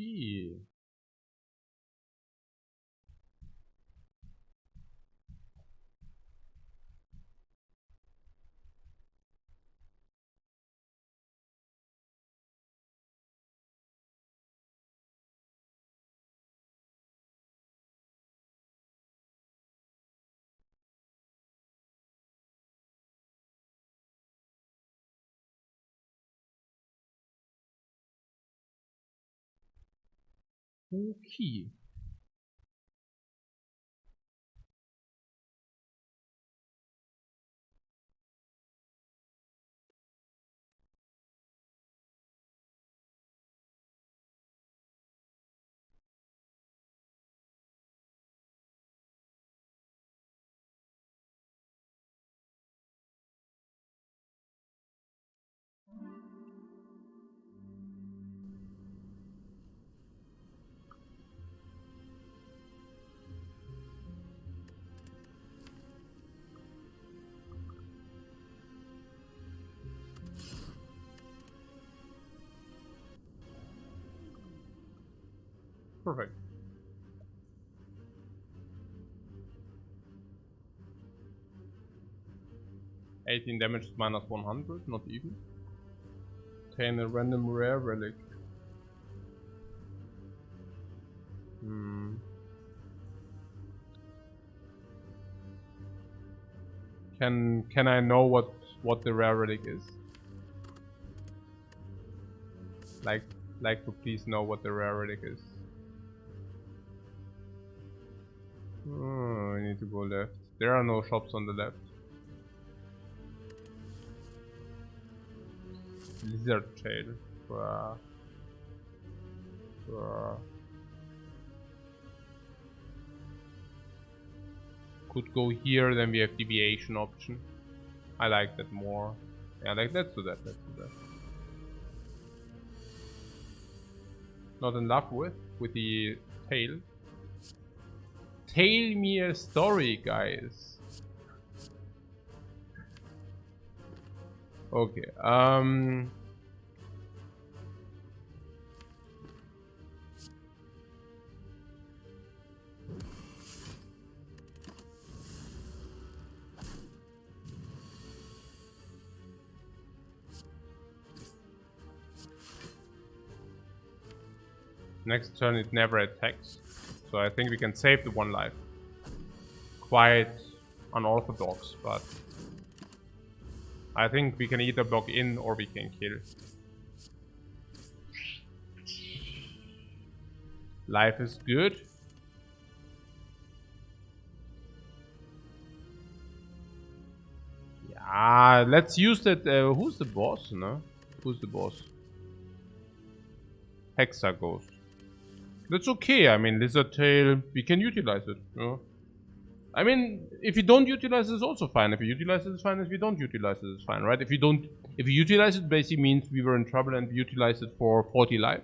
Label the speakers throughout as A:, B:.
A: Okay. Okay. Perfect. 18 damage minus 100, not even. Obtain a random rare relic. Can I know what the rare relic is? Like to please know what the rare relic is. Oh, I need to go left. There are no shops on the left. Lizard tail. Could go here, then we have deviation option. I like that more. Yeah, like let's do that. Not in love with the tail. Tell me a story, guys. Okay. Next turn it never attacks. So I think we can save the 1 life. Quite unorthodox, but I think we can either block in or we can kill. Life is good. Yeah, let's use that. Who's the boss, no? Who's the boss? Hexa Ghost. That's okay. I mean, Lizard Tail, we can utilize it. You know? I mean, if you don't utilize it, it's also fine. If you utilize it, it's fine. If you don't utilize it, it's fine, right? If you utilize it, basically means we were in trouble and we utilized it for 40 life.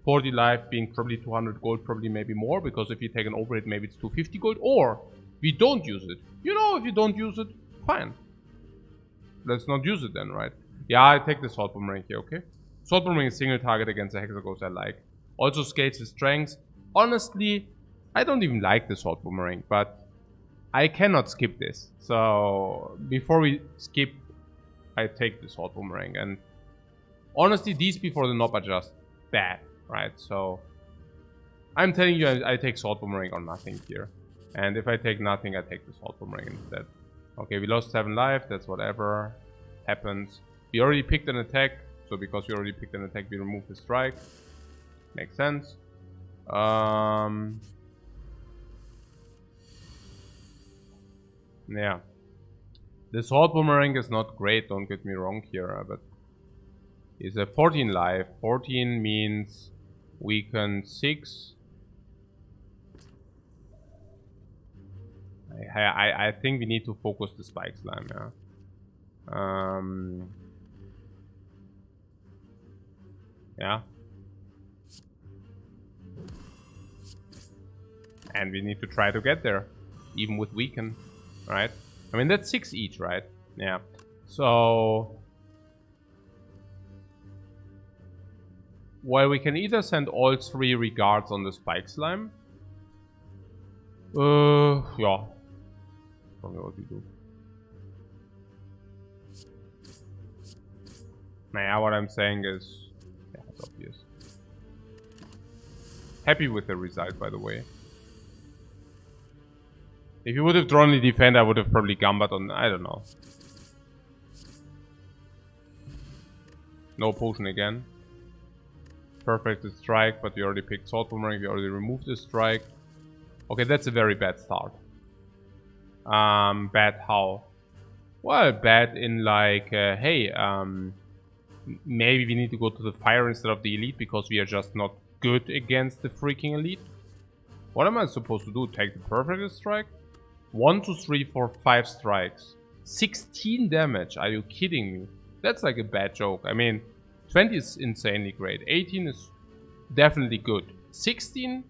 A: 40 life being probably 200 gold, probably maybe more, because if you take an overhit, maybe it's 250 gold, or we don't use it. You know, if you don't use it, fine. Let's not use it then, right? Yeah, I take the Sword Boomerang here, okay? Sword Boomerang is single target against the Hexaghost I like. Also scales his strength. Honestly, I don't even like the Sword Boomerang, but I cannot skip this. So, before we skip, I take the Sword Boomerang. And honestly, these before the knob are just bad, right? So, I'm telling you, I take Sword Boomerang or nothing here. And if I take nothing, I take the Sword Boomerang instead. Okay, we lost 7 life, that's whatever happens. We already picked an attack, so because we already picked an attack, we remove the strike. Makes sense. Yeah. The Sword Boomerang is not great, don't get me wrong here, but it's a 14 life. 14 means weaken 6. I think we need to focus the Spike Slime, yeah. Yeah. And we need to try to get there, even with weaken, right? I mean, that's 6 each, right? Yeah. So Well, we can either send all 3 regards on the spike slime. Yeah. Probably what we do. Nah, what I'm saying is... Yeah, it's obvious. Happy with the result, by the way. If you would have drawn the defend, I would have probably gambled on... I don't know. No potion again. Perfect strike, but we already picked Sword Boomerang. We already removed the strike. Okay, that's a very bad start. Bad how? Well, bad in like, hey, maybe we need to go to the fire instead of the elite because we are just not good against the freaking elite. What am I supposed to do? Take the perfect strike? 1, 2, 3, 4, 5 strikes. 16 damage. Are you kidding me? That's like a bad joke. I mean, 20 is insanely great. 18 is definitely good. 16?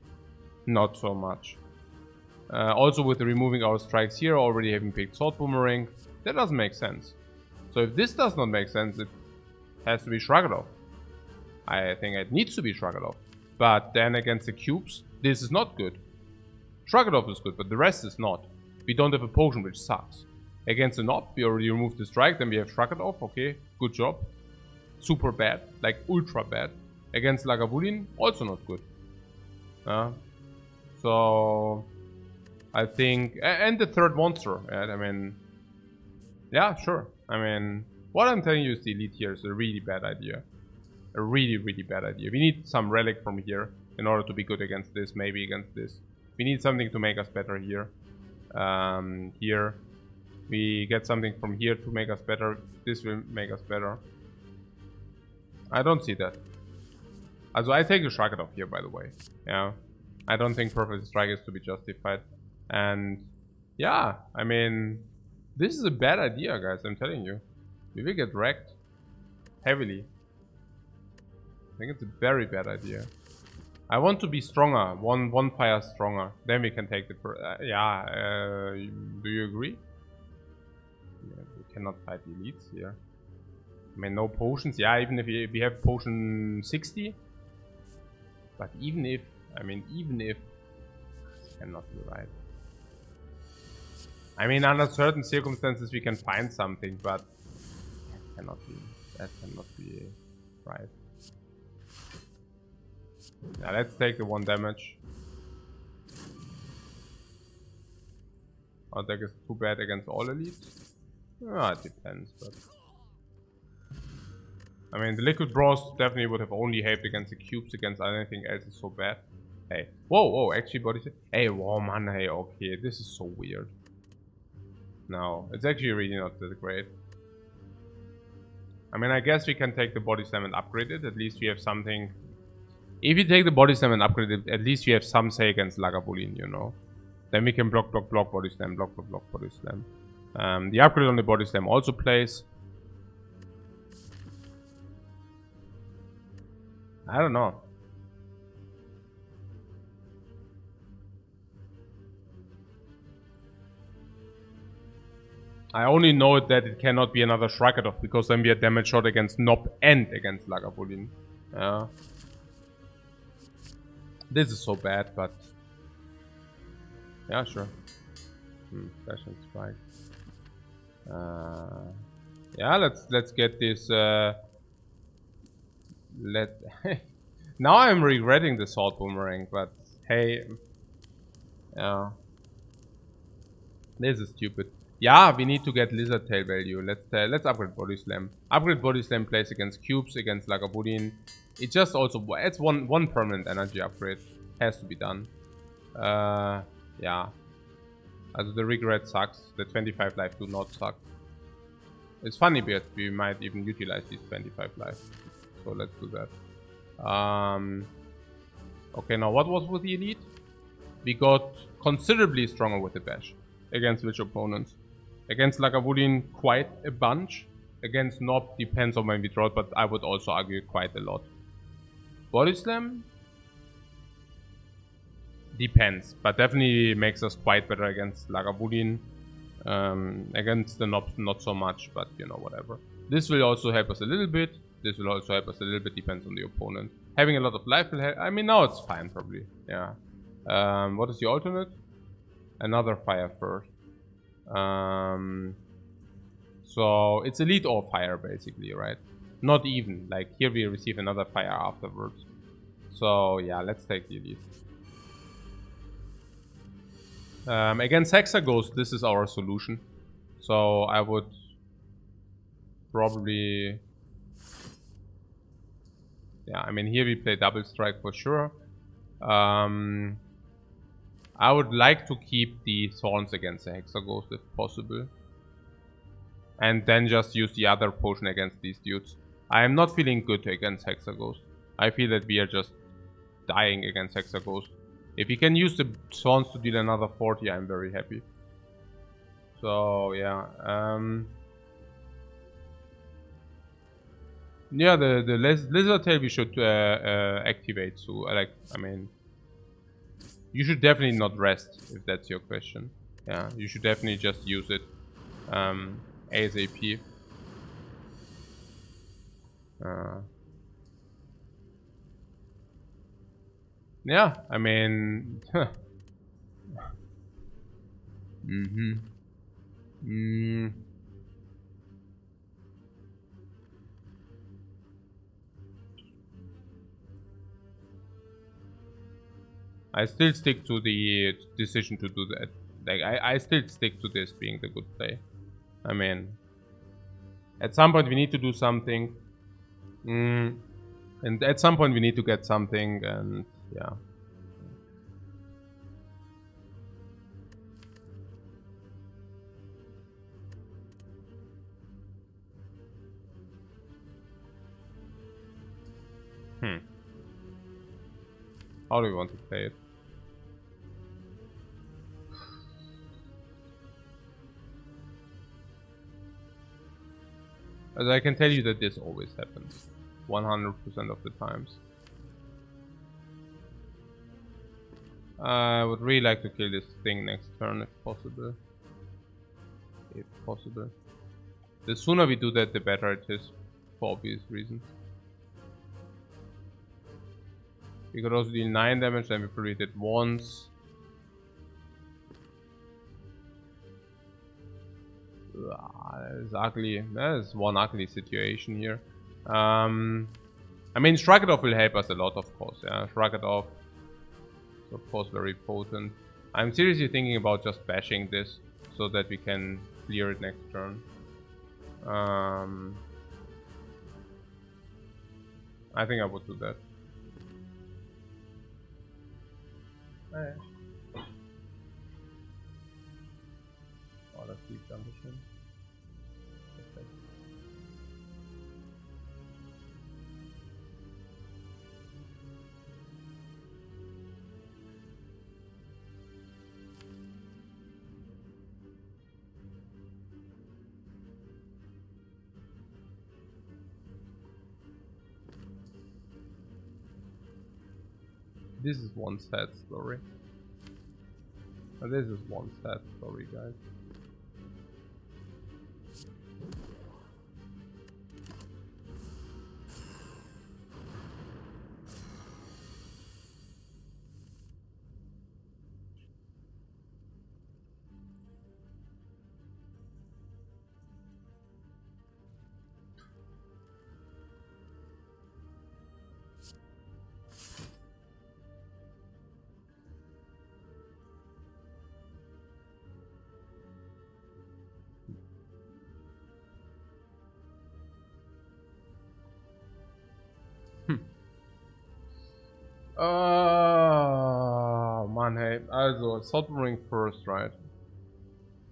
A: Not so much. Also with the removing our strikes here, already having picked Sword Boomerang, that doesn't make sense. So if this does not make sense, it has to be shrugged off. I think it needs to be shrugged off. But then against the cubes, this is not good. Shrug it off is good, but the rest is not. We don't have a potion, which sucks. Against the knob, we already removed the strike, then we have shrug it off, okay, good job. Super bad, like ultra bad. Against Lagavulin, also not good. So, I think, and the third monster, right? I mean, yeah, sure. I mean, what I'm telling you is the elite here is a really bad idea. A really, really bad idea. We need some relic from here in order to be good against this, maybe against this. We need something to make us better here. Here. We get something from here to make us better. This will make us better. I don't see that. Also, I take a shrug it off here, by the way. Yeah. I don't think perfect strike is to be justified. And yeah, I mean, this is a bad idea, guys. I'm telling you. We will get wrecked. Heavily. I think it's a very bad idea. I want to be stronger. One fire stronger. Then we can take the... do you agree? Yeah, we cannot fight the elites here. I mean, no potions. Yeah, even if we have potion 60. But even if... I mean, even if... This cannot be right. I mean, under certain circumstances we can find something, but... That cannot be right. Now let's take the 1 damage. Our deck is too bad against all elites. It depends, but... I mean, the liquid bros definitely would have only helped against the cubes. Against anything else is so bad. Hey, whoa, actually body... Hey, whoa, man, hey, okay, this is so weird. No, it's actually really not that great. I mean, I guess we can take the body slam and upgrade it. At least we have something... If you take the body slam and upgrade it, at least you have some say against Lagavulin, you know. Then we can block, body slam, block, body slam. The upgrade on the body slam also plays. I don't know. I only know that it cannot be another Shrug It Off, because then we are damage shot against Nob and against Lagavulin. Yeah. This is so bad, but... Yeah, sure. Fashion Strike. Yeah, let's get this... Now I'm regretting the Sword Boomerang, but hey... Yeah. This is stupid. Yeah, we need to get Lizard Tail value. Let's upgrade Body Slam. Upgrade Body Slam plays against cubes, against Lagavulin. It just also adds one permanent energy upgrade. Has to be done. Yeah. Also the regret sucks. The 25 life do not suck. It's funny, but we might even utilize these 25 life. So let's do that. Okay, now what was with the elite? We got considerably stronger with the bash. Against which opponents? Against Lagavulin, quite a bunch. Against Nob, depends on when we draw it, but I would also argue quite a lot. Body Slam? Depends, but definitely makes us quite better against Lagavulin. Against the Nob, not so much, but you know, whatever. This will also help us a little bit. This will also help us a little bit, depends on the opponent. Having a lot of life will help. I mean, now it's fine, probably. Yeah. What is the alternate? Another fire first. So it's elite or fire, basically, right? Not even. Like, here we receive another fire afterwards. So, yeah, let's take the elite. Against Hexaghost, this is our solution. So I would probably... Yeah, I mean, here we play double strike for sure. I would like to keep the Thorns against the Hexaghost if possible. And then just use the other potion against these dudes. I am not feeling good against Hexaghost. I feel that we are just dying against Hexaghost. If we can use the Thorns to deal another 40, I'm very happy. So, yeah. Yeah, the lizard tail we should activate. So, like, I mean, you should definitely not rest if that's your question. Yeah, you should definitely just use it ASAP. Yeah, I mean, I still stick to the decision to do that. Like, I still stick to this being the good play. I mean, at some point we need to do something. And at some point we need to get something, and yeah. How do we want to play it? As I can tell you that this always happens. 100% of the times. I would really like to kill this thing next turn if possible. If possible. The sooner we do that, the better it is. For obvious reasons. We could also deal 9 damage, then we probably did once. That is ugly. That is one ugly situation here. I mean, Shrug It Off will help us a lot, of course. Yeah, Shrug It Off is, of course, very potent. I'm seriously thinking about just bashing this so that we can clear it next turn. I think I would do that. Oh, that's deep ambition. Okay. This is one sad story. This is one sad story, guys. Man, hey, also soldering first, right?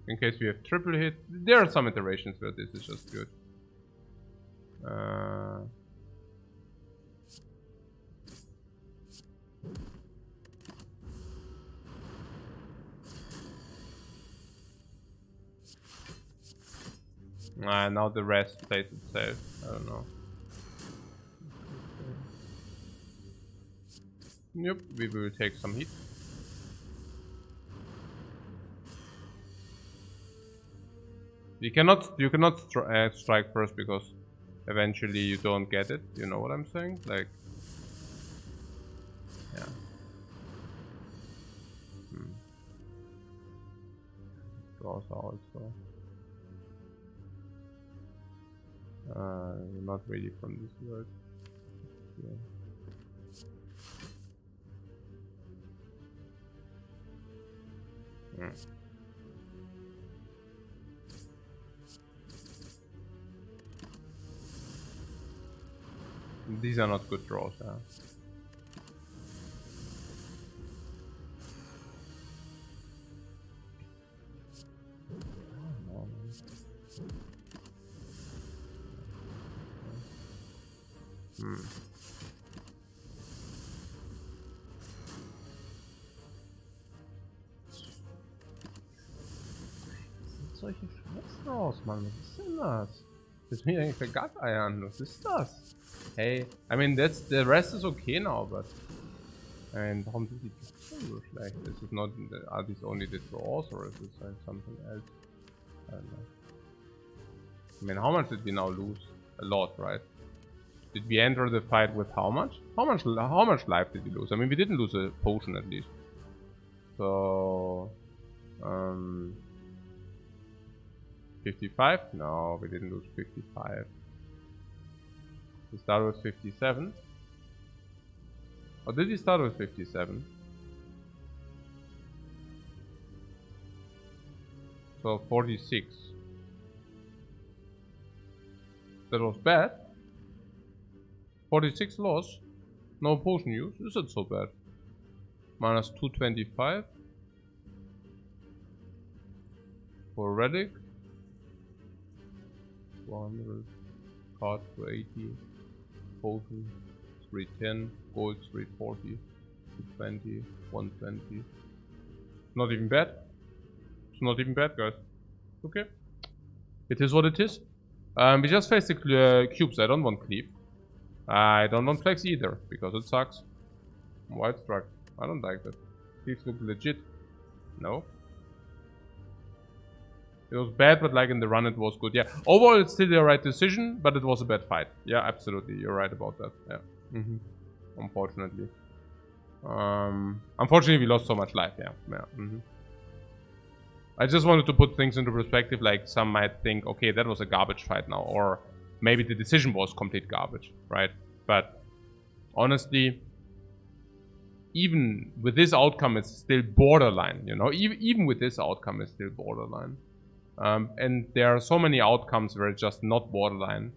A: In case we have triple hit. There are some iterations where this is just good. Now the rest plays itself. I don't know. Yep, we will take some heat. You cannot strike first because eventually you don't get it. You know what I'm saying? Like, draws also. Not really from this word. Yeah. These are not good draws, yeah. Solche Scheiß-Draws, Mann, was ist denn das? Das bin ich eigentlich für Gatteiern, was ist das? Hey, I mean, the rest is okay now, but... And warum sind die Draws so schlecht? Is it not, are these only the draws, or is it like something else? I don't know. I mean, how much did we now lose? A lot, right? Did we enter the fight with how much? How much life did we lose? I mean, we didn't lose a potion at least. So... 55? No, we didn't lose 55. We started with 57. Or did we start with 57? So 46. That was bad. 46 loss. No potion use. Isn't so bad. Minus 225. For Relic. 100. Card 280. Potion 310. Gold 340. 220. 120. Not even bad. It's not even bad, guys. Okay. It is what it is. We just faced the cubes. I don't want Cleave. I don't want Flex either, because it sucks. White Struck. I don't like that. Cleaves look legit. No. It was bad, but like in the run it was good. Yeah. Overall it's still the right decision, but it was a bad fight. Yeah, absolutely. You're right about that. Yeah. Unfortunately. Unfortunately we lost so much life. Yeah. I just wanted to put things into perspective, like some might think, okay, that was a garbage fight now, or maybe the decision was complete garbage, right? But honestly, even with this outcome, it's still borderline, you know? Even with this outcome, it's still borderline. And there are so many outcomes where it's just not borderline,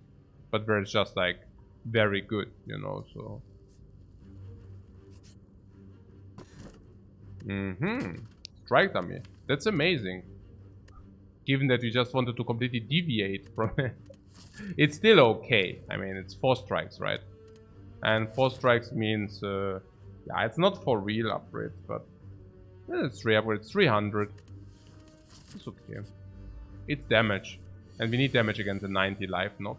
A: but where it's just like very good, you know, so. Strike dummy. That's amazing. Given that we just wanted to completely deviate from it. It's still okay. I mean, it's 4 strikes, right? And 4 strikes means, yeah, it's not for real upgrades, but it's 3 upgrades, 300. It's okay. It's damage. And we need damage against the 90 life, not.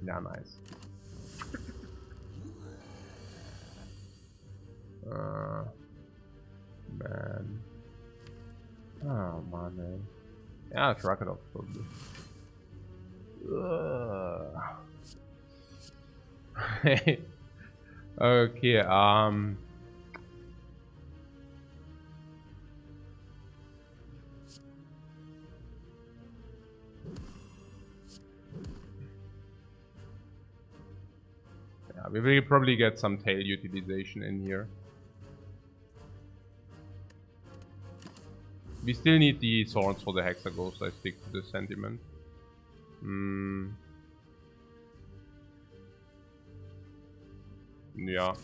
A: Yeah, nice. Man. Oh, man. Yeah, track it off, probably. Okay, yeah, we will probably get some tail utilization in here. We still need the swords for the Hexagons, so I stick to the sentiment. Yeah.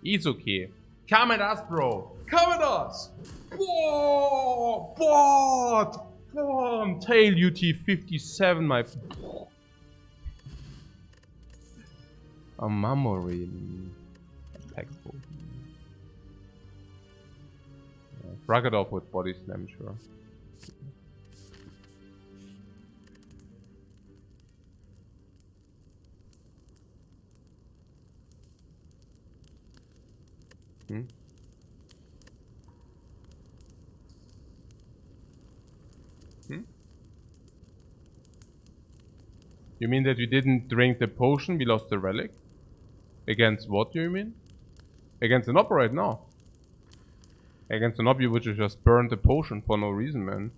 A: It's okay. Come at us, bro. Come at us. Boom. Tail UT 57, my. A memory. Drag it off with body slam, sure. Hmm? Hmm? You mean that we didn't drink the potion, we lost the relic? Against what do you mean? Against an operate? No. Against an obby which just burned the potion for no reason, man.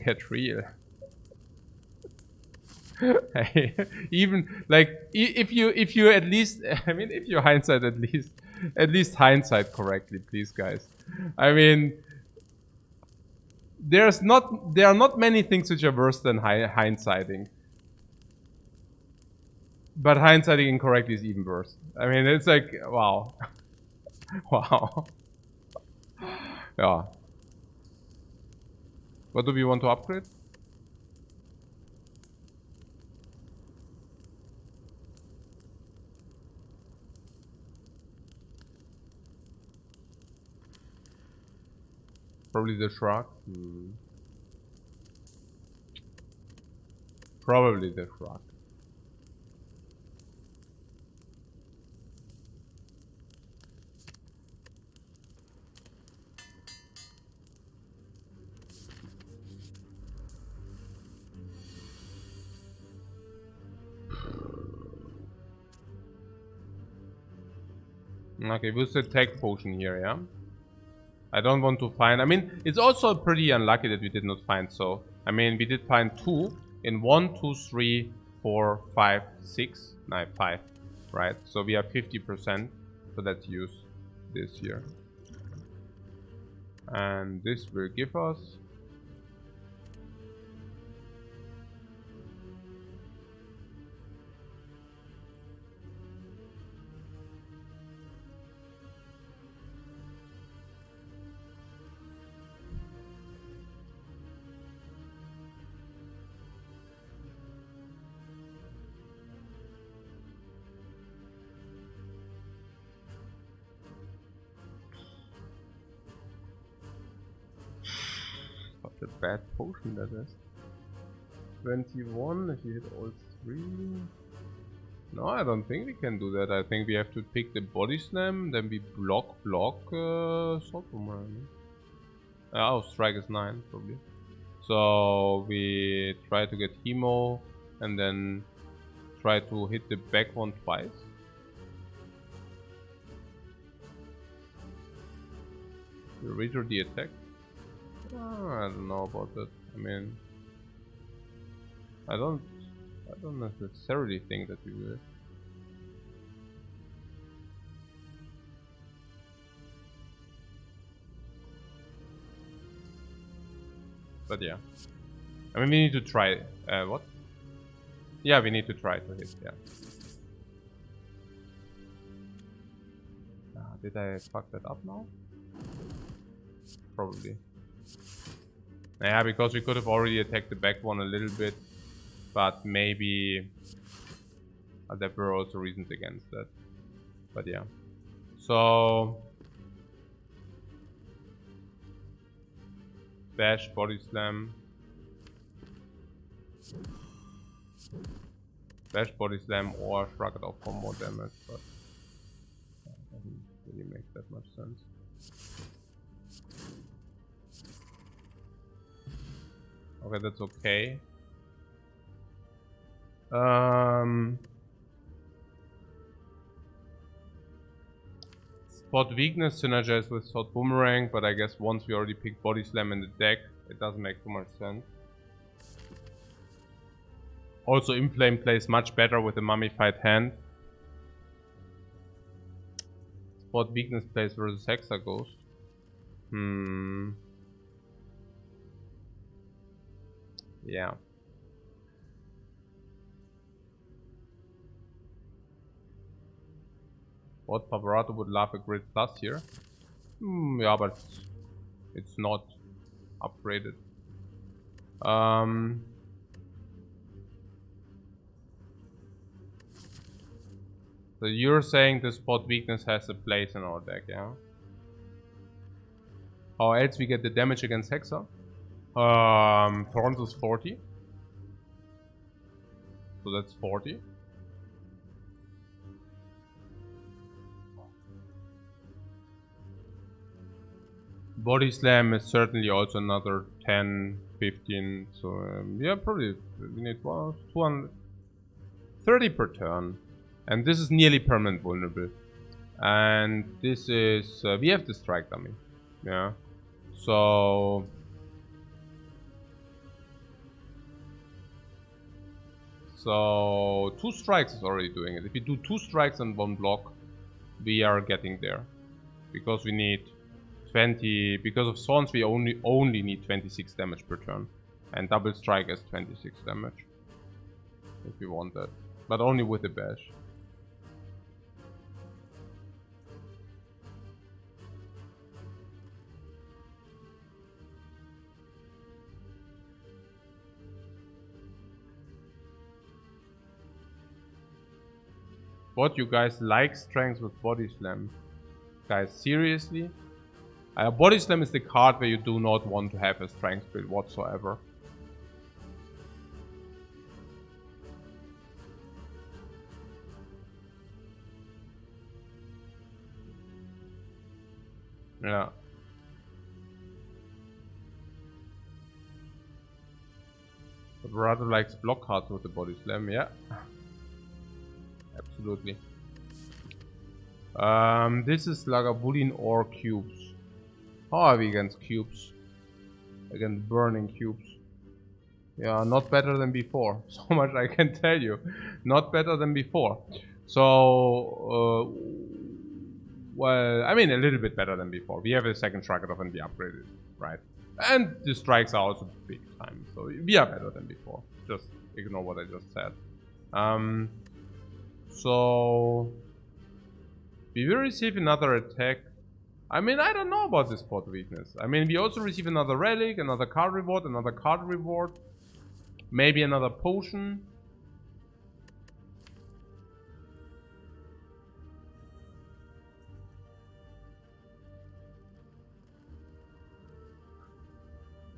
A: Get real. Hey, even like if you at least I mean if you hindsight at least hindsight correctly, please guys. I mean there are not many things which are worse than hindsighting. But hindsighting incorrectly is even worse. I mean it's like wow. Wow. Yeah. What do we want to upgrade? Probably the shrug. Probably the shrug. Okay, we'll set tech potion here, yeah? I don't want to find... I mean, it's also pretty unlucky that we did not find, so... I mean, we did find 2 in 1, 2, 3, 4, 5, 6... No, 5, right? So we have 50%, so let's use this here. And this will give us... Such a bad potion that is. 21 if you hit all 3... No, I don't think we can do that. I think we have to pick the body slam, then we block, Salt Boomerang. Oh, strike is 9, probably. So we try to get Hemo, and then try to hit the back one twice. We redraw the attack. I don't know about that. I mean, I don't necessarily think that we will. But yeah. I mean, we need to try. What? Yeah, we need to try to hit, yeah. Did I fuck that up now? Probably. Yeah, because we could have already attacked the back one a little bit. But maybe... there were also reasons against that. But yeah. So... Bash, body slam. Bash, body slam, or shrug it off for more damage, but that doesn't really make that much sense. Okay, that's okay. Spot weakness synergize with Salt Boomerang, but I guess once we already picked body slam in the deck, it doesn't make too much sense. Also, Inflame plays much better with a mummified hand. Spot weakness plays versus Hexa Ghost. Yeah. What Pavarato would love a grid plus here. Yeah, but it's not upgraded. So you're saying the spot weakness has a place in our deck, yeah? How else we get the damage against Hexa? Toronto's 40. So that's 40. Body slam is certainly also another 10, 15. So yeah, probably we need 230 per turn. And this is nearly permanent vulnerable. And this is... we have the strike dummy. Yeah. So... So 2 strikes is already doing it. If we do 2 strikes and 1 block, we are getting there. Because we need 20... Because of Swans, we only need 26 damage per turn. And double strike is 26 damage. If we want that. But only with the bash. What, you guys like strength with body slam? Guys, seriously? Body slam is the card where you do not want to have a strength build whatsoever. Yeah. But rather likes block cards with the body slam, yeah. Absolutely. This is Lagavulin or cubes. How are we against cubes? Against burning cubes. Yeah, not better than before. So much I can tell you. Not better than before. So, well, I mean a little bit better than before. We have a second strike off and we upgraded, right? And the strikes are also big time. So we are better than before. Just ignore what I just said. So we will receive another attack. I mean, I don't know about this spot weakness. I mean, we also receive another relic, another card reward, maybe another potion.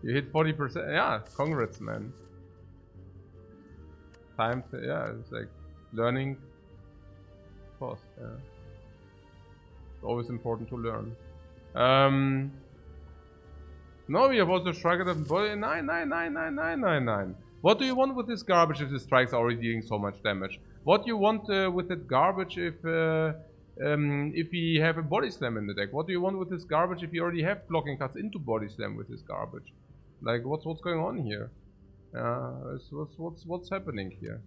A: You hit 40%. Yeah, congrats, man. Time to, yeah, it's like learning cost, yeah. It's always important to learn. No, we have also struck of body 9. What do you want with this garbage if the strikes are already dealing so much damage? What do you want with that garbage if we have a body slam in the deck? What do you want with this garbage if you already have blocking cards into body slam with this garbage? Like, what's going on here? What's happening here?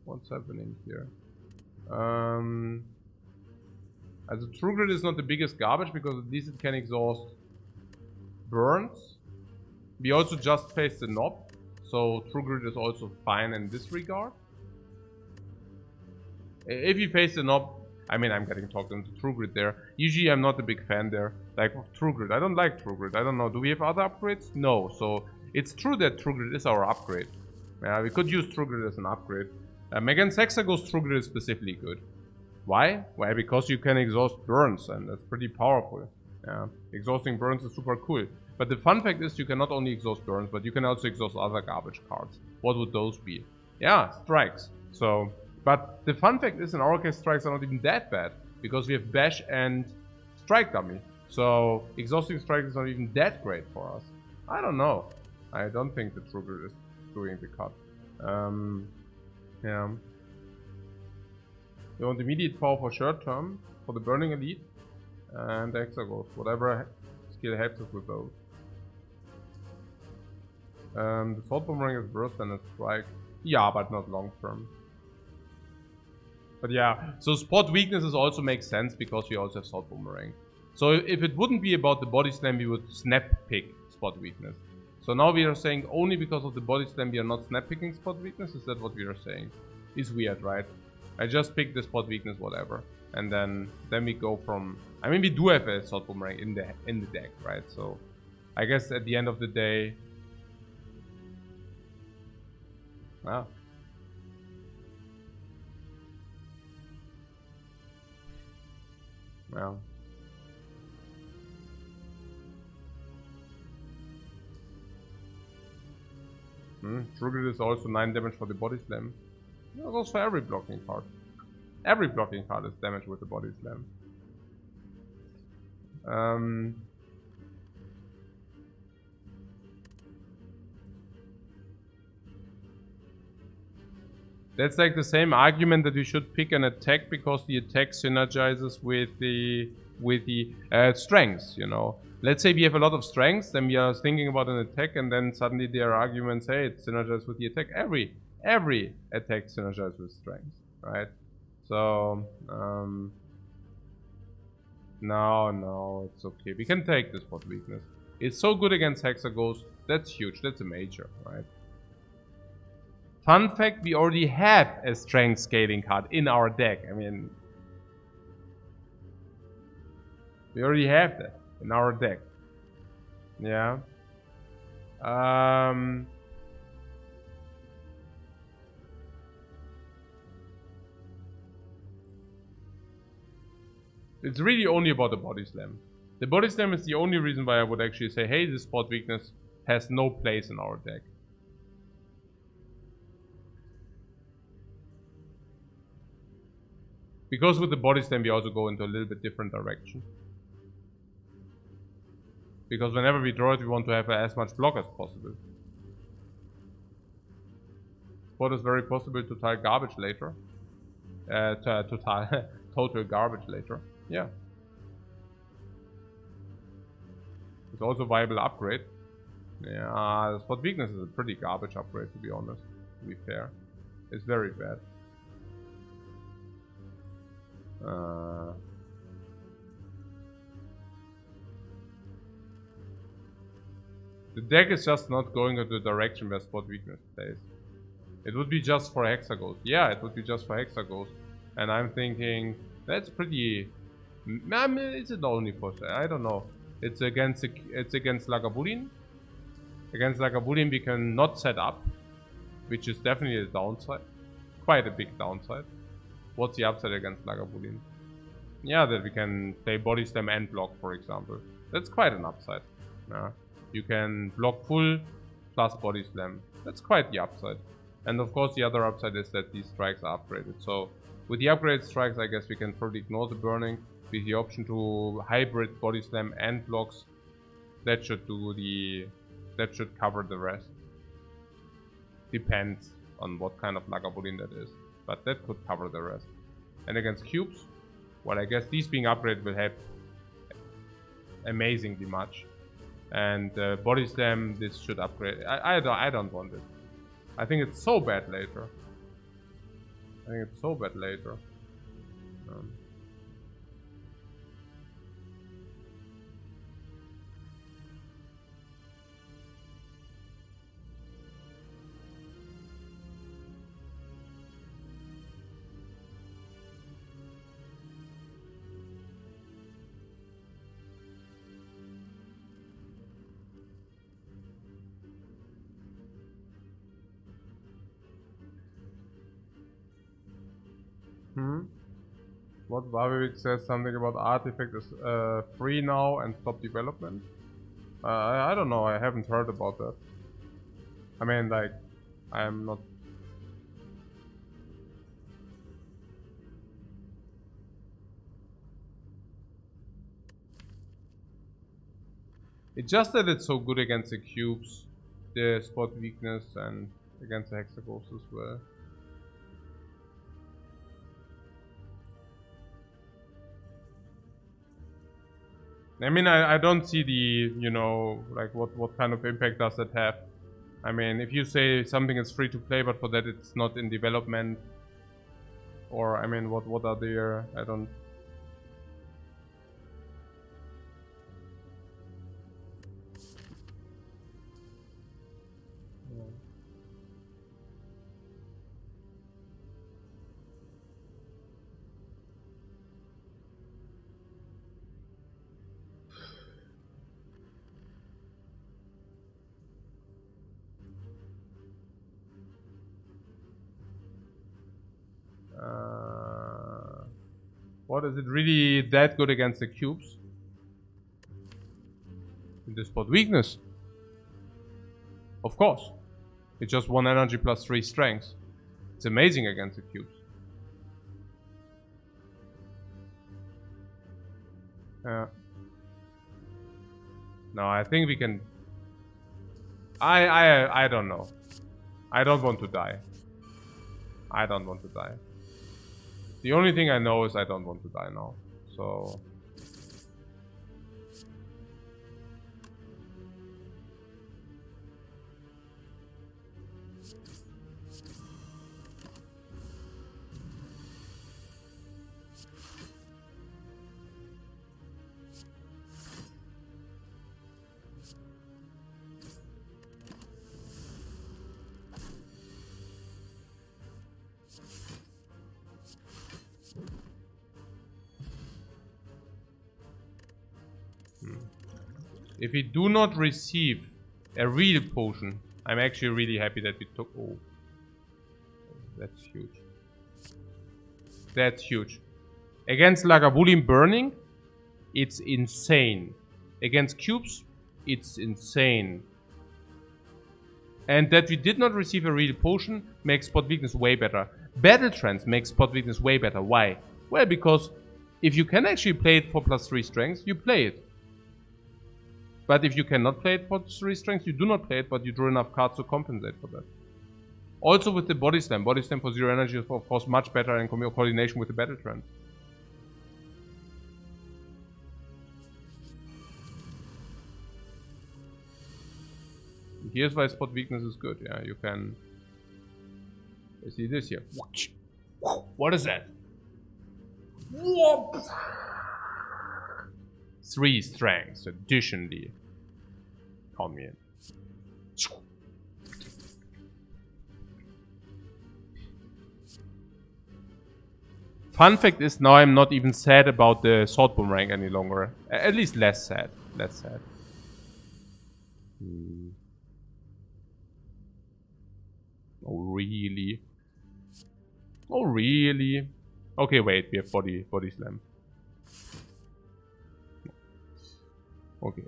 A: What's happening here? As a True Grit is not the biggest garbage because at least it can exhaust burns. We also just faced the knob, so True Grit is also fine in this regard. If you face the knob, I mean, I'm getting talked into True Grit there. Usually I'm not a big fan there, like of True Grit. I don't like True Grit. I don't know, do we have other upgrades? No, so it's true that True Grit is our upgrade. We could use True Grit as an upgrade. Against Hexagon's True Grit is specifically good. Why? Why? Because you can exhaust burns, and that's pretty powerful. Exhausting burns is super cool. But the fun fact is you can not only exhaust burns, but you can also exhaust other garbage cards. What would those be? Yeah, strikes. So, but the fun fact is in our case strikes are not even that bad, because we have bash and strike dummy. So exhausting strike is not even that great for us. I don't know. I don't think the True Grit is doing the cut. Yeah. You want immediate power for short term, for the Burning Elite, and the Hexagons, whatever skill helps us with those. The Sword Boomerang is worse than a strike. Yeah, but not long term. But yeah, so spot weaknesses also make sense because we also have Sword Boomerang. So if it wouldn't be about the body slam, we would snap pick spot weakness. So now we are saying only because of the body slam we are not snap picking spot weakness? Is that what we are saying? It's weird, right? I just pick the spot weakness, whatever, and then we go from. I mean, we do have a Sword Boomerang in the deck, right? So, I guess at the end of the day, wow. Well. True Grit is also 9 damage for the body slam. It goes for every blocking card. Every blocking card is damaged with the body slam. That's like the same argument that we should pick an attack because the attack synergizes with the strengths, you know. Let's say we have a lot of strengths, then we are thinking about an attack, and then suddenly there are arguments, hey, it synergizes with the attack. Every attack synergizes with strengths, right? So, no, it's okay. We can take this spot weakness. It's so good against Hexaghost. That's huge. That's a major, right? Fun fact, we already have a strength scaling card in our deck. I mean, we already have that in our deck. Yeah. It's really only about the body slam. The body slam is the only reason why I would actually say, hey, this spot weakness has no place in our deck. Because with the body slam we also go into a little bit different direction. Because whenever we draw it, we want to have as much block as possible. Spot is very possible to tile garbage later. To tile total garbage later. Yeah. It's also a viable upgrade. Yeah, the spot weakness is a pretty garbage upgrade, to be honest. To be fair. It's very bad. The deck is just not going into the direction where spot weakness plays. It would be just for Hexaghost. Yeah, it would be just for Hexaghost. And I'm thinking, that's pretty... I mean, is it only for... I don't know. It's against Lagavulin. Against Lagavulin we can not set up. Which is definitely a downside. Quite a big downside. What's the upside against Lagavulin? Yeah, that we can play body slam and block, for example. That's quite an upside. Yeah. You can block full plus body slam. That's quite the upside. And of course the other upside is that these strikes are upgraded. So with the upgraded strikes, I guess we can probably ignore the burning. With the option to hybrid body slam and blocks, that should cover the rest. Depends on what kind of Lagavulin that is. But that could cover the rest. And against cubes, well, I guess these being upgraded will help amazingly much. And body slam, this should upgrade. I don't want it. I think it's so bad later. What Vavivik says something about artifact is free now and stop development. I don't know, I haven't heard about that. I mean, like, I'm not... It's just that it's so good against the cubes, the spot weakness, and against the Hexaghost as well. I mean, I don't see the, you know, like what kind of impact does that have? I mean, if you say something is free to play, but for that it's not in development, or I mean, what are there? I don't. What is it really that good against the cubes? The spot weakness. Of course. It's just 1 energy plus 3 strength. It's amazing against the cubes. No, I think we can... I don't know. I don't want to die. I don't want to die. The only thing I know is I don't want to die now. So... If we do not receive a real potion, I'm actually really happy that we took... Oh. That's huge. That's huge. Against Lagavulin Burning, it's insane. Against cubes, it's insane. And that we did not receive a real potion makes spot weakness way better. Battle Trance makes spot weakness way better. Why? Well, because if you can actually play it for +3 strength, you play it. But if you cannot play it for 3 strength, you do not play it, but you draw enough cards to compensate for that. Also with the Body Slam. Body Slam for 0 energy is of course much better in coordination with the Battle Trance. Here's why spot weakness is good. Yeah, you can... You see this here. What is that? Whoop! 3 strengths additionally. Count me in. Fun fact is now I'm not even sad about the sword boom rank any longer. At least less sad. Less sad. Oh really? Oh really? Okay, wait, we have body slam. Okay.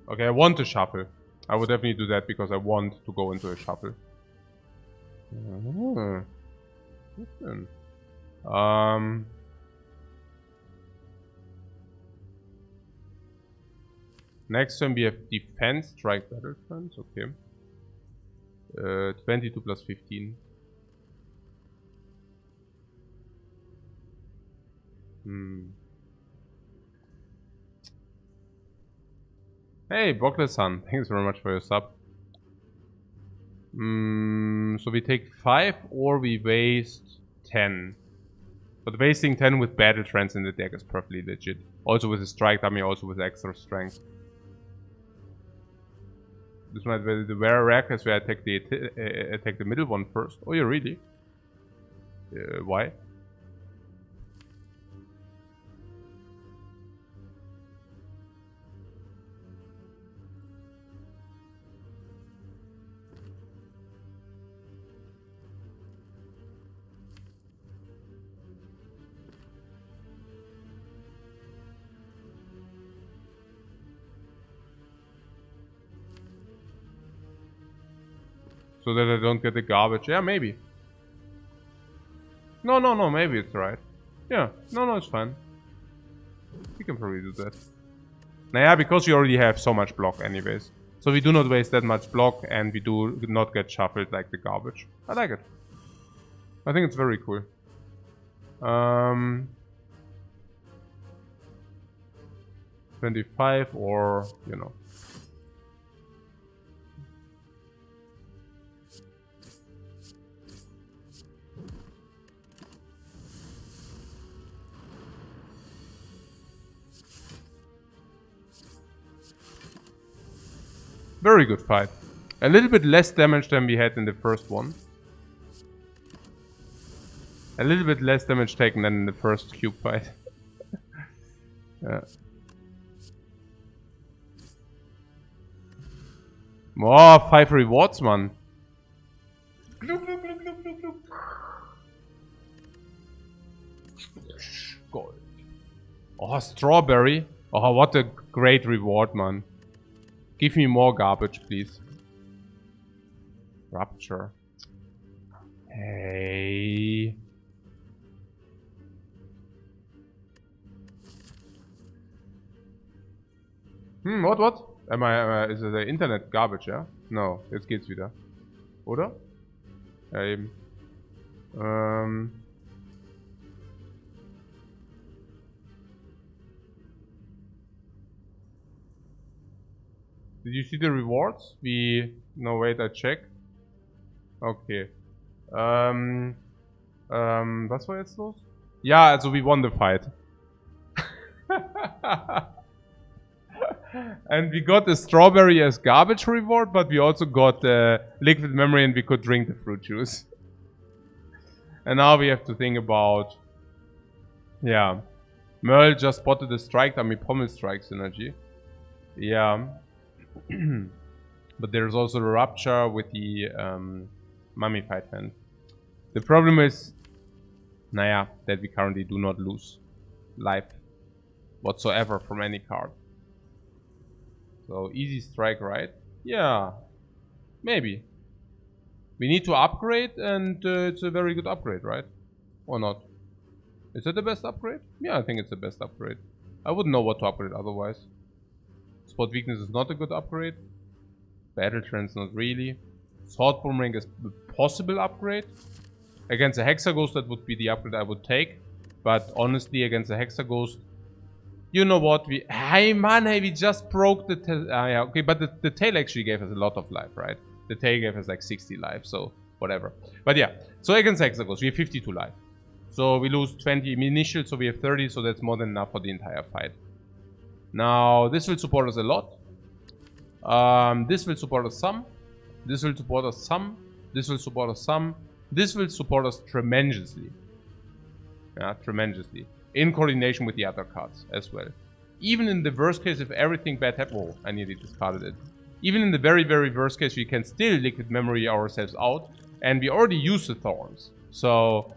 A: Okay, I want to shuffle. I would definitely do that because I want to go into a shuffle. Next turn we have defense, strike, battle trance. Okay. 22 plus 15. Hey, Bogler-san, thanks very much for your sub. So we take 5 or we waste 10. But wasting 10 with battle trance in the deck is perfectly legit. Also with a strike dummy, also with extra strength. This might be the rare case where I take the middle one first. Oh, yeah, really? Why? So that I don't get the garbage. Yeah, maybe. No, maybe it's right. Yeah, no, it's fine. We can probably do that. Nah, because we already have so much block anyways. So we do not waste that much block and we do not get shuffled like the garbage. I like it. I think it's very cool. 25 or, you know. Very good fight. A little bit less damage than we had in the first one. A little bit less damage taken than in the first cube fight. Yeah. Oh, 5 rewards, man. Gold. Oh, strawberry. Oh, what a great reward, man. Give me more garbage, please. Rupture. Hey. What? Ist der Internet garbage, ja? No, jetzt geht's wieder. Oder? Ja, eben. Did you see the rewards? No, wait, I check. Okay. Was war jetzt los? Ja, also we won the fight. And we got the strawberry as garbage reward, but we also got liquid memory and we could drink the fruit juice. And now we have to think about... Yeah. Merle just spotted the strike army pommel strike synergy. Yeah. But there's also the rupture with the mummified hand. The problem is, that we currently do not lose life whatsoever from any card. So easy strike, right? Yeah, maybe. We need to upgrade, and it's a very good upgrade, right? Or not? Is it the best upgrade? Yeah, I think it's the best upgrade. I wouldn't know what to upgrade otherwise. Spot weakness is not a good upgrade. Battle trends not really. Sword boomerang is a possible upgrade. Against a Hexaghost, that would be the upgrade I would take. But honestly, against a Hexaghost, you know what? We just broke the tail. Yeah, okay, but the tail actually gave us a lot of life, right? The tail gave us like 60 life, so whatever. But yeah, so against Hexaghost, we have 52 life. So we lose 20 initial, so we have 30, so that's more than enough for the entire fight. Now, this will support us a lot. This will support us some. This will support us some. This will support us some. This will support us tremendously. Yeah, tremendously. In coordination with the other cards as well. Even in the worst case, if everything bad happens... Oh, I nearly discarded it. Even in the very, very worst case, we can still liquid memory ourselves out. And we already used the Thorns. So,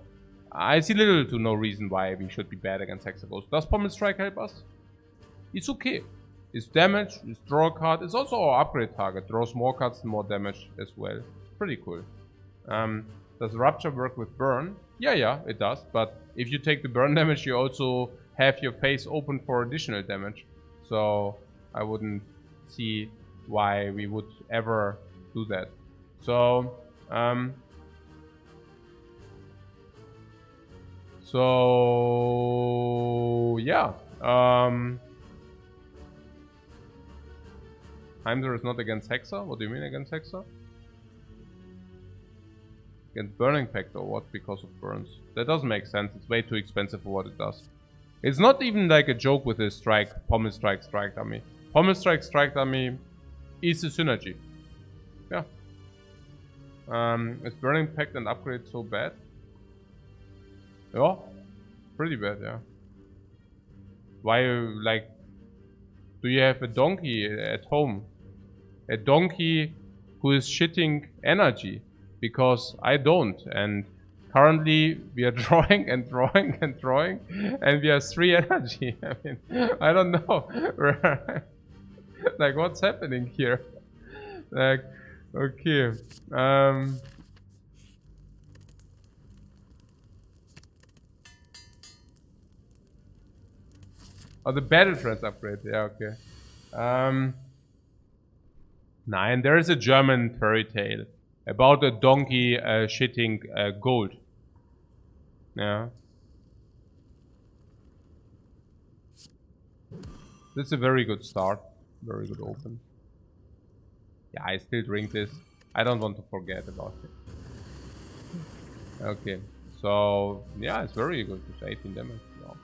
A: I see little to no reason why we should be bad against Hexaghost. Does Pommel Strike help us? It's okay. It's damage, it's draw a card. It's also our upgrade target. Draws more cards and more damage as well. Pretty cool. Does Rupture work with Burn? Yeah, it does. But if you take the burn damage, you also have your face open for additional damage. So I wouldn't see why we would ever do that. So, yeah. Heimdall is not against Hexa? What do you mean against Hexa? Against Burning Pact or what? Because of burns. That doesn't make sense. It's way too expensive for what it does. It's not even like a joke with this strike, Pommel Strike, Strike Dummy. Pommel Strike, Strike Dummy is a synergy. Yeah. Is Burning Pact and upgrade so bad? Yeah. Pretty bad, yeah. Why, like, do you have a donkey at home? A donkey who is shitting energy? Because I don't, and currently we are drawing and drawing and drawing, and we have 3 energy. I mean, I don't know. Like, what's happening here? Like, okay. Oh, the battle trance upgrade. Yeah, okay. Nah, and there is a German fairy tale about a donkey shitting gold. Yeah. This is a very good start. Very good open. Yeah, I still drink this. I don't want to forget about it. Okay. So, yeah, it's very good. It's 18 damage. Wow.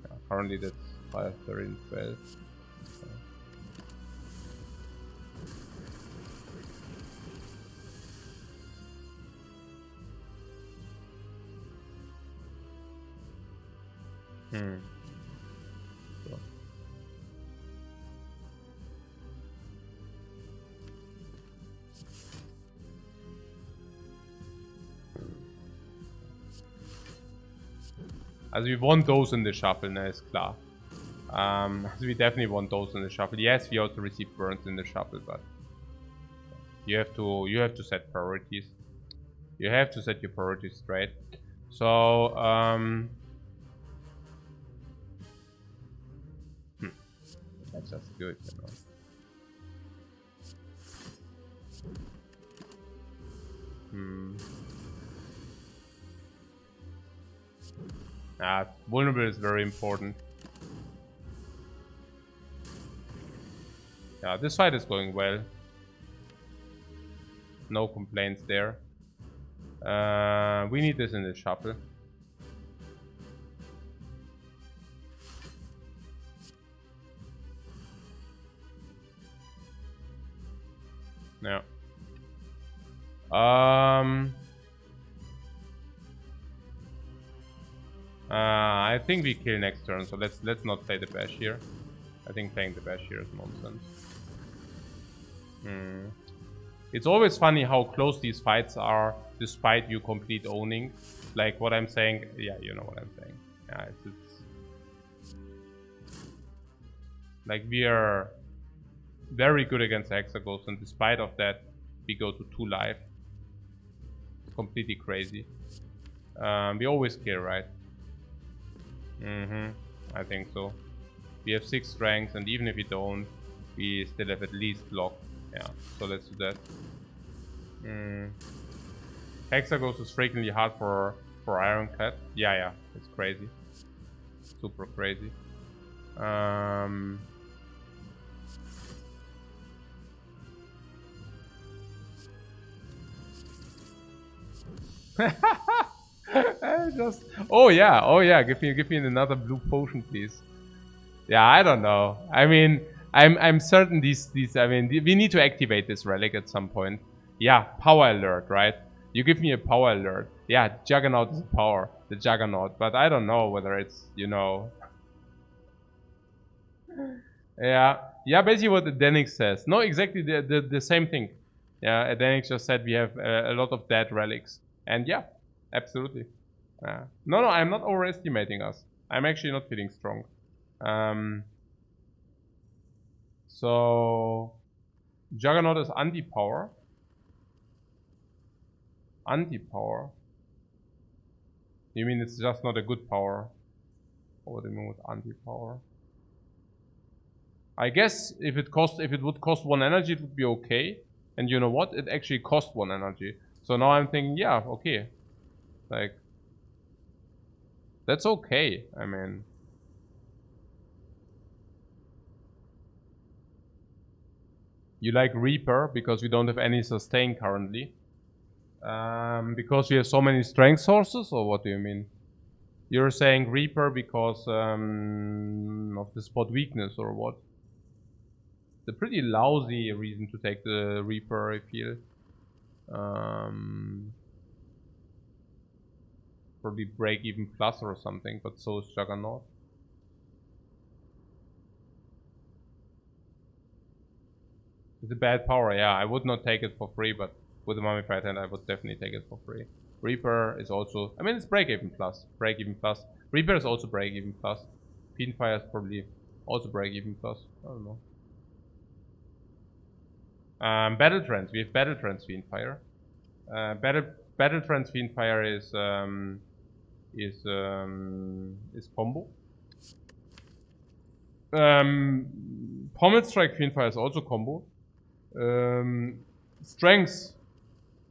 A: Yeah, currently that's 5, 13, 12. So. Also we want those in the shuffle, ne, ist klar. So we definitely want those in the shuffle. Yes, we also receive burns in the shuffle, but you have to set priorities. You have to set your priorities straight. So That's just good, you know. Vulnerable is very important. Yeah, this fight is going well. No complaints there. We need this in the shuffle. Yeah. I think we kill next turn, so let's not play the bash here. I think playing the bash here is nonsense. It's always funny how close these fights are, despite you complete owning. Like what I'm saying, yeah, you know what I'm saying. Yeah, it's like we are very good against Hexaghost, and despite of that, we go to 2 life. It's completely crazy. We always kill, right? I think so. We have 6 strengths, and even if we don't, we still have at least block. Yeah, so let's do that. Hexaghost is frequently hard for Ironclad. Yeah, it's crazy. Super crazy. Oh yeah, give me another blue potion, please. Yeah, I don't know. I mean, I'm certain these I mean, we need to activate this relic at some point. Yeah, power alert, right? You give me a power alert. Yeah, Juggernaut is power, the Juggernaut, but I don't know whether it's, you know. Yeah, basically what Adenix says. No, exactly the same thing. Yeah, Adenix just said we have a lot of dead relics, and yeah, absolutely. No, I'm not overestimating us. I'm actually not feeling strong. So Juggernaut is anti-power. Anti-power? You mean it's just not a good power? Or what do you mean with anti-power? I guess if it would cost 1 energy, it would be okay. And you know what? It actually cost 1 energy. So now I'm thinking, yeah, okay. Like, that's okay. I mean, you like Reaper because we don't have any sustain currently. Because we have so many strength sources, or what do you mean? You're saying Reaper because of the spot weakness, or what? It's a pretty lousy reason to take the Reaper, I feel. Probably break even plus or something, but so is Juggernaut. It's a bad power, yeah. I would not take it for free, but with the Mummified Hand, I would definitely take it for free. Reaper is also, I mean, it's break even plus. Break even plus. Reaper is also break even plus. Fiendfire is probably also break even plus. I don't know. Battle Trance. We have Battle Trance Fiendfire. Battle Trance Fiendfire is combo. Pommel Strike Fiendfire is also combo. Strength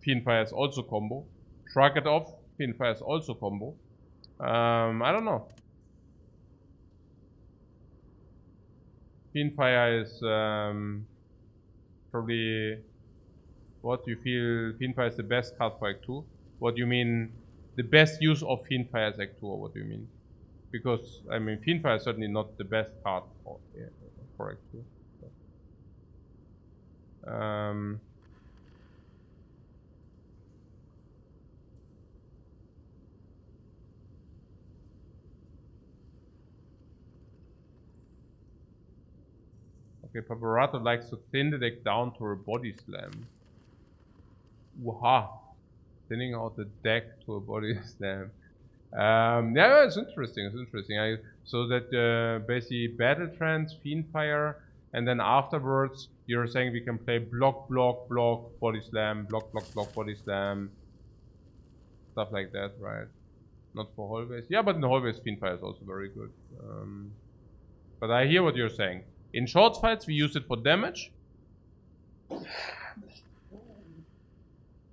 A: Fiendfire is also combo. Shrug It Off Fiendfire is also combo. I don't know. Fiendfire is probably what you feel Fiendfire is the best card for Act 2. What do you mean the best use of Fiendfire as Act 2, or what do you mean? Because I mean Fiendfire is certainly not the best card for Act 2. Okay, Paparato likes to thin the deck down to a body slam. Waha. Thinning out the deck to a body slam. Yeah, it's interesting. So that basically Battle Trance, Fiendfire, and then afterwards you're saying we can play block, body slam, block, body slam. Stuff like that, right? Not for hallways. Yeah, but in hallways Fiendfire is also very good. But I hear what you're saying. In short fights, we use it for damage.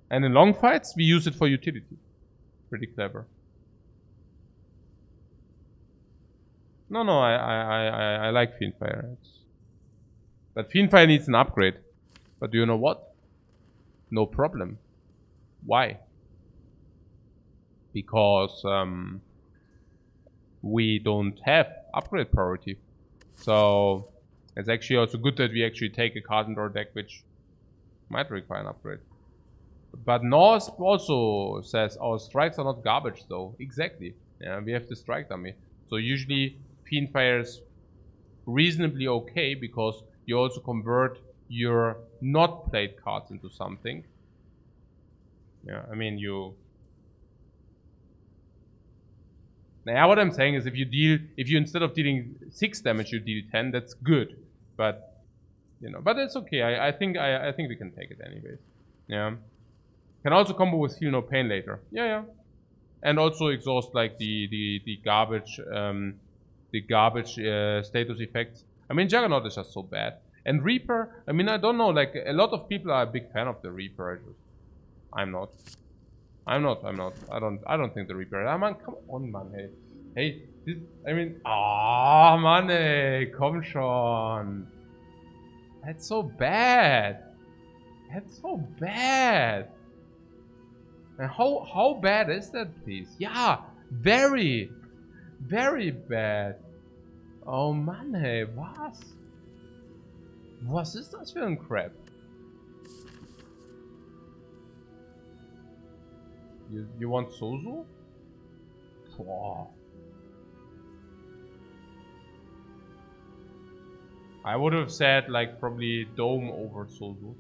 A: And in long fights, we use it for utility. Pretty clever. No, I like Fiendfire. But Fiendfire needs an upgrade. But do you know what? No problem. Why? Because we don't have upgrade priority. So it's actually also good that we actually take a card into our deck which might require an upgrade. But Norse also says our strikes are not garbage though. Exactly. Yeah, we have the strike dummy. So usually Fiendfire is reasonably okay because you also convert your not played cards into something. Yeah, I mean now what I'm saying is if you instead of dealing 6 damage you deal 10, that's good. But you know, but it's okay. I think we can take it anyways. Yeah. Can also combo with Feel No Pain later. Yeah. And also exhaust like the garbage status effects. I mean Juggernaut is just so bad. And Reaper, I mean I don't know, like a lot of people are a big fan of the Reaper. I'm not. I don't think the Reaper. Ah man, come on man, hey. Hey, this, I mean, Mann ey, komm schon. That's so bad. That's so bad. And how bad is that, please? Yeah, very, very bad. Oh Mann ey, was? Was ist das für ein Crap? You want Sozu? Boah. I would have said like probably Dome over Sozu.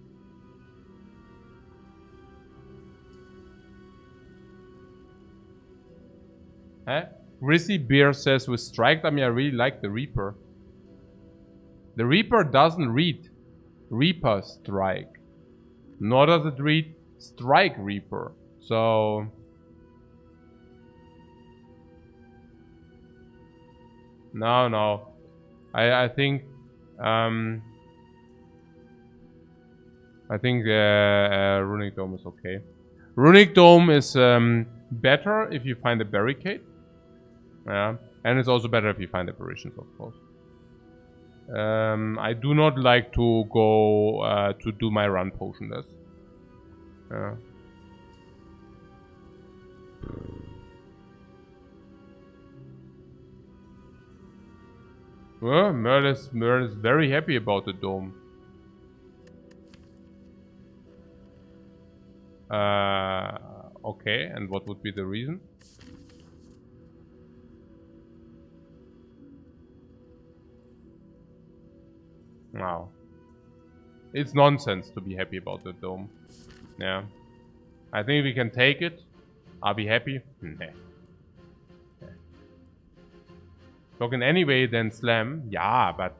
A: Huh? Grizzly Bear says with Strike Dummy I really like the Reaper. The Reaper doesn't read Reaper Strike. Nor does it read Strike Reaper. So no. I think Runic Dome is okay. Runic Dome is better if you find a barricade. Yeah, and it's also better if you find apparitions, of course. I do not like to go to do my run potionless. Yeah. Well, Merle is very happy about the dome. Okay, and what would be the reason? Wow. It's nonsense to be happy about the dome. Yeah. I think we can take it. I'll be happy. Nah. Talking anyway, then slam. Yeah, but...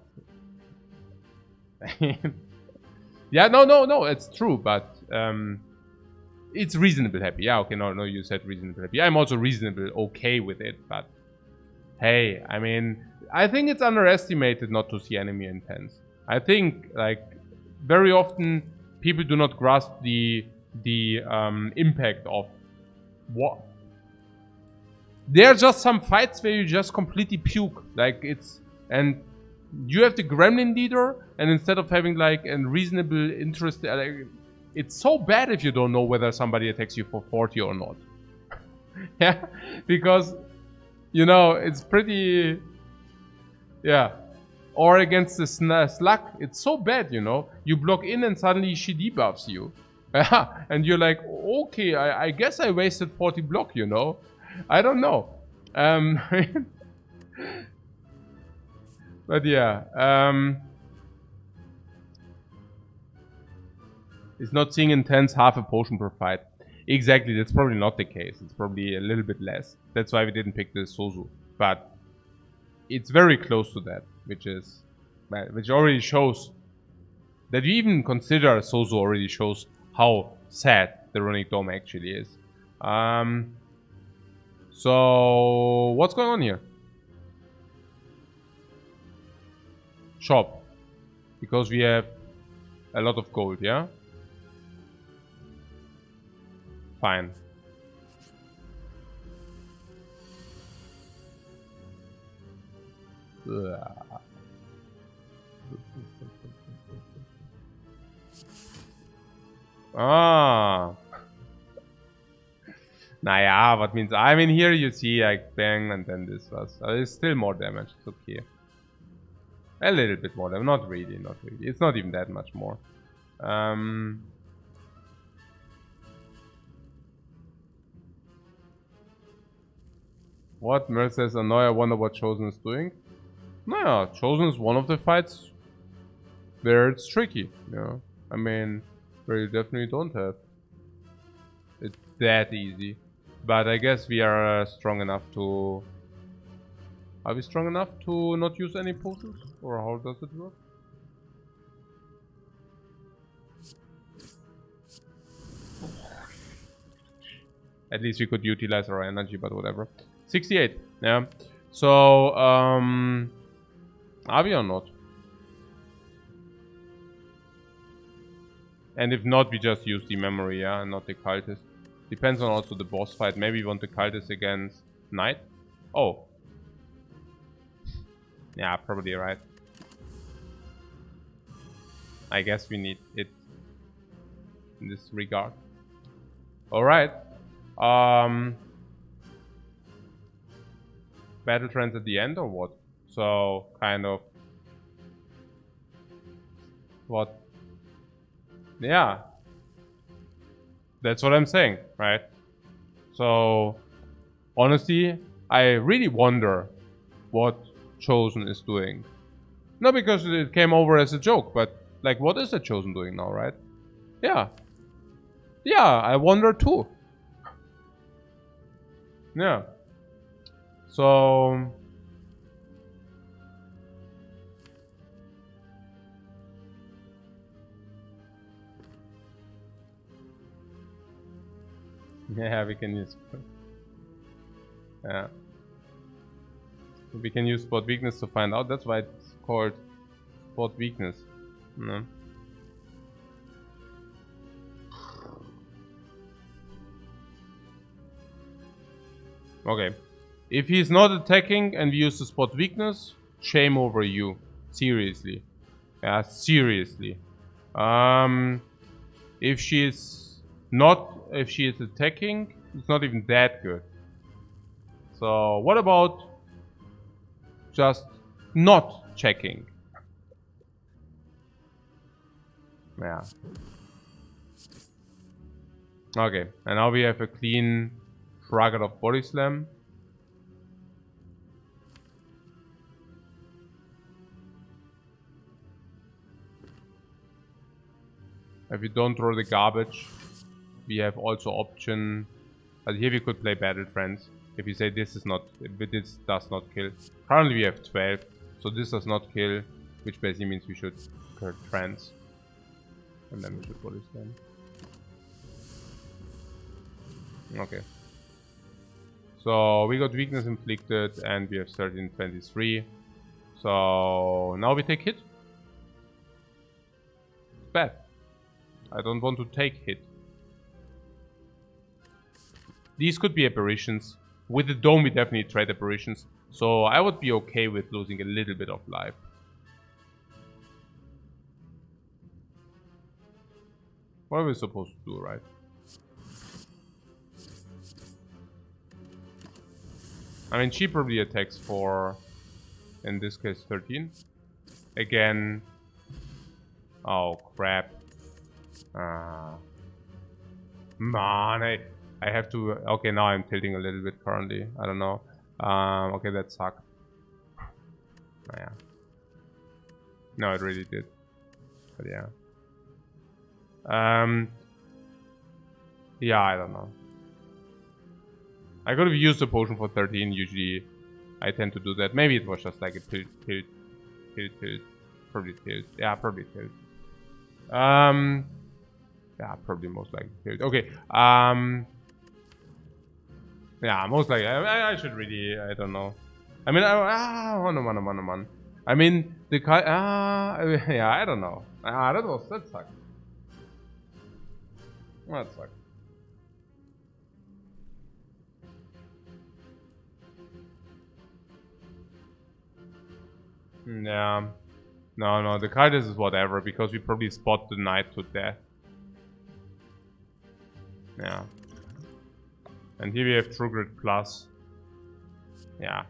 A: yeah, no, it's true, but... it's reasonable happy. Yeah, okay, no, you said reasonable happy. I'm also reasonable okay with it, but... Hey, I mean... I think it's underestimated not to see enemy intents. I think, like... Very often, people do not grasp the impact of... What? There are just some fights where you just completely puke. Like, it's... And you have the Gremlin leader, and instead of having, like, a reasonable interest... it's so bad if you don't know whether somebody attacks you for 40 or not. Yeah? Because, you know, it's pretty... Yeah. Or against the Slug, it's so bad, you know. You block in and suddenly she debuffs you. And you're like, okay, I guess I wasted 40 block, you know. I don't know. But yeah. It's not seeing intense half a potion per fight. Exactly, that's probably not the case. It's probably a little bit less. That's why we didn't pick the Sozu. But it's very close to that, which already shows that you even consider Sozu already shows how sad the Runic Dome actually is. So what's going on here? Shop. Because we have a lot of gold, yeah? Fine. Ah. Naja, what means... I mean, here you see, like, bang, and then this was... it's still more damage, it's okay. A little bit more damage, not really, not really. It's not even that much more. What? Mer says, no, I wonder what Chosen is doing. No, Chosen is one of the fights where it's tricky, you know. I mean, where you definitely don't have it that easy. But I guess we are strong enough to... Are we strong enough to not use any potions? Or how does it work? At least we could utilize our energy, but whatever. 68, yeah. So, are we or not? And if not, we just use the memory, yeah, and not the cultist. Depends on also the boss fight. Maybe we want the cultist against Knight. Oh. Yeah, probably right. I guess we need it in this regard. Alright. Battle trends at the end or what? So, kind of... What? Yeah. That's what I'm saying, right? So, honestly, I really wonder what Chosen is doing. Not because it came over as a joke, but like, what is the Chosen doing now, right? Yeah. Yeah, I wonder too. Yeah. So... Yeah, we can use... Yeah. We can use spot weakness to find out. That's why it's called spot weakness. No. Okay. If he's not attacking and we use the spot weakness, shame over you. Seriously. Yeah, seriously. If she is attacking, it's not even that good. So what about just not checking? Yeah. Okay, and now we have a clean target of body slam. If we don't throw the garbage, we have also option. But here we could play Battle Trance. If you say this is not, this does not kill. Currently we have 12, so this does not kill, which basically means we should curve Trance. And then we should body slam. Okay. So we got weakness inflicted and we have 1323. So now we take hit. It's bad. I don't want to take hit. These could be apparitions. With the dome we definitely trade apparitions. So I would be okay with losing a little bit of life. What are we supposed to do, right? I mean, she probably attacks for, in this case, 13. Again. Oh, crap. Man, I have to... Okay, now I'm tilting a little bit currently. I don't know. Okay, that sucked. Yeah. No, it really did. But yeah. Yeah, I don't know. I could have used the potion for 13. Usually, I tend to do that. Maybe it was just like a tilt. Probably tilt. Yeah, probably tilt. Yeah, probably most likely tilt. Okay. Yeah, most likely. I should really. I don't know. I mean, man. I mean, the yeah, I don't know. That sucked. That sucked. Yeah. No, the Kaitis is whatever, because we probably spot the knight to death. Yeah. And here we have True Grit Plus. Yeah,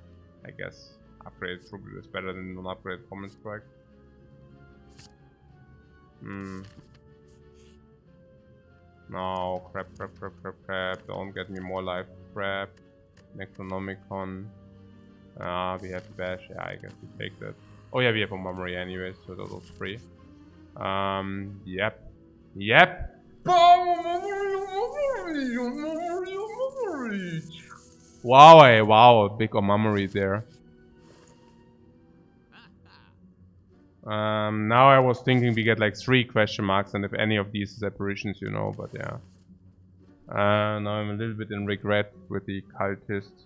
A: I guess upgraded True Grit is better than non-upgraded Common Strike. No, crap. Don't get me more life. Crap. Necronomicon. We have Bash. Yeah, I guess we take that. Oh yeah, we have a memory anyway, so that was free. Yep. Wow, big memory there. Now I was thinking we get like 3 question marks, and if any of these is apparitions, you know, but yeah. Now I'm a little bit in regret with the cultist.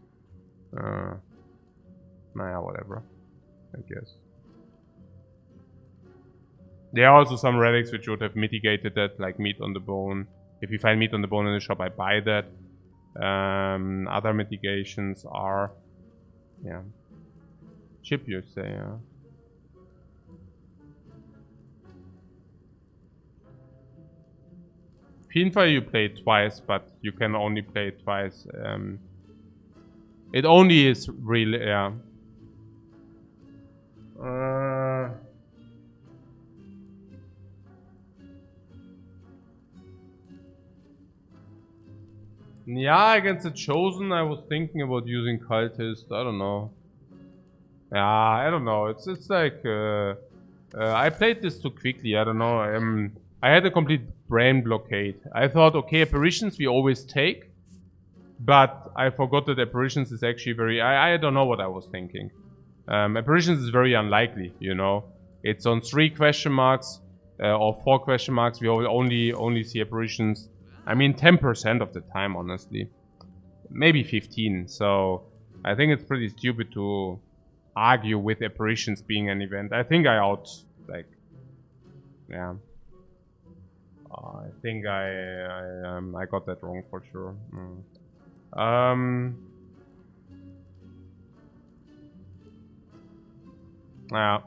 A: Nah, whatever, I guess. There are also some relics which would have mitigated that, like meat on the bone. If you find meat on the bone in the shop, I buy that. Other mitigations are, yeah, chip, you say, yeah. Pinfire you play twice, but you can only play it twice. It only is really, yeah. Yeah, against the Chosen, I was thinking about using Cultist. I don't know. Yeah, I don't know. It's like I played this too quickly. I don't know. I had a complete brain blockade. I thought, okay, apparitions we always take, but I forgot that apparitions is actually very. I don't know what I was thinking. Apparitions is very unlikely. You know, it's on 3 question marks or 4 question marks. We only see apparitions. I mean, 10% of the time, honestly. Maybe 15. So I think it's pretty stupid to argue with apparitions being an event. I think I yeah. I think I got that wrong for sure. Yeah.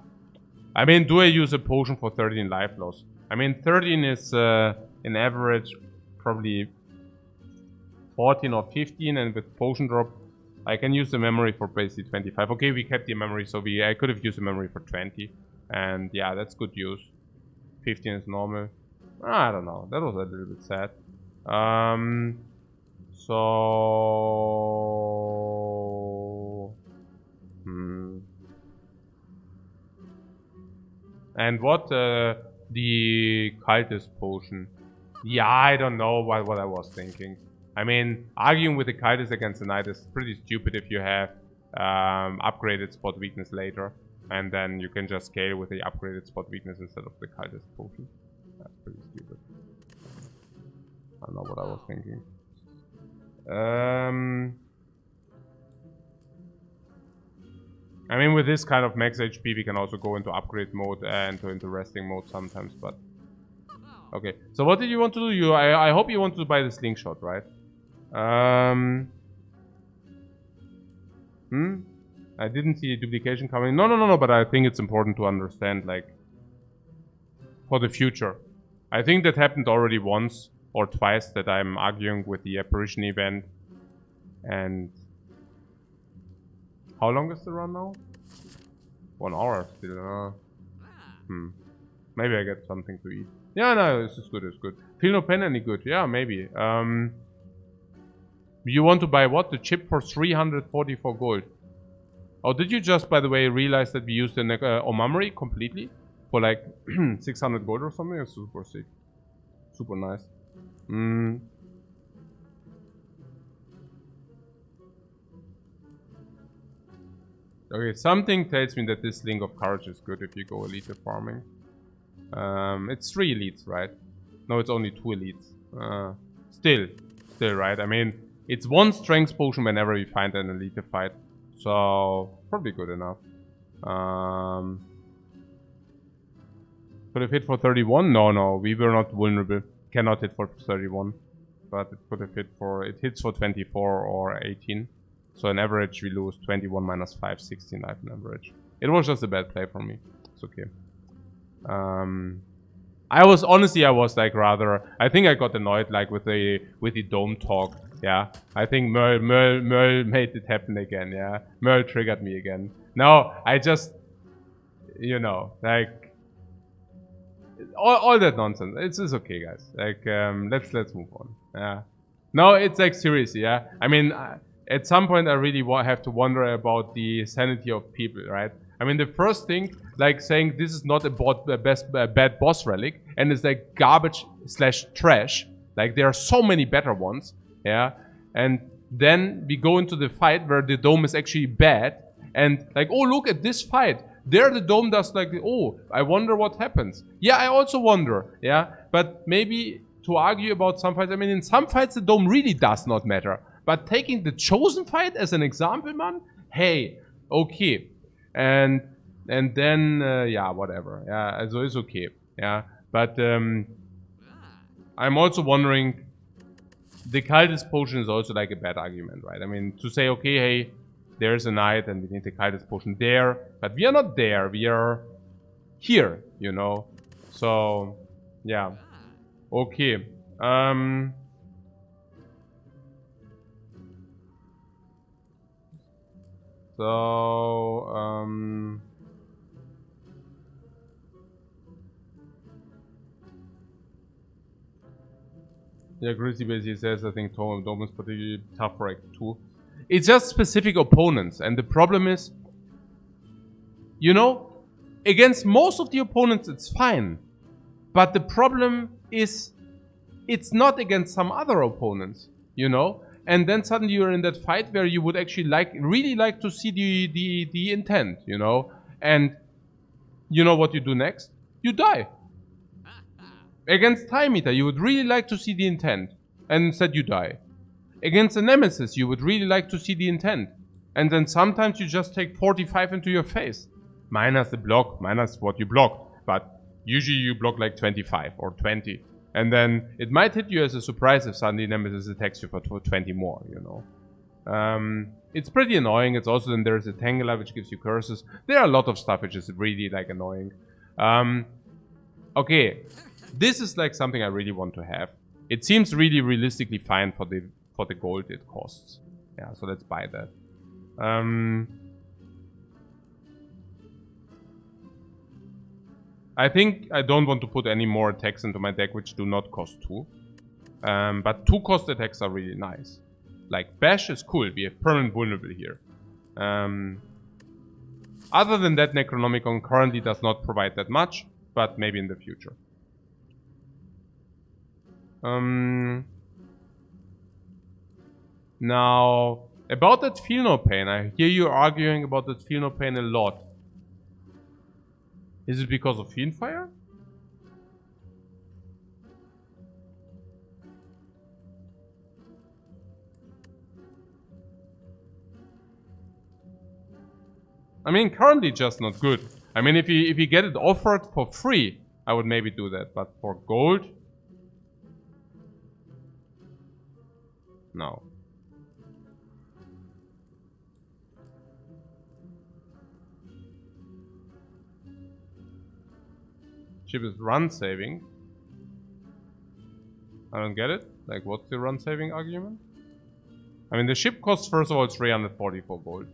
A: I mean, do I use a potion for 13 life loss? I mean, 13 is in average probably 14 or 15, and with potion drop I can use the memory for basically 25. Okay, we kept the memory, so I could have used the memory for 20, and yeah, that's good use. 15 is normal. I don't know, that was a little bit sad. And what the cultist potion? Yeah, I don't know what I was thinking. I mean, arguing with the cultist against the knight is pretty stupid if you have upgraded spot weakness later, and then you can just scale with the upgraded spot weakness instead of the cultist potion. That's pretty stupid. I don't know what I was thinking. I mean, with this kind of max HP, we can also go into upgrade mode and into resting mode sometimes, but... Okay, so what did you want to do? I hope you want to buy the slingshot, right? I didn't see a duplication coming. No, but I think it's important to understand, like, for the future. I think that happened already once or twice, that I'm arguing with the apparition event. And... how long is the run now? 1 hour still. Maybe I get something to eat. Yeah, no, this is good, it's good. Feel no pain any good? Yeah, maybe. You want to buy what? The chip for 344 gold. Oh, did you just, by the way, realize that we used the Omamori completely? For like 600 gold or something? It's super sick. Super nice. Okay, something tells me that this Link of Courage is good if you go elite farming. It's 3 elites, right? No, it's only 2 elites. Still, right? I mean, it's 1 strength potion whenever we find an elite fight. So, probably good enough. Could have hit for 31? No, we were not vulnerable. Cannot hit for 31. But it could have hit for... It hits for 24 or 18. So on average we lose 21 minus 5, 16 life on average. It was just a bad play for me. It's okay. I was like rather... I think I got annoyed like with the dome talk. Yeah. I think Merle made it happen again, yeah. Merle triggered me again. No, I just... You know, like... All that nonsense. It's okay, guys. Like, let's move on. Yeah. No, it's like seriously, yeah. I mean, at some point, I really have to wonder about the sanity of people, right? I mean, the first thing, like saying this is not a bad boss relic, and it's like garbage / trash. Like there are so many better ones, yeah. And then we go into the fight where the dome is actually bad, and like, oh look at this fight. There the dome does like, oh, I wonder what happens. Yeah, I also wonder, yeah. But maybe to argue about some fights, I mean, in some fights the dome really does not matter. But taking the chosen fight as an example, man, hey, okay. And then, yeah, whatever. Yeah, so it's okay. Yeah, but I'm also wondering, the Cultist potion is also like a bad argument, right? I mean, to say, okay, hey, there's a knight and we need the Cultist potion there, but we are not there, we are here, you know? So, yeah. Okay. Yeah, Grizzly basically says, I think Dome is particularly tough for Act 2. It's just specific opponents, and the problem is, you know, against most of the opponents it's fine. But the problem is, it's not against some other opponents, you know? And then suddenly you're in that fight where you would actually really like to see the intent, you know? And you know what you do next? You die. Against Time Eater, you would really like to see the intent, and instead you die. Against a Nemesis, you would really like to see the intent, and then sometimes you just take 45 into your face. Minus the block, minus what you blocked, but usually you block like 25 or 20. And then it might hit you as a surprise if suddenly Nemesis attacks you for 20 more, you know. It's pretty annoying. It's also then there's a Tangela which gives you curses. There are a lot of stuff which is really like annoying. Okay, this is like something I really want to have. It seems really realistically fine for the gold it costs. Yeah, so let's buy that. I think I don't want to put any more attacks into my deck which do not cost 2. But 2 cost attacks are really nice. Like Bash is cool, we have permanent vulnerable here. Other than that, Necronomicon currently does not provide that much, but maybe in the future. Now, about that Feel No Pain, I hear you arguing about that Feel No Pain a lot. Is it because of Fiendfire? I mean, currently just not good. I mean, if you get it offered for free, I would maybe do that. But for gold? No. Ship is run saving. I don't get it. Like, what's the run saving argument? I mean, the ship costs, first of all, 344 gold.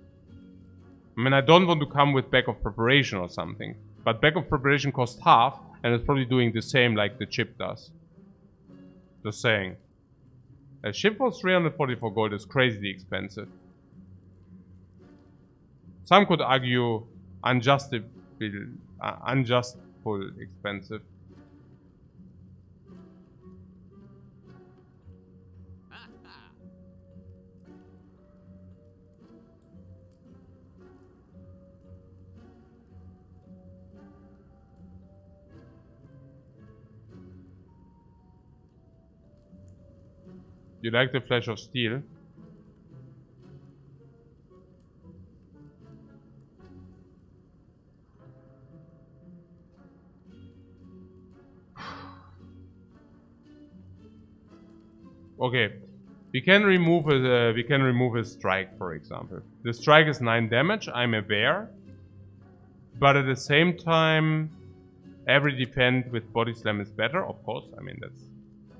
A: I mean, I don't want to come with Back of Preparation or something. But Back of Preparation costs half, and it's probably doing the same like the chip does. Just saying. A ship for 344 gold is crazily expensive. Some could argue unjustful expensive. You like the Flash of Steel? Okay, we can remove his strike, for example. The strike is 9 damage. I'm aware, but at the same time, every defend with body slam is better. Of course, I mean that's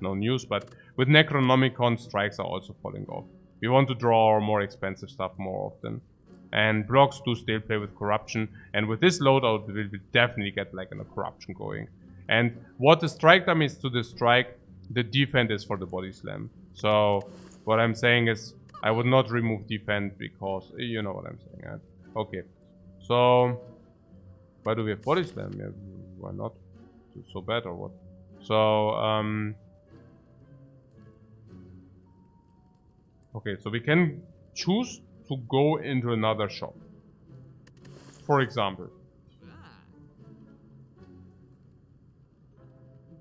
A: no news. But with Necronomicon, strikes are also falling off. We want to draw more expensive stuff more often. And blocks do still play with corruption. And with this loadout, we will definitely get like a corruption going. And what the strike damage is to the strike, the defend is for the body slam. So what I'm saying is I would not remove defend because you know what I'm saying. Right? Okay. So why do we have body slam? Yeah, why not? It's so bad or what? So okay, so we can choose to go into another shop. For example.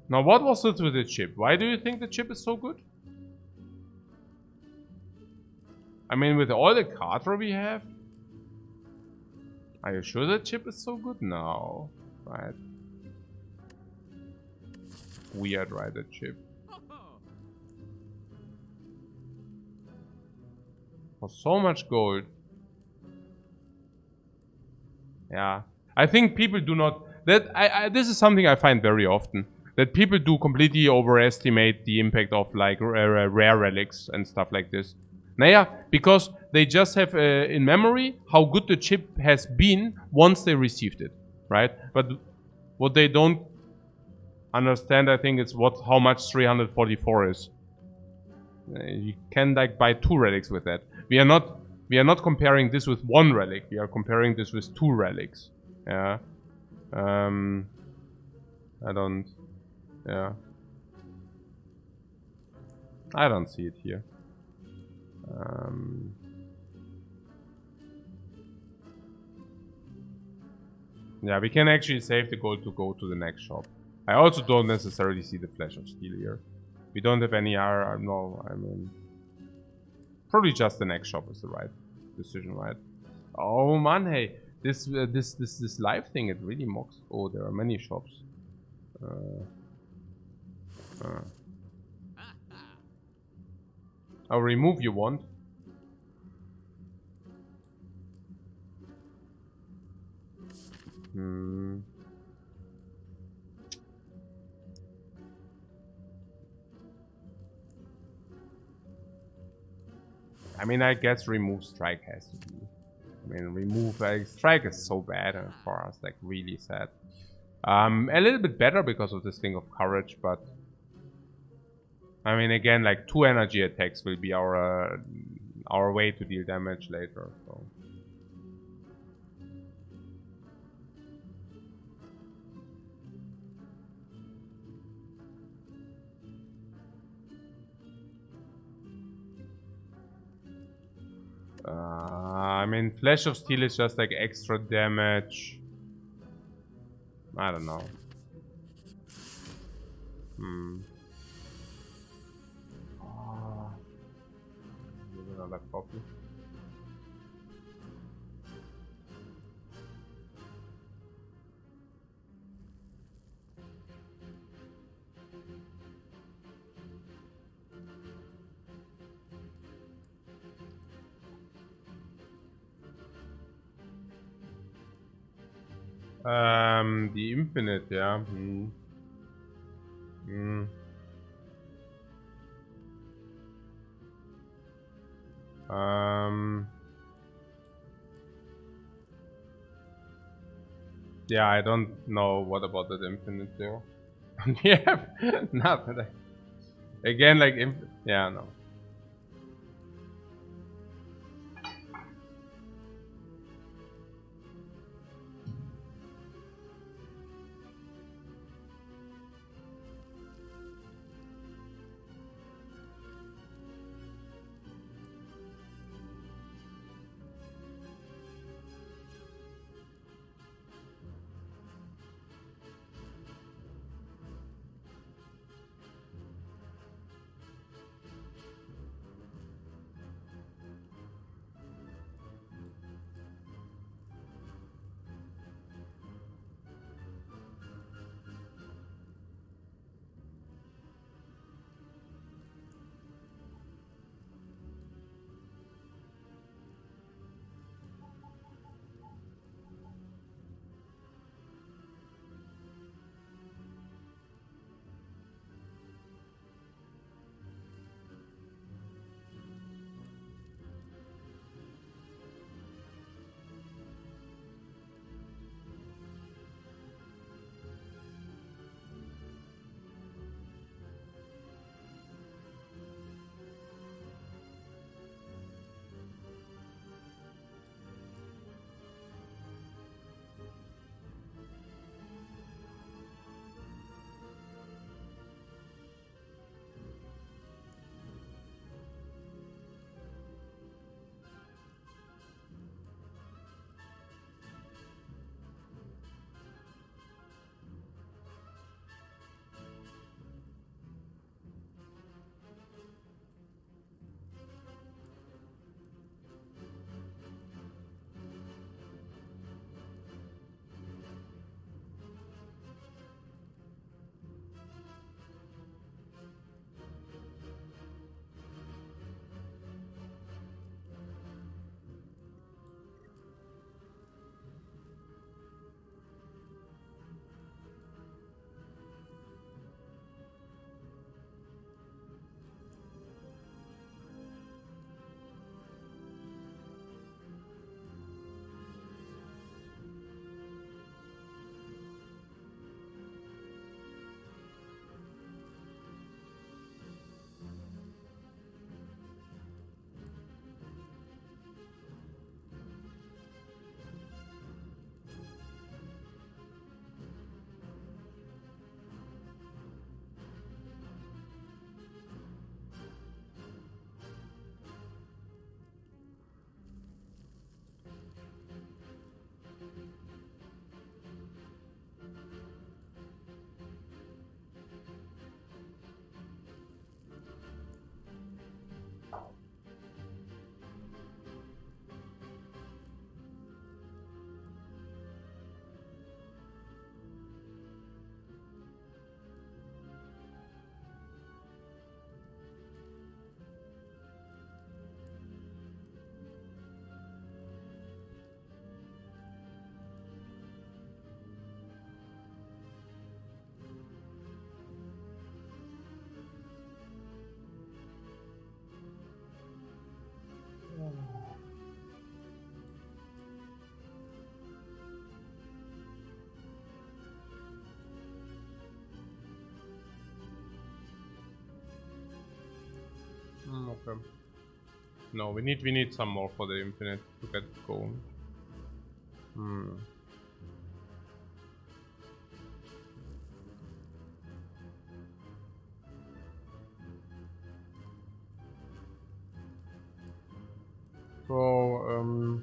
A: Now what was it with the chip? Why do you think the chip is so good? I mean, with all the card draw we have? Are you sure the chip is so good? No. Right. Weird, right, the chip. For so much gold. Yeah. I think people do not... This is something I find very often. That people do completely overestimate the impact of like rare relics and stuff like this. Naja, because they just have in memory how good the chip has been once they received it, right? But what they don't understand, I think, is how much 344 is. You can like buy 2 relics with that. We are not comparing this with 1 relic. We are comparing this with 2 relics. Yeah. I don't. Yeah. I don't see it here. Yeah, we can actually save the gold to go to the next shop. I also don't necessarily see the Flash of Steel here. We don't have any no, I mean... Probably just the next shop is the right decision, right? Oh man, hey. This live thing, it really mocks. Oh, there are many shops. I'll remove you want. I mean, I guess remove strike has to be. I mean, remove strike is so bad for us, like really sad. A little bit better because of this thing of courage, but I mean, again, like 2 energy attacks will be our way to deal damage later. So. I mean, Flash of Steel is just like extra damage. I don't know. Another copy. The Infinite, yeah. Yeah, I don't know what about that Infinite there. Yeah, nothing. Again, like, yeah, no. Okay. No, we need some more for the infinite to get going. So,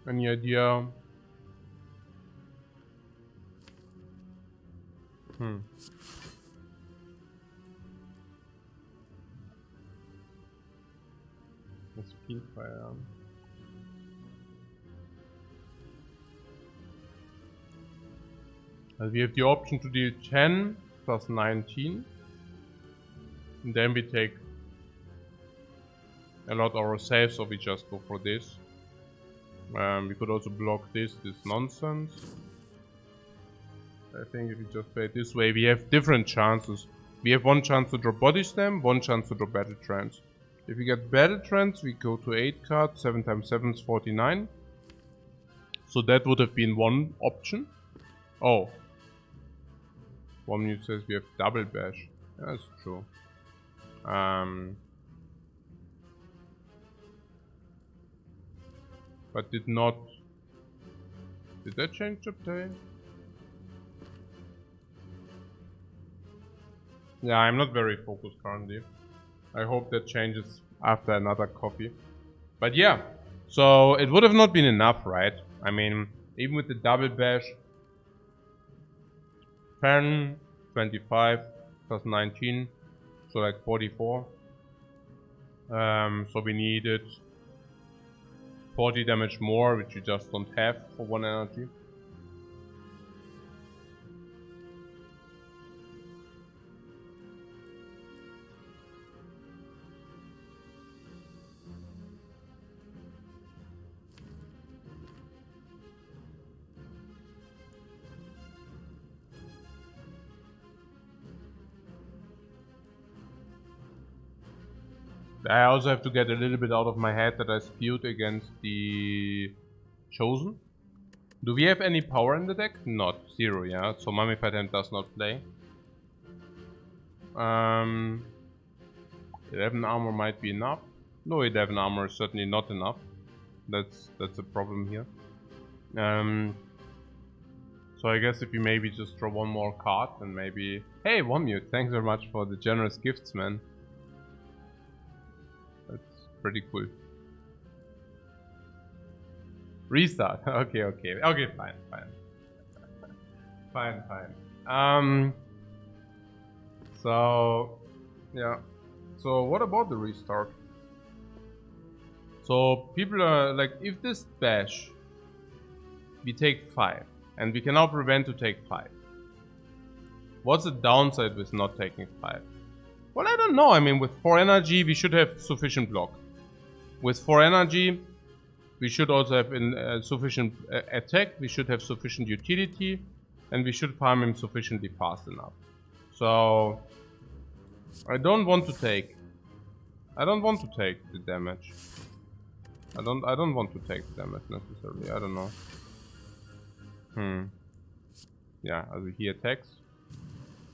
A: any idea? Let's keep fire. We have the option to deal 10 plus 19. And then we take a lot ourselves, so we just go for this. We could also block this nonsense. I think if we just play it this way, we have different chances. We have one chance to draw Body Slam, one chance to draw Battle Trance. If we get Battle Trance, we go to 8 cards, 7 times 7 is 49. So that would have been one option. Oh. One news says we have double bash. Yeah, that's true. But did that change the play? Yeah, I'm not very focused currently. I hope that changes after another coffee. But yeah, so it would have not been enough, right? I mean, even with the double bash, 10, 25 plus 19, so like 44. So we needed 40 damage more, which we just don't have for one energy. I also have to get a little bit out of my head that I spewed against the Chosen. Do we have any power in the deck? Not. 0, yeah. So Mummified Hand does not play. 11 armor might be enough. No, 11 armor is certainly not enough. That's a problem here. So I guess if we maybe just draw one more card and maybe... Hey, One-Mute, thanks very much for the generous gifts, man. That's pretty cool. Restart. Okay, fine. fine. So, yeah. So what about the restart? So people are like, if this bash, we take 5, and we can now prevent to take 5. What's the downside with not taking 5? Well, I don't know. I mean, with 4 energy, we should have sufficient block. With 4 energy, we should also have sufficient attack, we should have sufficient utility, and we should farm him sufficiently fast enough. So, I don't want to take the damage. I don't want to take the damage necessarily, I don't know. Yeah, also he attacks.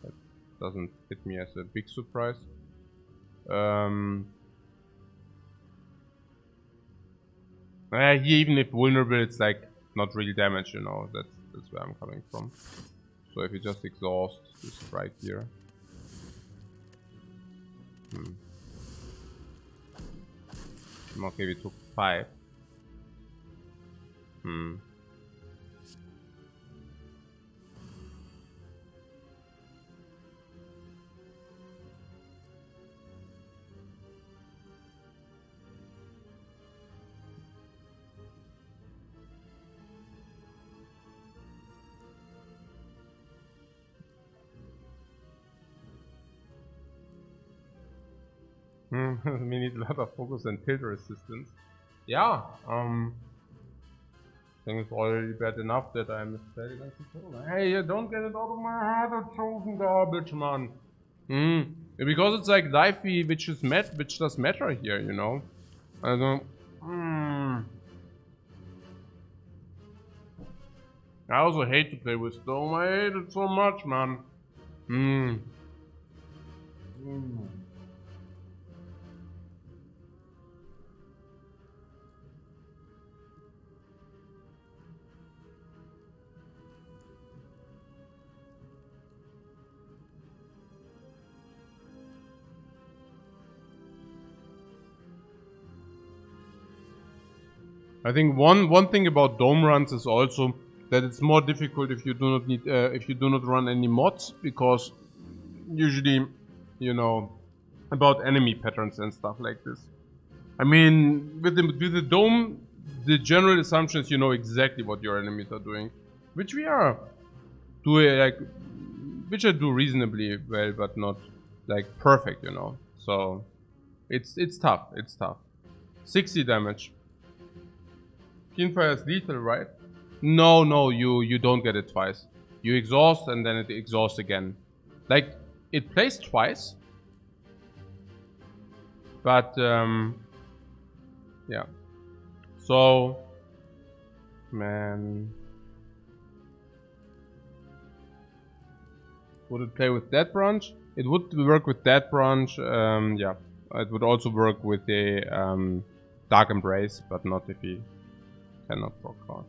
A: That doesn't hit me as a big surprise. Even if vulnerable, it's like not real damage, you know. That's where I'm coming from. So if you just exhaust this right here. Okay, we took 5. We need a lot of focus and tilt resistance. Yeah, I think it's already bad enough that I'm misplaced against the Chosen. Hey, you don't get it out of my head, the Chosen garbage, man. Because it's like life which does matter here, you know. I don't. I also hate to play with Dome. I hate it so much, man. I think one thing about Dome runs is also that it's more difficult if you do not need if you do not run any mods, because usually, you know, about enemy patterns and stuff like this. I mean, with the Dome, the general assumption is you know exactly what your enemies are doing, which we are doing, like, which I do reasonably well, but not like perfect, you know. So it's tough. It's tough. 60 damage. Pinfire is lethal, right? No, you don't get it twice. You exhaust and then it exhausts again. Like, it plays twice. But, yeah. So, man. Would it play with that branch? It would work with that branch, yeah. It would also work with the Dark Embrace, but not if he cannot block card.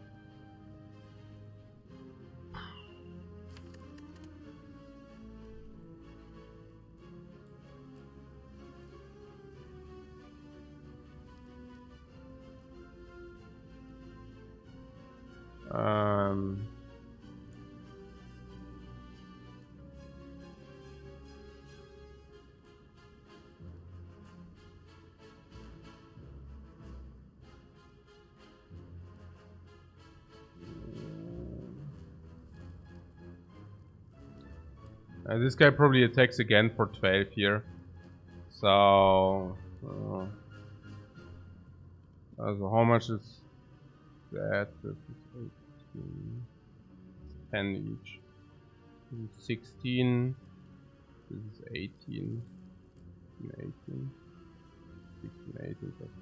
A: This guy probably attacks again for 12 here. So how much is that? This is 18, 10 each. This is 16. This is 18. 18. 16, 18, that's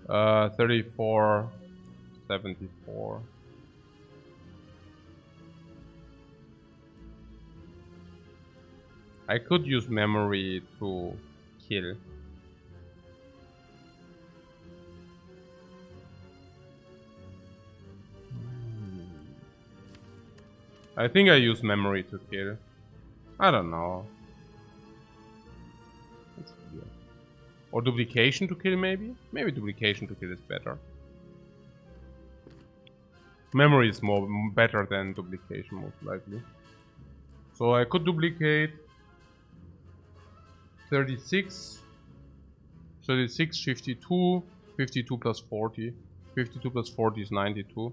A: 14. 34, 74. I could use memory to kill. I think I use memory to kill. I don't know. That's weird. Or duplication to kill, maybe? Maybe duplication to kill is better. Memory is better than duplication, most likely. So I could duplicate 36, 52, 52 plus 40. 52 plus 40 is 92.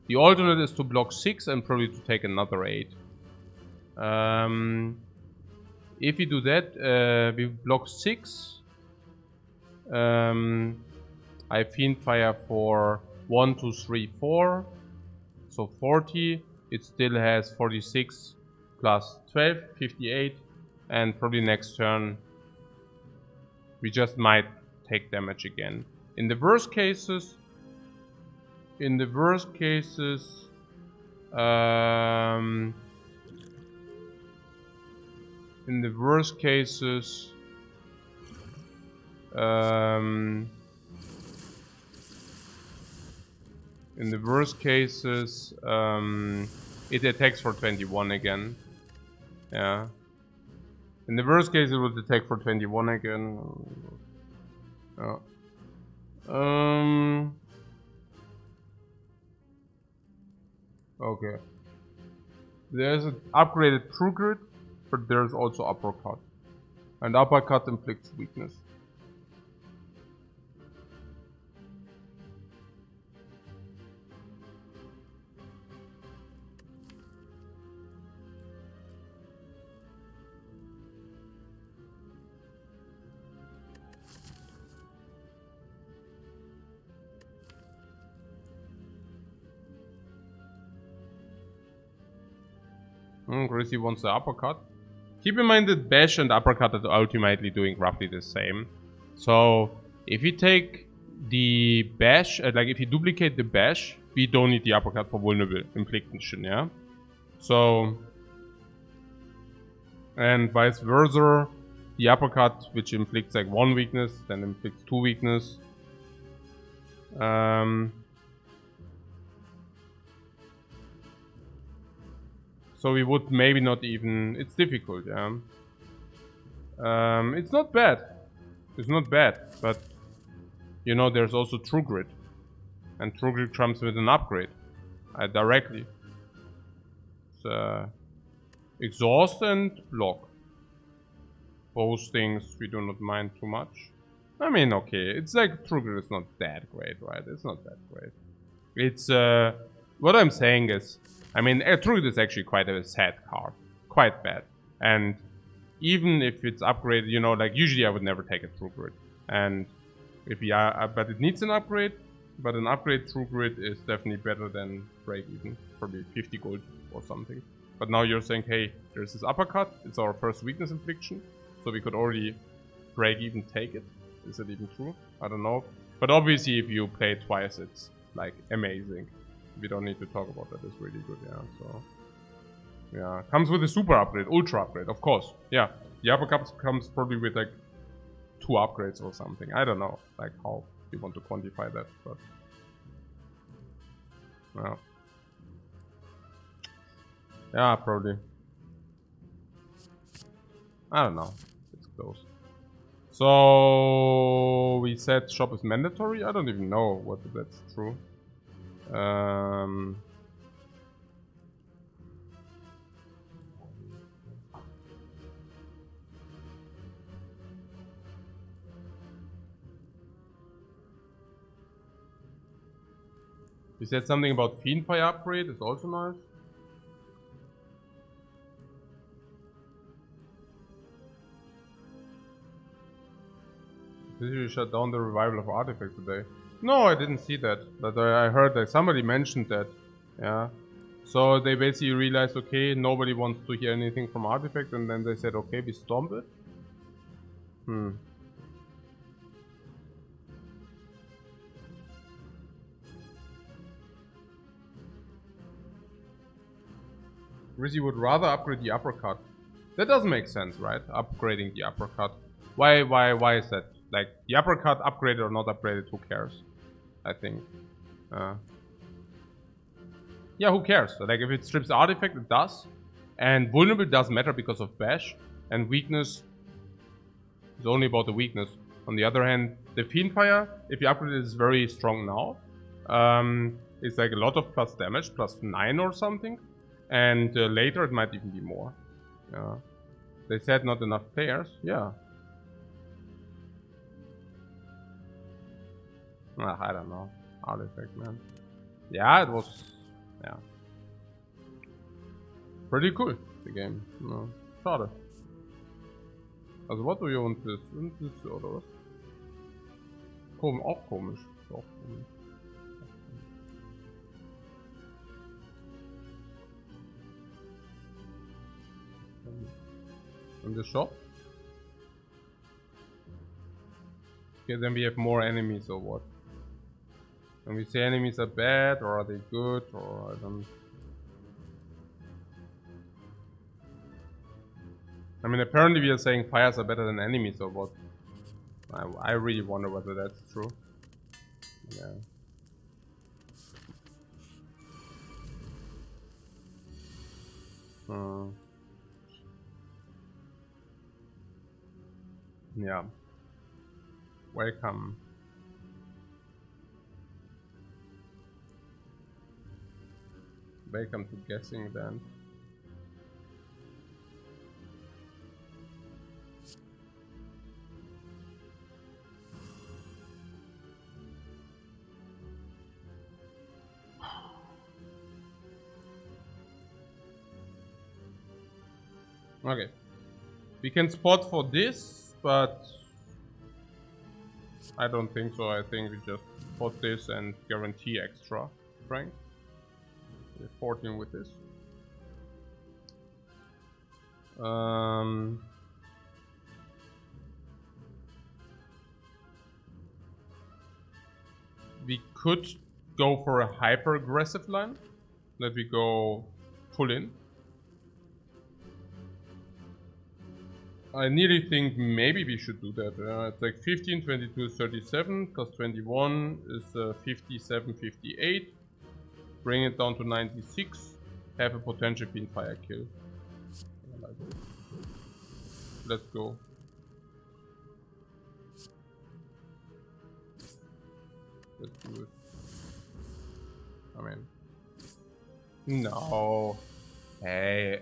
A: The alternate is to block 6 and probably to take another 8. If we do that, we block 6. I Fiend Fire for 1, 2, 3, 4. So 40. It still has 46 plus 12, 58. And probably next turn we just might take damage again. In the worst cases, in the worst cases, it attacks for 21 again. Yeah. In the worst case, it would attack for 21 again. Yeah. Okay. There's an upgraded True Grit, but there's also Uppercut. And Uppercut inflicts weakness. Chrissy wants the uppercut. Keep in mind that Bash and uppercut are ultimately doing roughly the same. So if you take the bash, like if you duplicate the bash, we don't need the uppercut for vulnerable infliction, yeah? So, and vice versa, the uppercut, which inflicts like 1 weakness, then inflicts 2 weakness. So we would maybe not even, it's difficult, yeah? It's not bad. It's not bad, but you know, there's also True Grit. And True Grit comes with an upgrade. Directly. It's exhaust and block. Both things we do not mind too much. I mean, okay, it's like True Grit is not that great, right? It's not that great. It's, what I'm saying is, I mean, True Grit is actually quite a sad card. Quite bad. And even if it's upgraded, you know, like usually I would never take a True Grit. And if we are, but it needs an upgrade. But an upgrade True Grit is definitely better than break even. Probably 50 gold or something. But now you're saying, hey, there's this uppercut. It's our first weakness infliction. So we could already break even take it. Is it even true? I don't know. But obviously if you play it twice, it's like amazing. We don't need to talk about that. It's really good, yeah. So yeah, comes with a super upgrade, ultra upgrade, of course. Yeah, the uppercut comes probably with like 2 upgrades or something. I don't know, like how you want to quantify that, but well, yeah, probably. I don't know. It's close. So we said shop is mandatory. I don't even know whether that's true. We said something about Fiendfire upgrade. It's also nice. Did you shut down the revival of Artifact today? No, I didn't see that. But I heard that somebody mentioned that. Yeah. So they basically realized, okay, nobody wants to hear anything from Artifact, and then they said, okay, we stomp it. Rizzy would rather upgrade the uppercut. That doesn't make sense, right? Upgrading the uppercut. Why is that? Like, the uppercut upgraded or not upgraded, who cares? I think. Yeah, who cares? Like, if it strips artifact, it does. And vulnerable doesn't matter because of bash. And weakness is only about the weakness. On the other hand, the Fiendfire, if you upgrade it, is very strong now. It's like a lot of plus damage, plus 9 or something. And later it might even be more. Yeah. They said not enough players. Yeah. I don't know. Artifact, man. Yeah, it was... Yeah. Pretty cool, the game. No. Schade. Also, was du hier unten ist? Unten ist oder was? Auch komisch. Auch komisch. In the shop? Okay, then we have more enemies or what? And we say enemies are bad, or are they good, or I don't... I mean, apparently we are saying fires are better than enemies or what? I really wonder whether that's true. Yeah. Yeah. Welcome. Welcome to guessing then. Okay. We can spot for this, but I don't think so. I think we just spot this and guarantee extra strength. We're 14 with this. we could go for a hyper aggressive line. That we go full in. I nearly think maybe we should do that. It's like 15, 22, 37, plus 21 is 57, 58. Bring it down to 96. Have a potential pin fire kill. Let's go. Let's do it. I mean, no. Hey.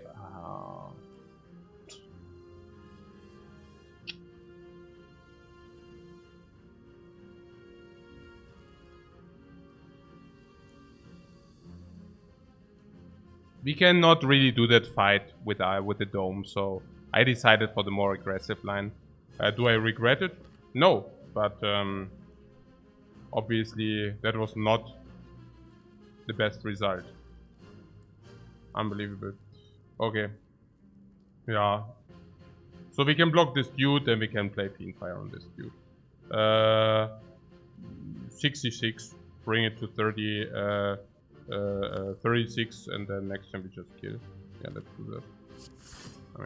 A: We cannot really do that fight with the dome, so I decided for the more aggressive line. Do I regret it? No, but obviously that was not the best result. Unbelievable. Okay. Yeah. So we can block this dude and we can play Fiendfire on this dude. 66. Bring it to 30. 36, and then next time we just kill. Yeah, let's do that. I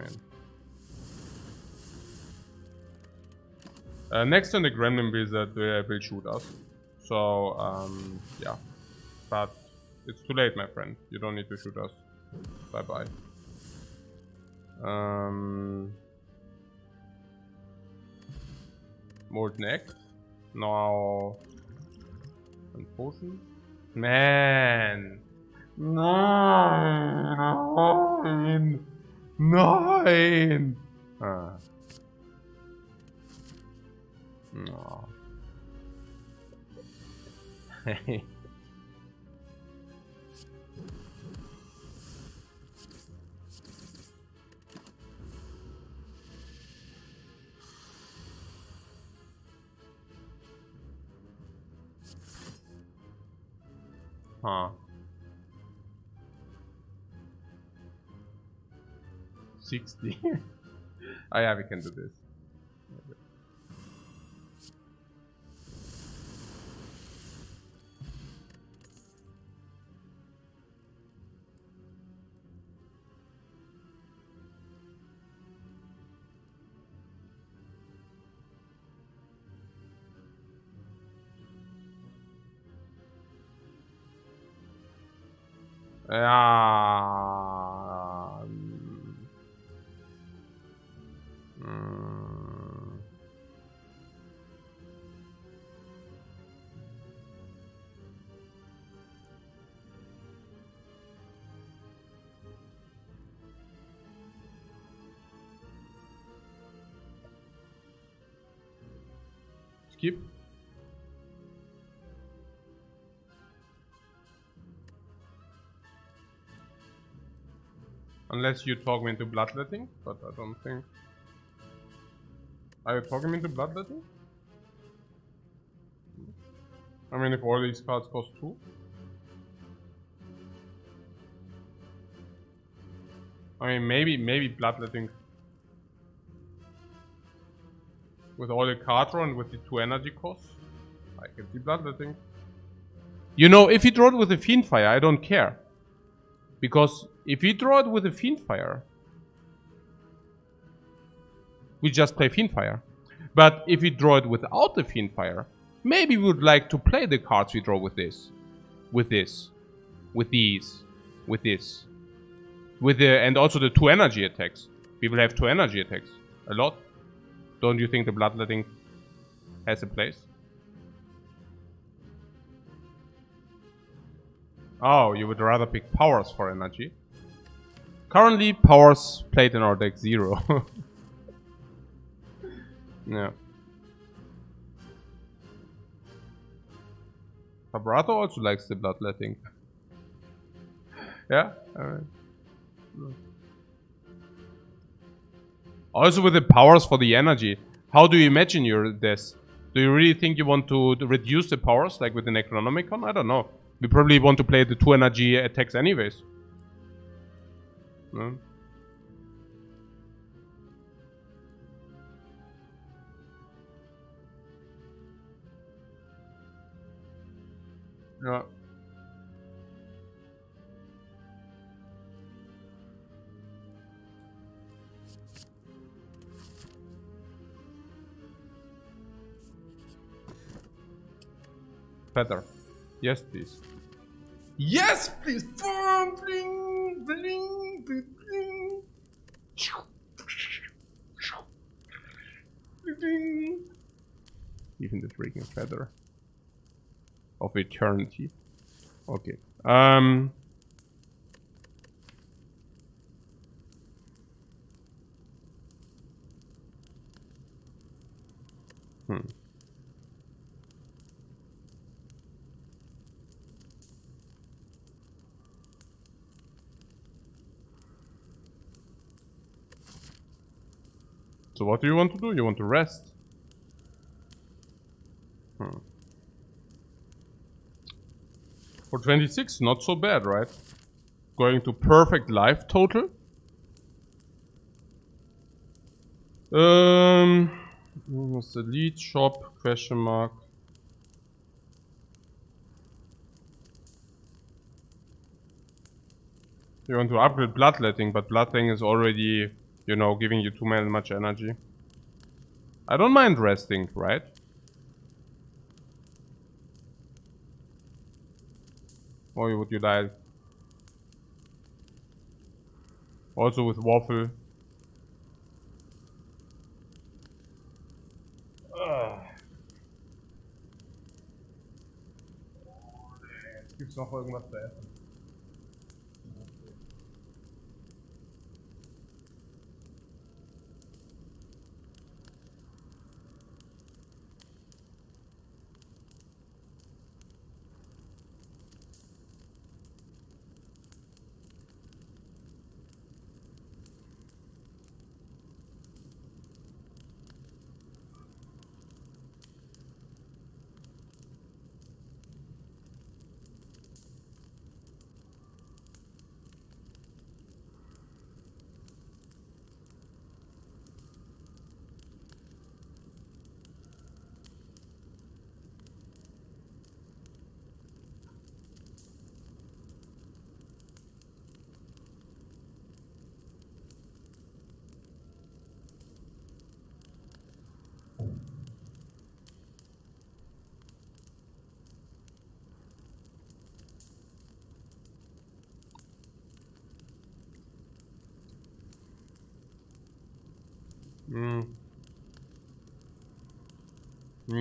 A: mean, next turn the Gremlin Wizard will shoot us. So yeah, but it's too late, my friend. You don't need to shoot us. Bye bye. Molten Egg. Now, and potion. Man. Nein. Nein. No. Huh. 60. Oh yeah, we can do this. Skip. Unless you talk me into bloodletting, but I don't think. Are you talking me into bloodletting? I mean, if all these cards cost 2. I mean, maybe bloodletting. With all the card draw and with the 2 energy costs, I can see bloodletting. You know, if you draw it with a Fiendfire, I don't care. Because if we draw it with a Fiendfire, we just play Fiendfire. But if we draw it without the Fiendfire, maybe we would like to play the cards we draw with this. With this. With these. With this. With the, and also the 2 energy attacks. We will have 2 energy attacks. A lot. Don't you think the bloodletting has a place? Oh, you would rather pick powers for energy. Currently, powers played in our deck 0. Yeah. Vibrato also likes the bloodletting. Yeah? Alright. Also with the powers for the energy. How do you imagine this? Do you really think you want to reduce the powers like with the Necronomicon? I don't know. We probably want to play the 2 energy attacks anyways. No? Yeah. Feather. Yes, please. Yes, please. Bling, bling, bling, bling. Bling. Even the freaking feather of eternity. Okay. Hmm. So what do you want to do? You want to rest? Hmm. For 26, not so bad, right? Going to perfect life total. What's the lead shop? Question mark. You want to upgrade bloodletting, but bloodletting is already, you know, giving you too much energy. I don't mind resting, right? Or would you like? Also with waffle. Gibt's noch irgendwas zu essen?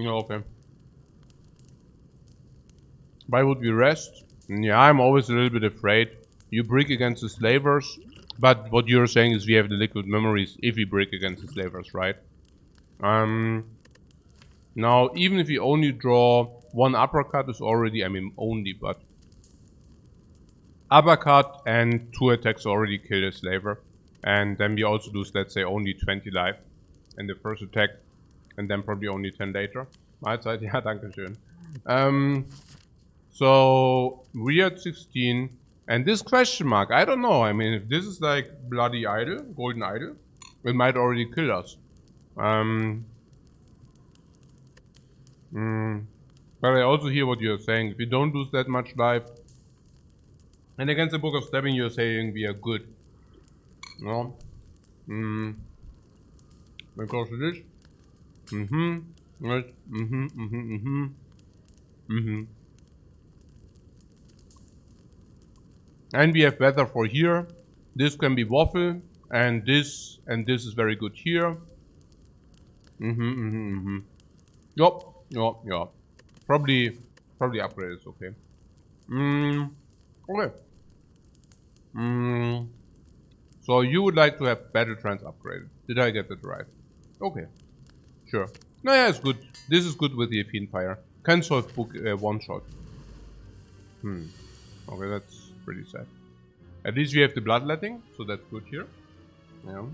A: Okay. Why would we rest? Yeah, I'm always a little bit afraid. You break against the slavers, but what you're saying is we have the liquid memories if we break against the slavers, right? Now, even if we only draw one uppercut is already, I mean only, but uppercut and 2 attacks already kill a slaver. And then we also lose, let's say, only 20 life in the first attack, and then probably only 10 later. Mahlzeit, ja, danke schön. So we are at 16, and this question mark, I don't know. I mean, if this is like bloody idol, golden idol, it might already kill us. But I also hear what you're saying. If we don't lose that much life, and against the Book of Stabbing, you're saying we are good. No? Because it is. Right. And we have weather for here. This can be waffle, and this is very good here. Yup. Probably upgrade is okay. Okay. So you would like to have battle trance upgraded. Did I get that right? Okay. Sure. No, yeah, it's good. This is good with the Fiend Fire. Can solve book one shot. Okay, that's pretty sad. At least we have the bloodletting, so that's good here. Yeah.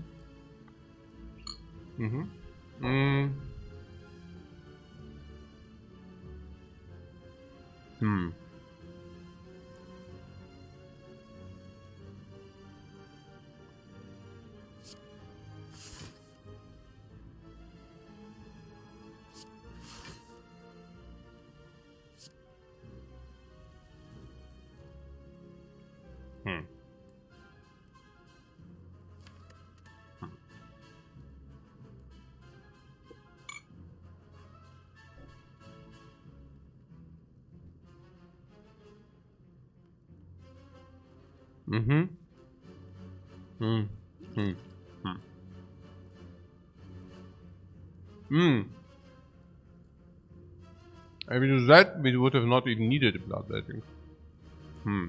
A: Mm-hmm. Hmm. Hmm. Hmm. Hmm. If we do that, we would have not even needed the bloodletting. Hmm.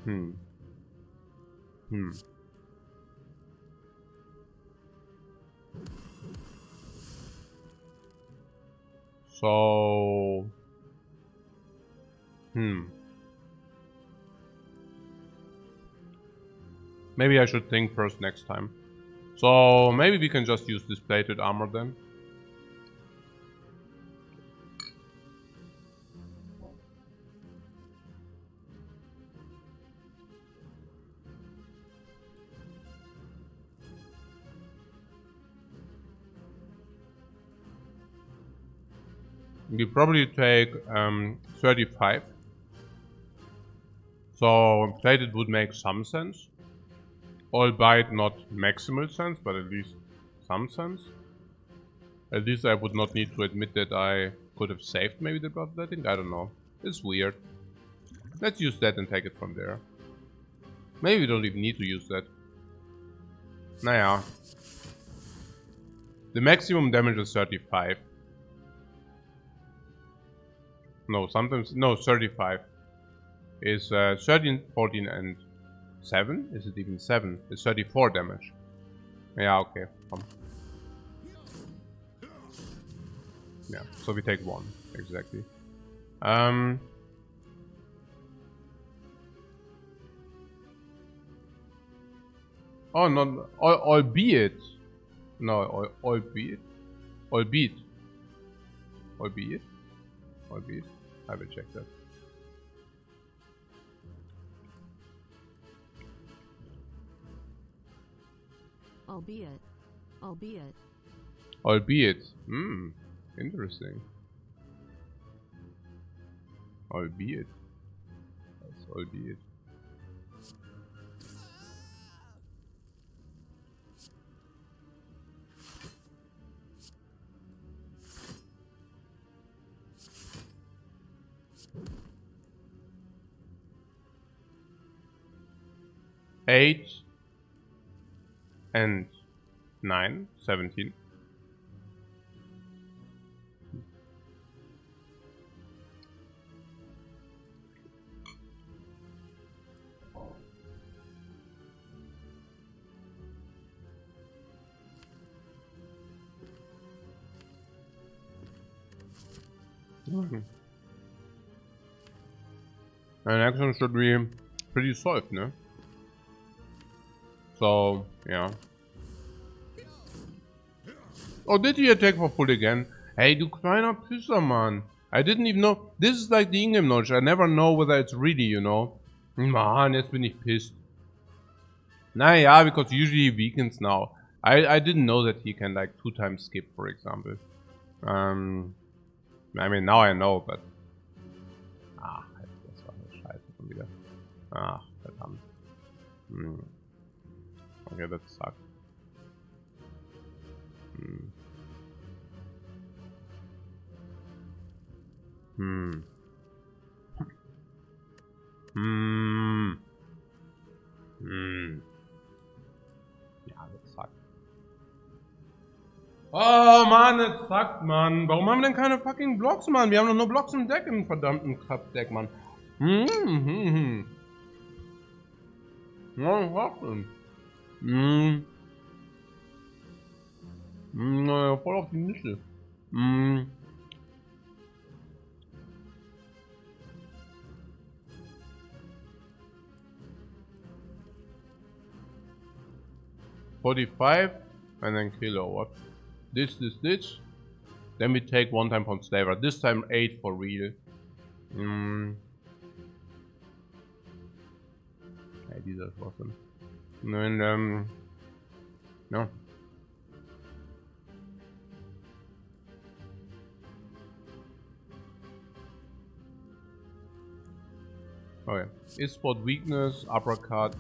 A: Hmm. Hmm. So... Maybe I should think first next time. So maybe we can just use this plated armor then. We probably take 35. So plated would make some sense. Albeit not maximal sense, but at least some sense. At least I would not need to admit that I could have saved maybe the bloodletting. I don't know. It's weird. Let's use that and take it from there. Maybe we don't even need to use that. Naja. The maximum damage is 35. No, sometimes... No, 35. Is 13, 14 and 7? Is it even 7? It's 34 damage. Yeah, okay. Yeah, so we take 1. Exactly. Oh, not... albeit. No, albeit. Albeit. Albeit. Albeit. I will check that.
B: Albeit. Albeit.
A: Albeit. Hmm. Interesting. Albeit. That's albeit. Eight and 9, 17. And action should be pretty soft, no? So, yeah. Oh, did he attack for full again? Hey, du kleiner Pisser, man. I didn't even know. This is like the in-game knowledge. I never know whether it's really, you know. Man, jetzt bin ich pissed. Naja, because usually he weakens now. I didn't know that he can like 2 times skip, for example. I mean, now I know, but... Ah, das war eine Scheiße schon wieder. Ah, verdammt. Okay, that sucks. Ja, das suckt. Oh Mann, es suckt, Mann. Warum haben wir denn keine fucking Blocks, Mann? Wir haben doch nur Blocks im Deck, im verdammten Kraftdeck, Mann. Ja, was sagt denn? Naja, voll auf die Nüsse. $45 and then kill or what? This. Then we take 1 time from Slaver. This time 8 for real. Hey, dieser ist awesome. And no. Okay. Is spot weakness, uppercut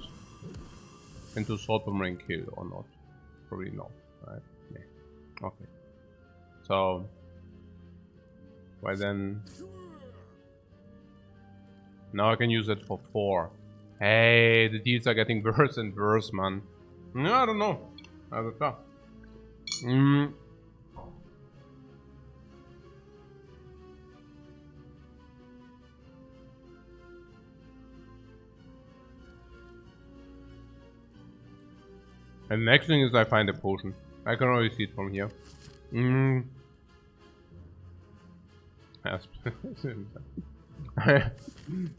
A: into sword boomerang kill or not? Probably no, right? Yeah. Okay. So, well then, Now I can use it for 4. Hey, the deals are getting worse and worse, man. No, I don't know. Also klar. And the next thing is I find a potion. I can already see it from here.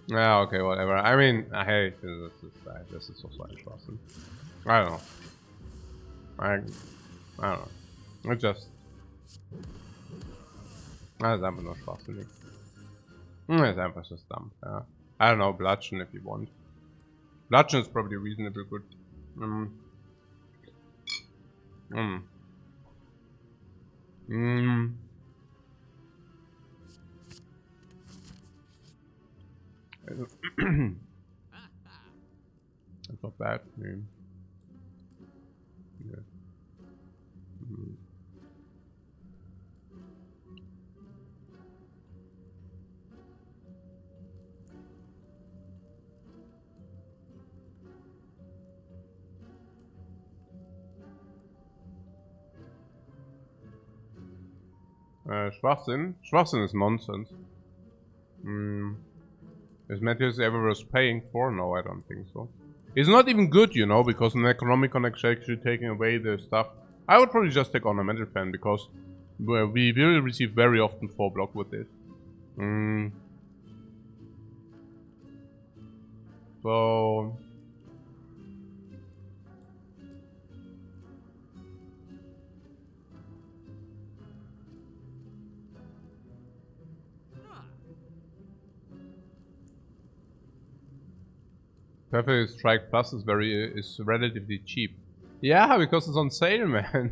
A: Yeah, okay, whatever. I mean, hey, this is also interesting. I don't know. I don't know. It just... Das ist einfach nur schwachsinnig. Das ist einfach just dumb, yeah. I don't know, Bludgeon if you want. Bludgeon is probably reasonably good. That's not bad. Yeah. Schwachsinn? Schwachsinn is nonsense. Is Matthias ever worth paying for? No, I don't think so. It's not even good, you know, because an economical actually taking away the stuff. I would probably just take Ornamental Fan because we will receive very often 4 block with this. So... Perfect Strike Plus is relatively cheap. Yeah, because it's on sale, man.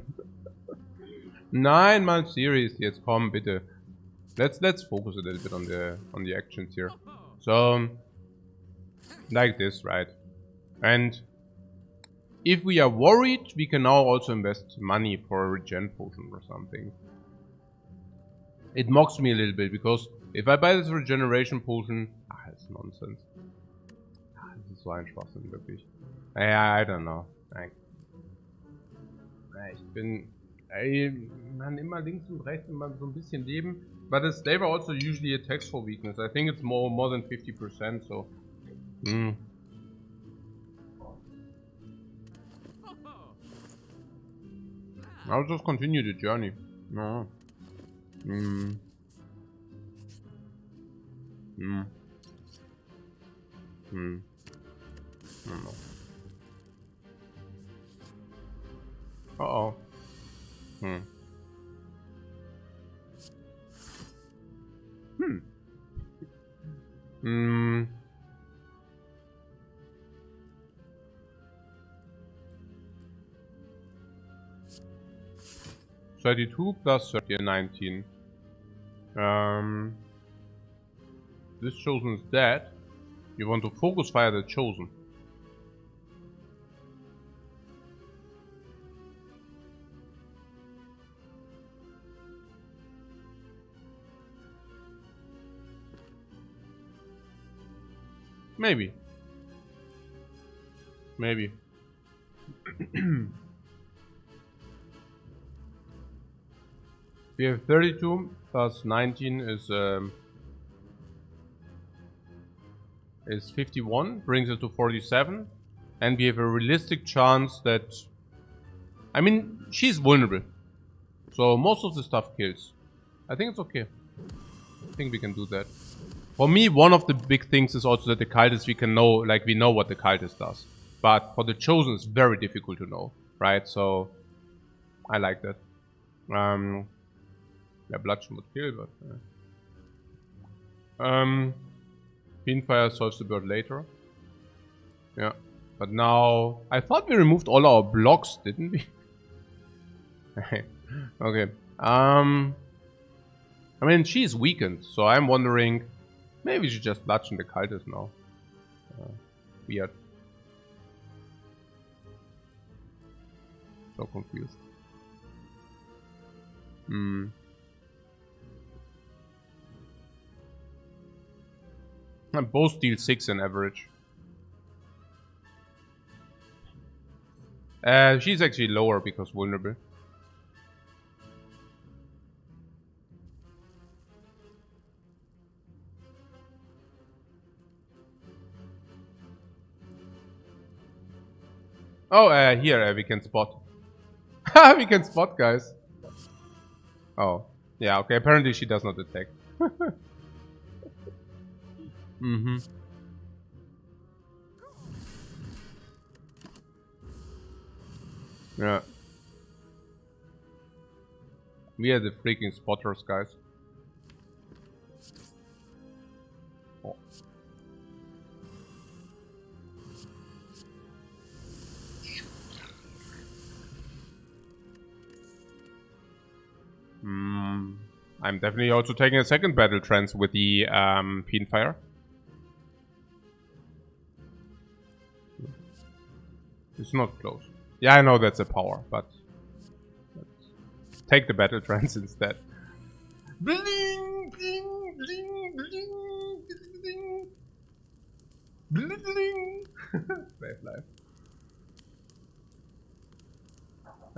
A: 9-month series, jetzt komm bitte. Let's focus a little bit on the actions here. So like this, right? And if we are worried, we can now also invest money for a regen potion or something. It mocks me a little bit because if I buy this regeneration potion, it's nonsense. Das ist so ein Schwachsinn, wirklich. I don't know. Ich bin... man immer links und rechts immer so ein bisschen leben. But the Slaver also usually attacks for weakness. I think it's more than 50%, so... I'll just continue the journey. No. I don't know. Uh-oh. 32 plus 30, 19. This chosen is dead. You want to focus fire the chosen. Maybe. Maybe. We have 32 plus 19 is 51, brings it to 47, and we have a realistic chance that... I mean, she's vulnerable, so most of the stuff kills. I think it's okay. I think we can do that. For me, one of the big things is also that the cultist we can know, like we know what the cultist does. But for the chosen, it's very difficult to know, right? So, I like that. Yeah, Bludgeon would kill, but... Fiendfire solves the bird later. Yeah. But now... I thought we removed all our blocks, didn't we? Okay. I mean, she's weakened, so I'm wondering... Maybe we should just bludgeon the cultist now. Weird. So confused. And both deal 6 in average. She's actually lower because vulnerable. Oh, here we can spot. We can spot, guys. Oh, yeah, okay. Apparently she does not detect. Mm-hmm. Yeah. We are the freaking spotters, guys. Oh. I'm definitely also taking a second battle trance with the Fiendfire. It's not close. Yeah, I know that's a power, but let's take the battle trance instead. Bling, bling, bling, bling, bling, bling, bling. Save life.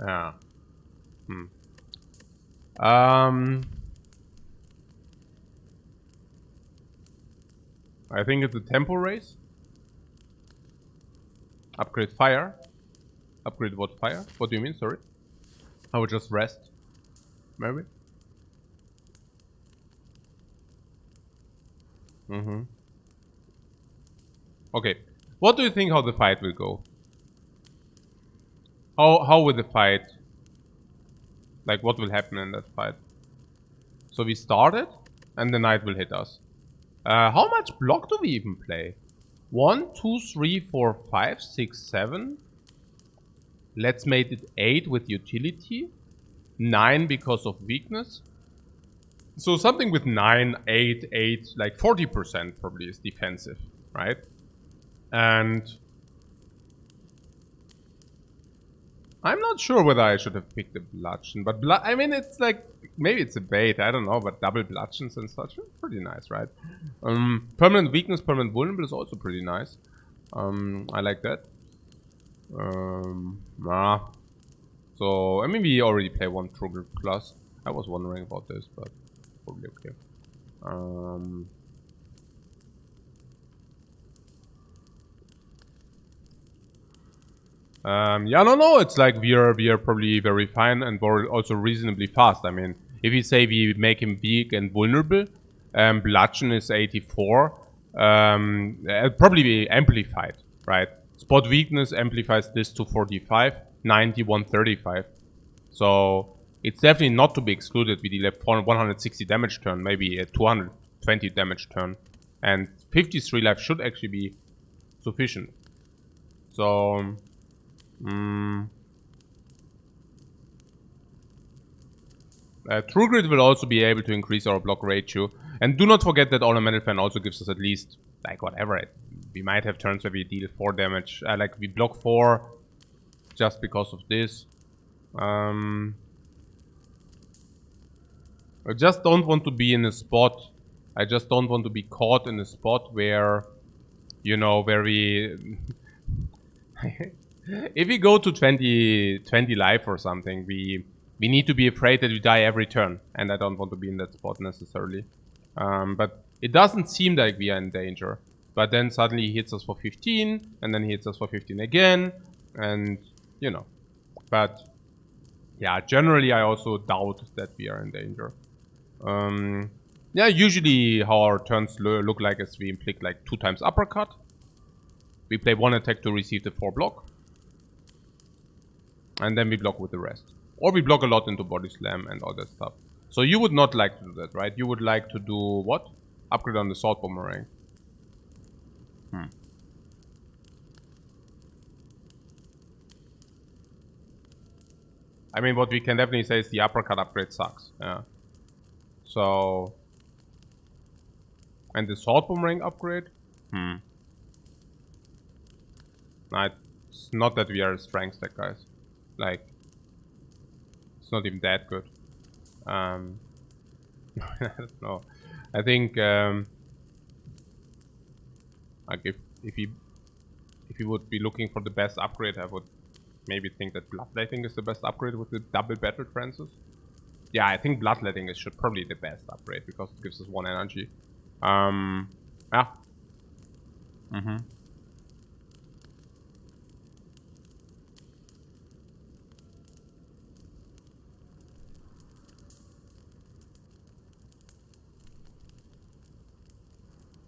A: Yeah. I think it's a tempo race. Upgrade fire. Upgrade what fire? What do you mean? Sorry. I would just rest. Maybe. Okay. What do you think how the fight will go? How will the fight? Like what will happen in that fight? So we started and the knight will hit us. How much block do we even play? 1, 2, 3, 4, 5, 6, 7. Let's make it 8 with utility. 9 because of weakness. So something with 9, 8, 8, like 40% probably is defensive, right? And I'm not sure whether I should have picked the bludgeon, but I mean, it's like, maybe it's a bait, I don't know, but double bludgeons and such are pretty nice, right? Permanent weakness, permanent vulnerable is also pretty nice. I like that. So, I mean, we already play one Trugger plus. I was wondering about this, but probably okay. Yeah, no, it's like we are probably very fine and we're also reasonably fast. I mean, if we say we make him weak and vulnerable, bludgeon is 84, it'll probably be amplified, right? Spot weakness amplifies this to 45, 90, 135. So it's definitely not to be excluded. We deal a 160 damage turn, maybe a 220 damage turn, and 53 life should actually be sufficient. So. True Grit will also be able to increase our block ratio. And do not forget that Ornamental Fan also gives us at least, like, whatever. We might have turns where we deal 4 damage. Like, we block 4 just because of this. I just don't want to be in a spot. I just don't want to be caught in a spot where, you know, where we... if we go to 20 life or something, we need to be afraid that we die every turn. And I don't want to be in that spot necessarily. But it doesn't seem like we are in danger. But then suddenly he hits us for 15, and then he hits us for 15 again, and, you know. But, yeah, generally I also doubt that we are in danger. Yeah, usually how our turns look like is we inflict like 2 times uppercut. We play 1 attack to receive the 4 block. And then we block with the rest. Or we block a lot into body slam and all that stuff. So you would not like to do that, right? You would like to do what? Upgrade on the sword boomerang. I mean, what we can definitely say is the uppercut upgrade sucks. Yeah. So... And the sword boomerang upgrade? Nah, it's not that we are a strength stack, guys. Like... It's not even that good. I don't know. I think... Like if he would be looking for the best upgrade, I would maybe think that Bloodletting is the best upgrade with the double battle trances. Yeah, I think Bloodletting is probably the best upgrade because it gives us 1 energy. Yeah.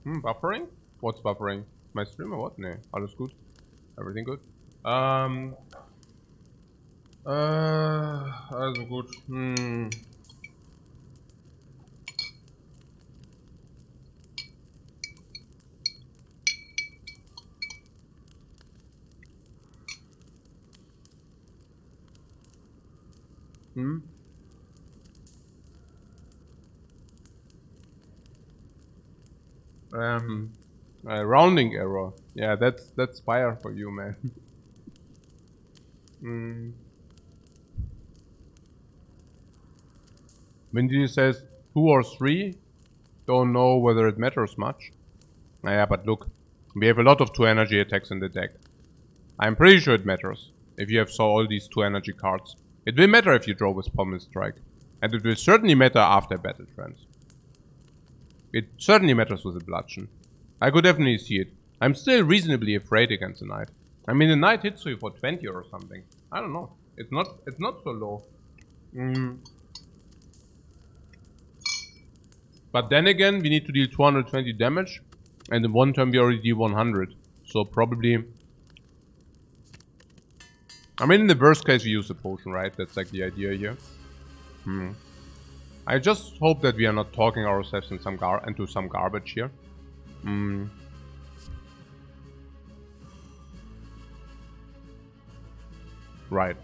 A: Buffering? What's buffering? My stream or what? Nee, alles gut. Everything good? Also gut. Rounding error. Yeah, that's Spire for you, man. When he says 2 or 3, don't know whether it matters much. Yeah, but look, we have a lot of 2 energy attacks in the deck. I'm pretty sure it matters if you have all these 2 energy cards. It will matter if you draw with Pommel Strike. And it will certainly matter after Battle Trance. It certainly matters with the Bludgeon. I could definitely see it. I'm still reasonably afraid against the Knight. I mean, the Knight hits you for 20 or something. I don't know. It's not so low. But then again, we need to deal 220 damage. And in one turn we already deal 100. So probably... I mean, in the worst case we use the potion, right? That's like the idea here. I just hope that we are not talking ourselves into some garbage here. Right.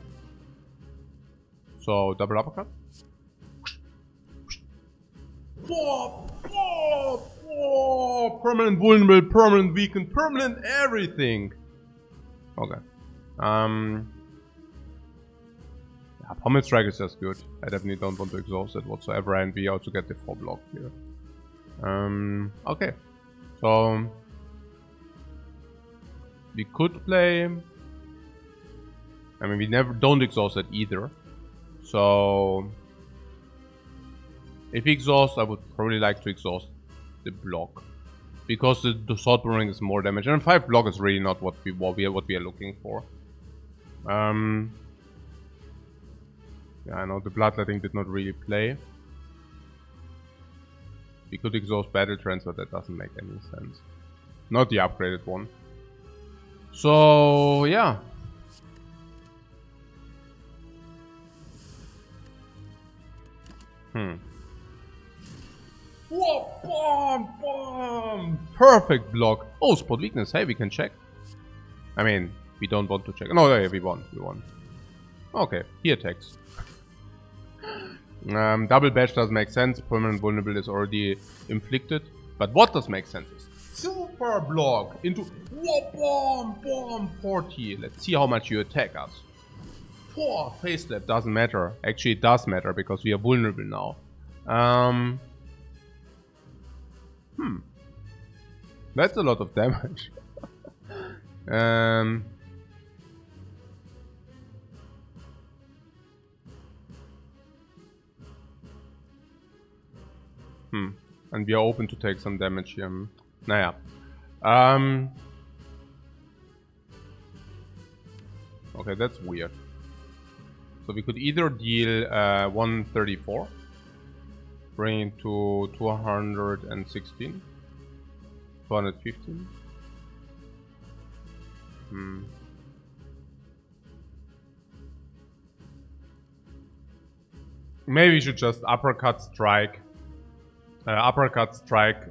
A: So, double uppercut. Permanent vulnerable, permanent weakened, permanent everything. Okay. Yeah, Pommel Strike is just good. I definitely don't want to exhaust it whatsoever, and we also get the 4 block here. Okay. So we could play. I mean, we don't exhaust it either. So if we exhaust, I would probably like to exhaust the block because the sword burning is more damage, and 5 block is really not what we are looking for. Yeah, I know the Bloodletting did not really play. We could exhaust Battle Trance, but that doesn't make any sense. Not the upgraded one. So, yeah. Whoa, bomb! Perfect block. Oh, spot weakness. Hey, we can check. I mean, we don't want to check. No, yeah, we won. Okay, he attacks. Double bash does make sense. Permanent vulnerable is already inflicted. But what does make sense is super block into bomb 40. Let's see how much you attack us. Face slap doesn't matter. Actually, it does matter because we are vulnerable now. That's a lot of damage. And we are open to take some damage here. Naja. Okay, that's weird. So we could either deal 134, bring it to 216, 215. Maybe we should just uppercut strike.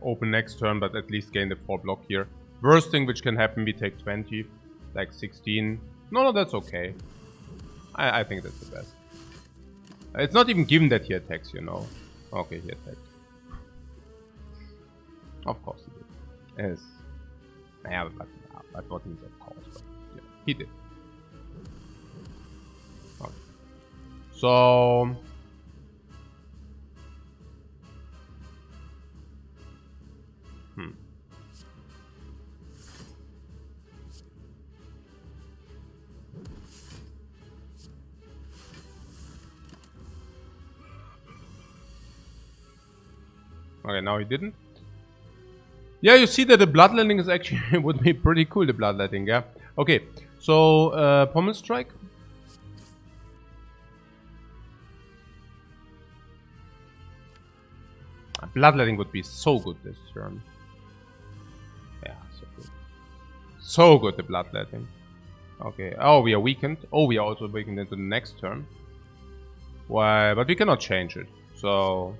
A: Open next turn, but at least gain the 4 block here. Worst thing which can happen, we take 20, like 16. No, that's okay. I think that's the best. It's not even given that he attacks, you know. Okay, he attacked. Of course he did. Yes. Yeah, but what means of course, but yeah, he did. Okay. So... Okay, now he didn't. Yeah, you see that the bloodletting is actually would be pretty cool, the bloodletting, yeah. Okay, so Pommel Strike. Bloodletting would be so good this turn. Yeah, so good. So good, the bloodletting. Okay, oh, we are weakened. Oh, we are also weakened into the next turn. Why? But we cannot change it, so...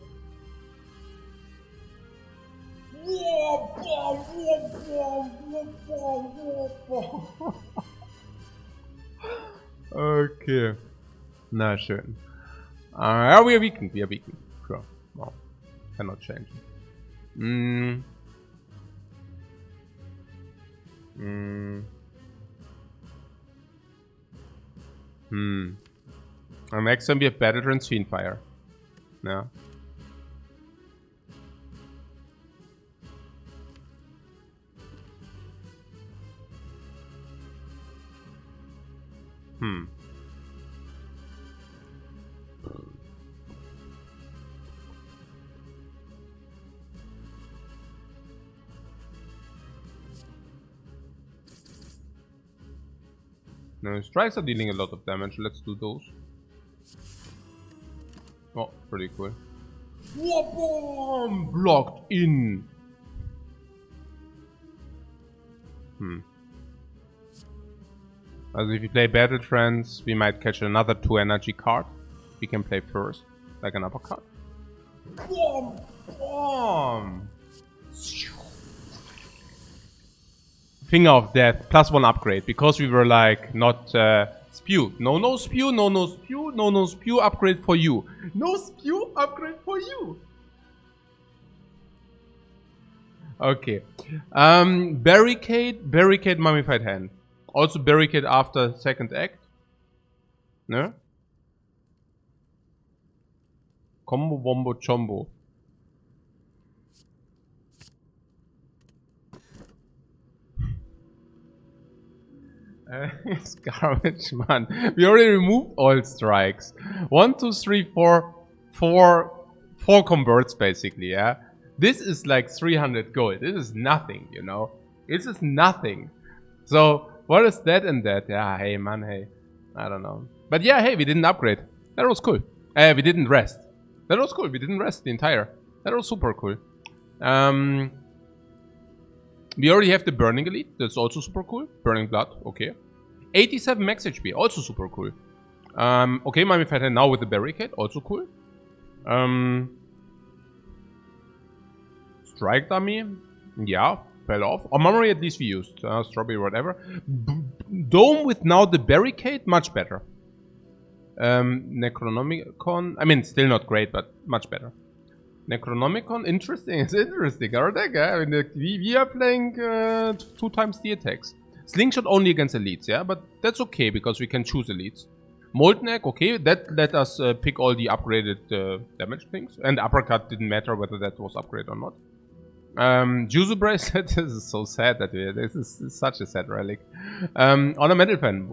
A: Okay. Na schön. Ja, we are weakened. We are weakened. Sure. Wow. Cannot change it. And next time we have Battle Trance Fiendfire. Yeah. No, strikes are dealing a lot of damage. Let's do those. Oh, pretty cool. Whoa, blocked in. Also if we play Battle Trance, we might catch another 2 energy card. We can play first, like an uppercut. Boom! Boom! Finger of Death, +1 upgrade, because we were like, not spew. No spew, no spew, no spew, upgrade for you. No spew, upgrade for you. Okay. Barricade, Mummified Hand. Also barricade after second act. No? Combo, Wombo, Chombo. It's garbage, man. We already removed all strikes. 1, 2, 3, 4, 4 converts basically, yeah? This is like 300 gold. This is nothing, you know? This is nothing. So, what is that and that? Yeah, hey, man, hey. I don't know. But yeah, hey, we didn't upgrade. That was cool. We didn't rest. That was cool. We didn't rest the entire. That was super cool. We already have the Burning Elite. That's also super cool. Burning Blood. Okay. 87 max HP. Also super cool. Okay, Mummified Hand now with the Barricade. Also cool. Strike Dummy. Yeah. Fell off. Or Memory at least we used. Strawberry, whatever. Dome with now the Barricade. Much better. Necronomicon. I mean, still not great, but much better. Necronomicon, interesting. It's interesting. Our deck, I mean, we are playing 2 times the attacks. Slingshot only against elites, yeah, but that's okay because we can choose elites. Molten Egg, okay, that let us pick all the upgraded damage things. And Uppercut didn't matter whether that was upgraded or not. Juzu Bracelet, this is so sad that this is such a sad relic. Ornamental Fan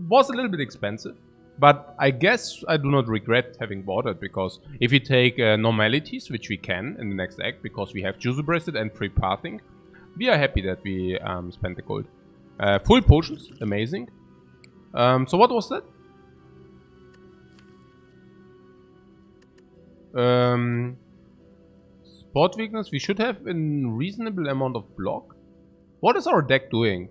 A: was a little bit expensive. But I guess I do not regret having bought it, because if we take normalities, which we can in the next act, because we have Juzu Bracelet and free pathing, we are happy that we spent the gold. Full potions, amazing. So what was that? Spot weakness, we should have a reasonable amount of block. What is our deck doing?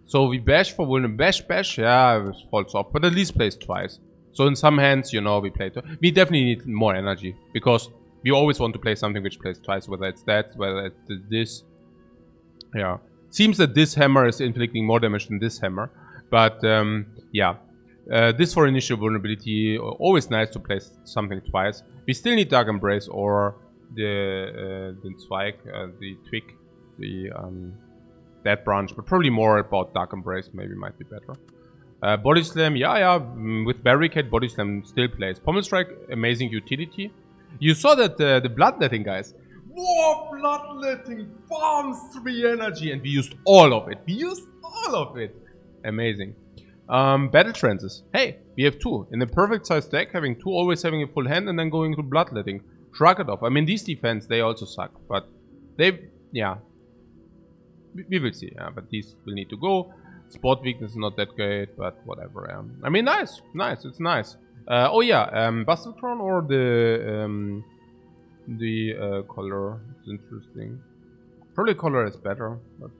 A: So we bash for vulnerable, bash, yeah, it falls off, but at least plays twice. So in some hands, you know, we play we definitely need more energy, because we always want to play something which plays twice, whether it's that, whether it's this. Yeah. Seems that this hammer is inflicting more damage than this hammer, but yeah. This for initial vulnerability, always nice to play something twice. We still need Dark Embrace or the Zweig, the Twig, the that branch, but probably more about Dark Embrace, maybe might be better. Body Slam, yeah, with Barricade, Body Slam still plays. Pommel Strike, amazing utility. You saw that the Bloodletting, guys. Whoa, Bloodletting farms 3 energy, and we used all of it. Amazing. Battle Trances. Hey, we have 2. In a perfect size deck, having 2, always having a full hand, and then going to Bloodletting. Shrug it off. I mean, these defense, they also suck. But they, yeah. We will see, yeah. But these will need to go. Spot weakness is not that great, but whatever, yeah. I mean, nice. Nice, it's nice. Oh yeah, Battlecron or the color. It's interesting. Probably color is better, but...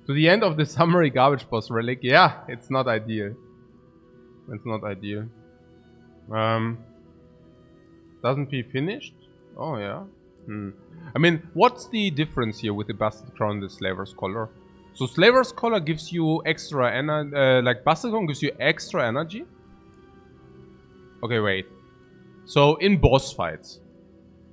A: To the end of the summary garbage boss relic. Yeah, it's not ideal. It's not ideal. Doesn't he finished? Oh yeah. I mean, what's the difference here with the Bastard Crown and the Slaver's Collar? So Slaver's Collar gives you extra energy, like Bastard Crown gives you extra energy? Okay, wait. So in boss fights,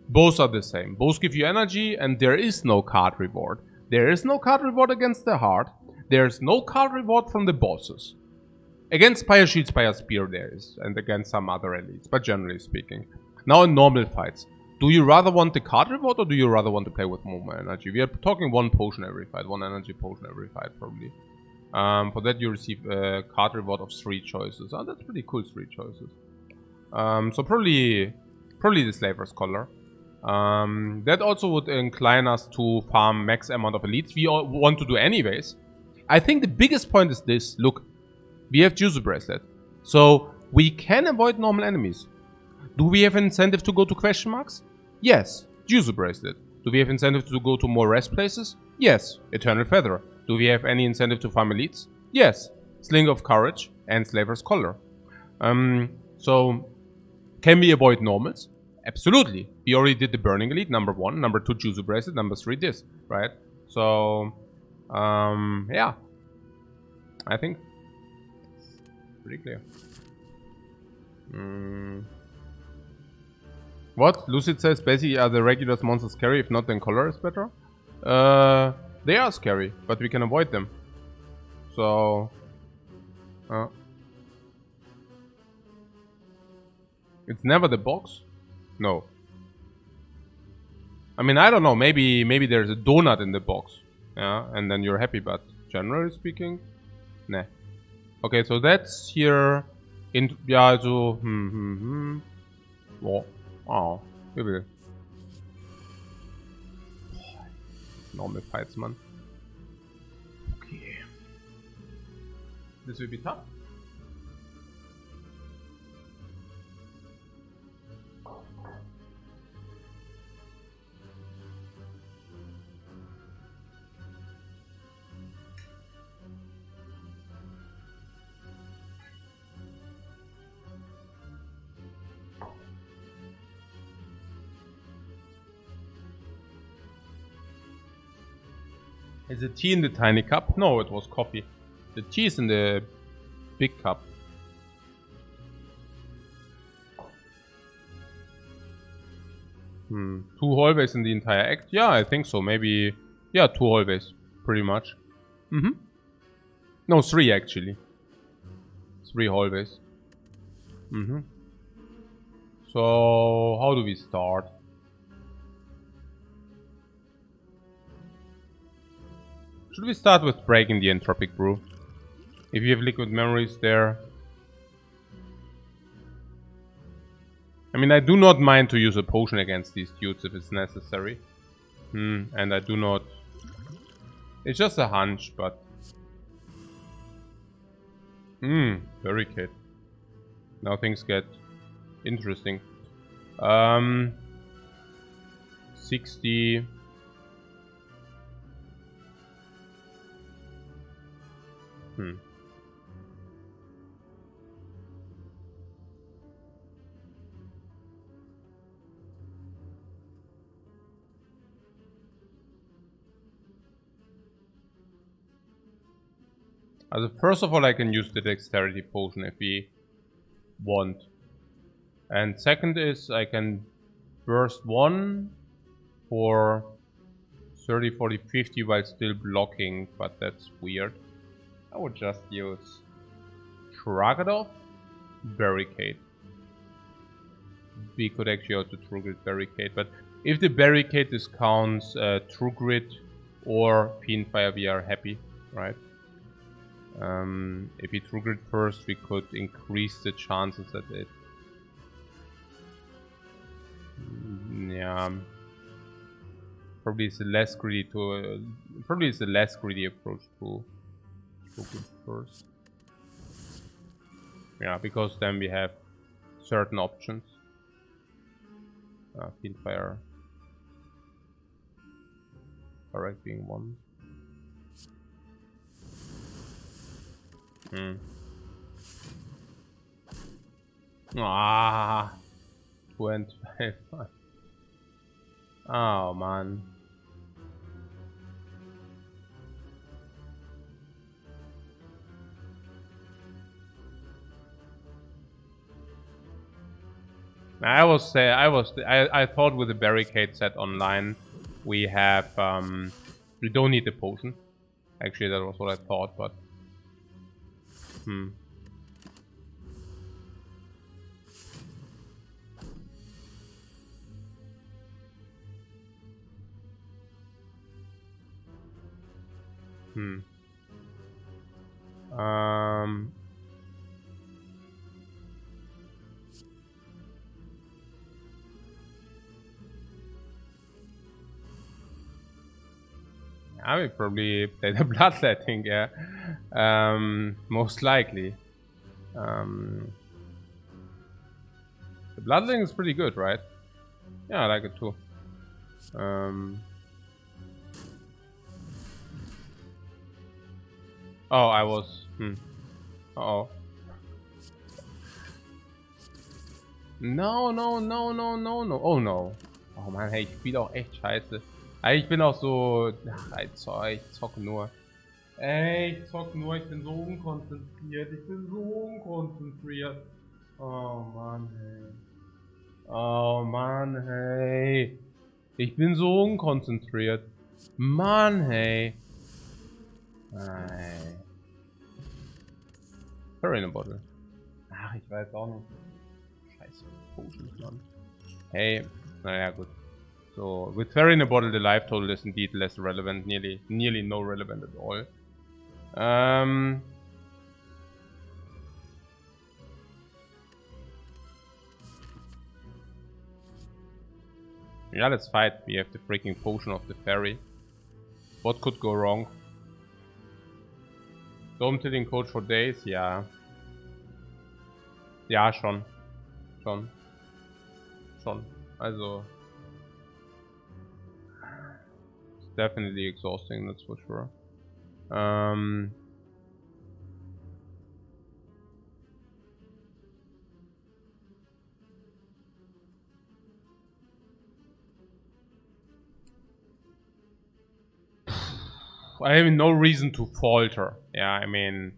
A: both are the same. Both give you energy and there is no card reward. There is no card reward against the heart. There's no card reward from the bosses. Against Spire Shield, Spire Spear there is, and against some other elites, but generally speaking. Now in normal fights, do you rather want the card reward or do you rather want to play with more energy? We are talking 1 potion every fight, 1 energy potion every fight probably. For that you receive a card reward of 3 choices. Oh, that's pretty cool, 3 choices. So probably the Slaver's Collar. That also would incline us to farm max amount of elites. We all want to do anyways. I think the biggest point is this. Look, we have Juicer Bracelet. So we can avoid normal enemies. Do we have incentive to go to question marks? Yes, Juicer Bracelet. Do we have incentive to go to more rest places? Yes, Eternal Feather. Do we have any incentive to farm elites? Yes, Sling of Courage and Slaver's Collar. So can we avoid normals? Absolutely. We already did the Burning Elite, number 1. Number 2, Juicer Bracelet. Number 3, this. Right? So, yeah. I think pretty clear. What? Lucid says, basically, are the regular monsters scary? If not, then color is better? They are scary, but we can avoid them. So... it's never the box? No. I mean, I don't know. Maybe there's a donut in the box. Yeah, and then you're happy, but generally speaking, nah. Okay, so that's here. Ja, also, Oh, we will. Normal fights, man. Okay. This will be tough. Is the tea in the tiny cup? No, it was coffee. The tea is in the big cup. Two hallways in the entire act? Yeah, I think so. Maybe... yeah, 2 hallways. Pretty much. No, 3 actually. 3 hallways. So, how do we start? Should we start with breaking the entropic brew? If you have liquid memories there. I mean, I do not mind to use a potion against these dudes if it's necessary. And I do not... it's just a hunch, but... barricade. Now things get interesting. 60... First of all, I can use the dexterity potion if we want. And second is I can burst 1 for 30, 40, 50 while still blocking, but that's weird. I would just use Shrug it off, Barricade. We could actually also True Grit Barricade, but if the Barricade discounts True Grit or Fiendfire, we are happy, right? If we True Grit first, we could increase the chances that it... Yeah. Probably it's a less greedy to. Probably it's a less greedy approach to good first. Yeah, because then we have certain options. Field fire. Correct being one. Ah, 25. Oh man. I thought with the barricade set online, we have we don't need the potion. Actually, that was what I thought, but I will probably play the bloodletting, yeah. Most likely. The bloodletting is pretty good, right? Yeah, I like it too. Oh, I was. Uh-oh. No, no, no, no, no, no. Oh no. Oh man, hey, ich spiele auch echt scheiße. Ich bin auch so. Ach, ich zocke nur. Ey, ich zocke nur, ich bin so unkonzentriert. Ich bin so unkonzentriert. Oh Mann, hey. Oh Mann, hey. Ich bin so unkonzentriert. Mann, hey. Hey. Fairy in a bottle. Ach, ich weiß auch nicht. Scheiße. Potions, Mann. Hey. Naja, gut. So, with Fairy in a bottle, the life total is indeed less relevant. Nearly no relevant at all. Yeah, let's fight. We have the freaking potion of the fairy. What could go wrong? Dome tilting coach for days? Ja. Ja, schon. Schon. Also. It's definitely exhausting, that's for sure. I have no reason to falter. Yeah, I mean...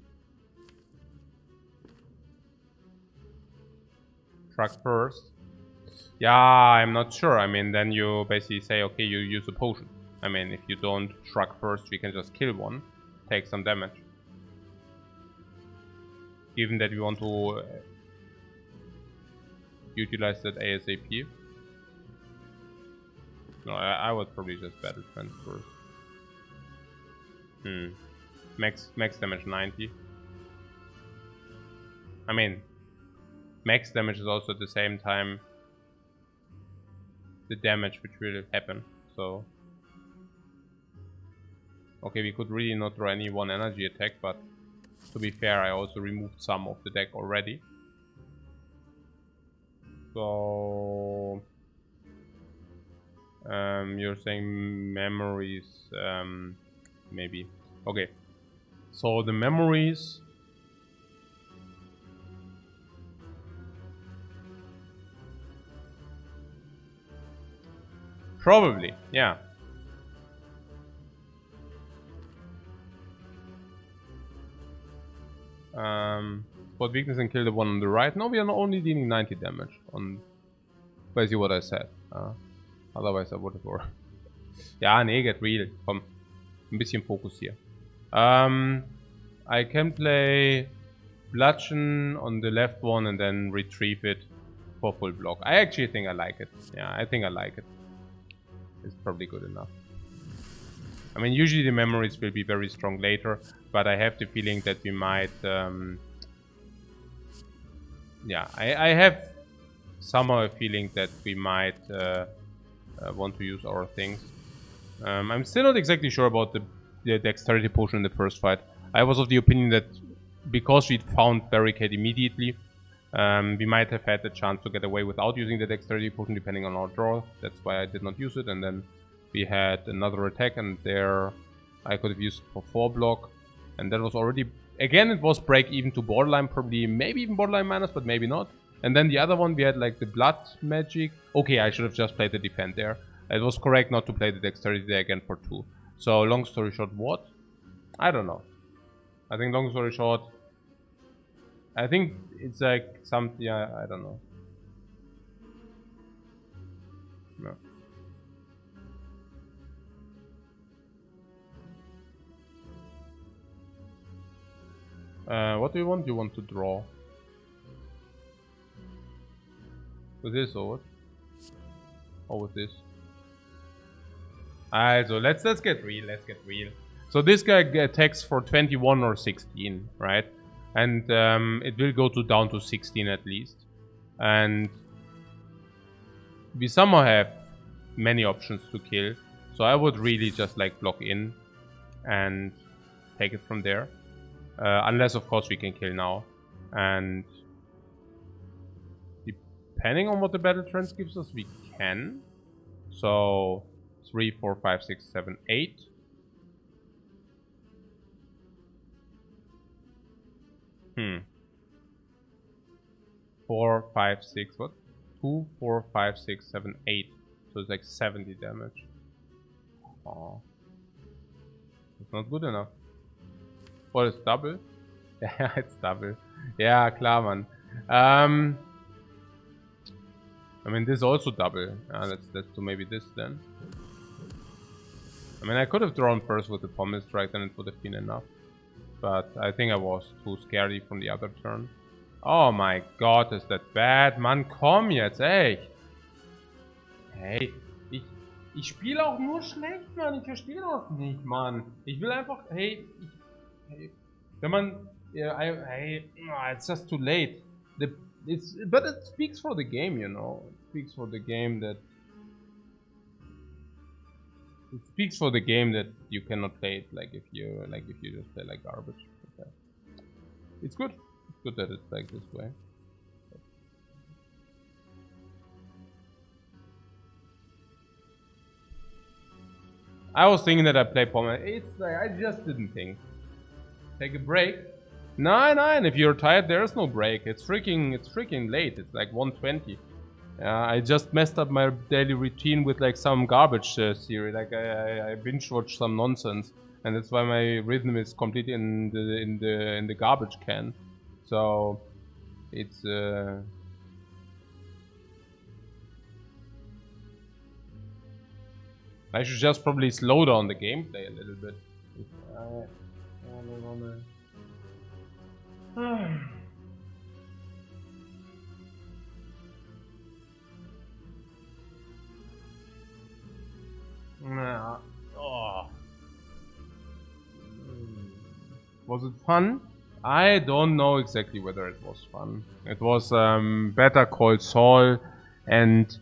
A: Truck first. Yeah, I'm not sure. I mean, then you basically say, okay, you use a potion. I mean, if you don't truck first, we can just kill one. Take some damage. Given that we want to... utilize that ASAP. No, I would probably just battle trend first. Max damage 90. I mean, max damage is also at the same time the damage which will happen, so... Okay, we could really not draw any one energy attack, but to be fair, I also removed some of the deck already. So... you're saying memories, maybe. Okay. So the memories... Probably, yeah. Spot weakness and kill the one on the right. No, we are not only dealing 90 damage on basically what I said. Otherwise I would have... Ja, nee, get real. Komm. Ein bisschen Fokus hier. I can play Bludgeon on the left one and then retrieve it for full block. I actually think I like it. Yeah, I think I like it. It's probably good enough. I mean, usually the memories will be very strong later, but I have the feeling that we might... yeah, I have somehow a feeling that we might want to use our things. I'm still not exactly sure about the dexterity potion in the first fight. I was of the opinion that because we'd found barricade immediately, we might have had the chance to get away without using the dexterity potion depending on our draw. That's why I did not use it. And then we had another attack, and there I could have used it for 4 block. And that was already... Again, it was break even to borderline, probably maybe even borderline minus, but maybe not. And then the other one, we had like the blood magic. Okay, I should have just played the defend there. It was correct not to play the dexterity there again for 2. So, long story short, what? I don't know. I think long story short, I think it's like something, yeah, I don't know. No. What do you want? You want to draw? With this or what? Or with this? Alright, so let's get real, So this guy attacks for 21 or 16, right? And it will go down to 16 at least. And we somehow have many options to kill. So I would really just like block in and take it from there. Unless of course we can kill now. And depending on what the battle trends gives us, we can. So 3, 4, 5, 6, 7, 8. Hmm. 4, 5, 6, what? 2, 4, 5, 6, 7, 8. So it's like 70 damage. Oh. It's not good enough. What, it's double? Yeah, it's double. Yeah, klar, man. I mean, this is also double. Let's do maybe this then. I mean, I could have drawn first with the pommel strike, then it would have been enough. But I think I was too scary from the other turn. Oh my god, ist das bad, Mann, komm jetzt, ey. Hey, ich spiele auch nur schlecht, Mann, ich verstehe das nicht, Mann. Ich will einfach, hey, wenn man, hey, it's just too late. But it speaks for the game, you know. It speaks for the game that... It speaks for the game that you cannot play it like if you just play like garbage. Okay. It's good. It's good that it's like this way. I was thinking that I play Pommel. It's like I just didn't think. Take a break. Nine. If you're tired, there's no break. It's freaking late. It's like 1:20. I just messed up my daily routine with like some garbage series. Like I binge watched some nonsense, and that's why my rhythm is completely in the garbage can. So it's I should just probably slow down the gameplay a little bit. Oh. Was it fun? I don't know exactly whether it was fun. It was Better Call Saul, and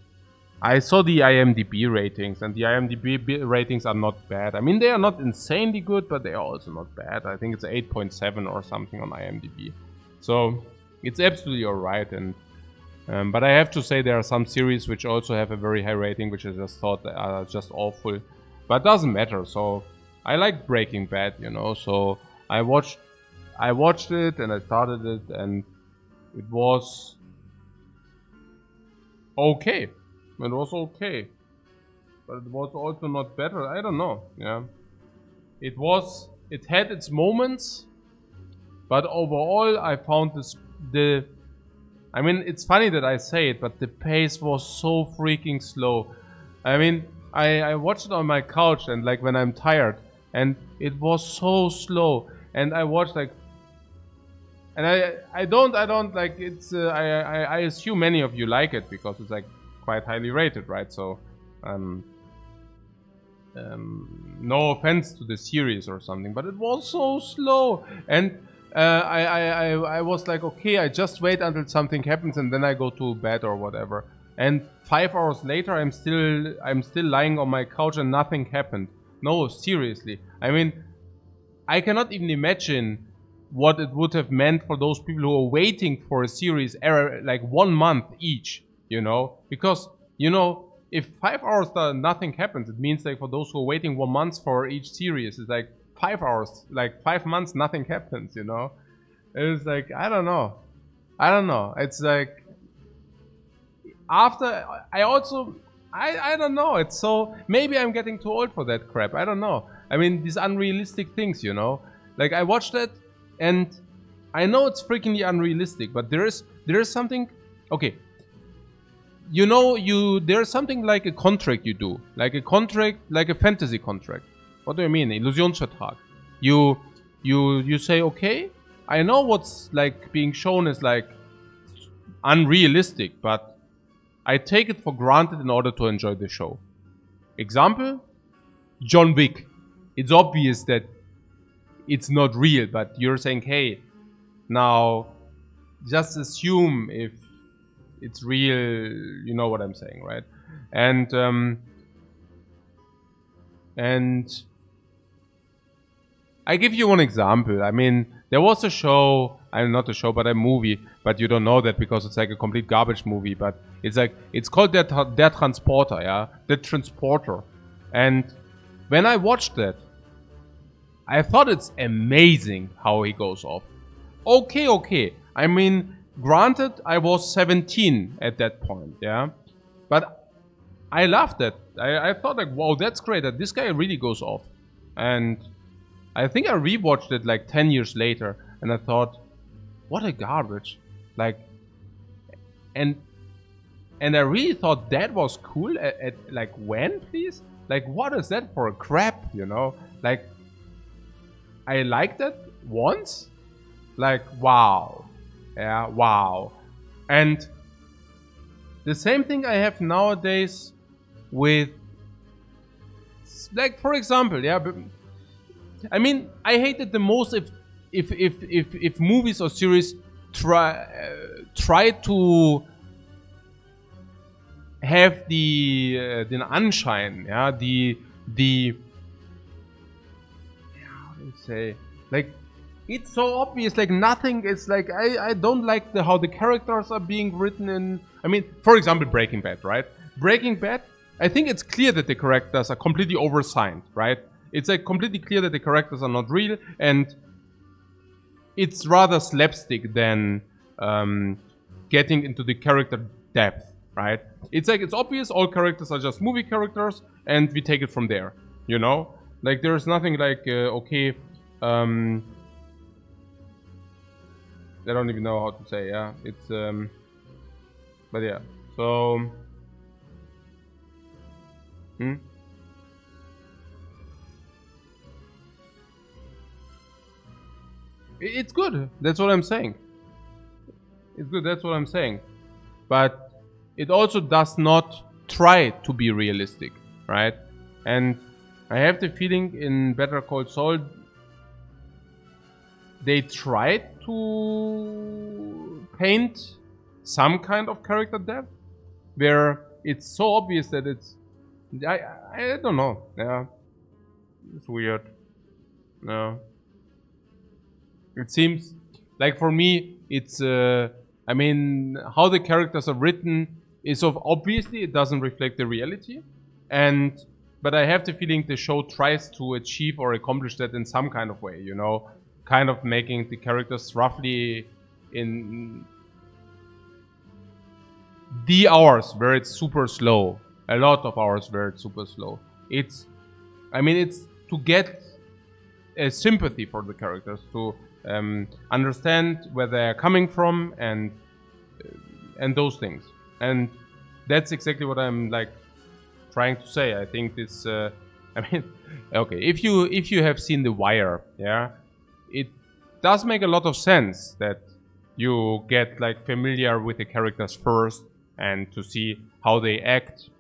A: I saw the IMDb ratings, and the IMDb ratings are not bad. I mean, they are not insanely good, but they are also not bad. I think it's 8.7 or something on IMDb. So it's absolutely alright. And but I have to say there are some series which also have a very high rating, which I just thought are just awful. But it doesn't matter. So I like Breaking Bad, you know. So I watched it and I started it, and it was okay. It was okay, but it was also not better. I don't know. Yeah, it had its moments, but overall I found I mean, it's funny that I say it, but the pace was so freaking slow. I mean, I watched it on my couch and like when I'm tired, and it was so slow. And I watched like, and I don't like it's. I assume many of you like it because it's like quite highly rated, right? So, no offense to the series or something, but it was so slow, and I was like, okay, I just wait until something happens and then I go to bed or whatever. and 5 hours later I'm still lying on my couch and nothing happened. No, seriously. I mean, I cannot even imagine what it would have meant for those people who are waiting for a series like 1 month each, you know? Because, you know, if 5 hours nothing happens, it means like for those who are waiting 1 month for each series, it's like 5 hours, like 5 months, nothing happens, you know? It's like, I don't know. It's like, after, I don't know. It's so, maybe I'm getting too old for that crap. I don't know. I mean, these unrealistic things, you know? Like, I watched it, and I know it's freakingly unrealistic, but there is something, okay. You know, there's something like a contract you do. Like a contract, like a fantasy contract. What do I mean? Illusionsvertrag. You say, okay, I know what's like being shown is like unrealistic, but I take it for granted in order to enjoy the show. Example, John Wick. It's obvious that it's not real, but you're saying, hey, now just assume if it's real, you know what I'm saying, right? And I give you one example. I mean, there was a show, not a show, but a movie, but you don't know that because it's like a complete garbage movie, but it's called Der Transporter, yeah? The Transporter. And when I watched that, I thought it's amazing how he goes off. Okay. I mean, granted, I was 17 at that point, yeah? But I loved it. I thought like, wow, that's great that this guy really goes off. And I think I rewatched it like 10 years later, and I thought, what a garbage. Like, and I really thought that was cool at like, when, please? Like, what is that for a crap, you know? Like, I liked it once. Like, wow. Yeah, wow. And the same thing I have nowadays with, like, for example, yeah, but, I mean, I hate it the most if movies or series try to have den Anschein, yeah, how do you say, like, it's so obvious, like nothing is like, I don't like how the characters are being written in, I mean, for example, Breaking Bad, right? Breaking Bad, I think it's clear that the characters are completely oversigned, right? It's like completely clear that the characters are not real, and it's rather slapstick than getting into the character depth, right? It's like, it's obvious all characters are just movie characters, and we take it from there, you know? Like, there's nothing like, okay, I don't even know how to say, yeah. It's, but yeah, so, It's good, that's what I'm saying. It's good, that's what I'm saying. But it also does not try to be realistic, right? And I have the feeling in Better Call Saul, they tried to paint some kind of character depth, where it's so obvious that it's, I don't know, yeah, it's weird, no. It seems like, for me, it's, I mean, how the characters are written is of, obviously it doesn't reflect the reality, but I have the feeling the show tries to achieve or accomplish that in some kind of way, you know, kind of making the characters roughly in the hours where it's super slow, a lot of hours where it's super slow. It's, I mean, it's to get a sympathy for the characters, to understand where they're coming from, and those things. And that's exactly what I'm like trying to say. I think this, I mean, okay, if you have seen The Wire, yeah, it does make a lot of sense that you get like familiar with the characters first and to see how they act,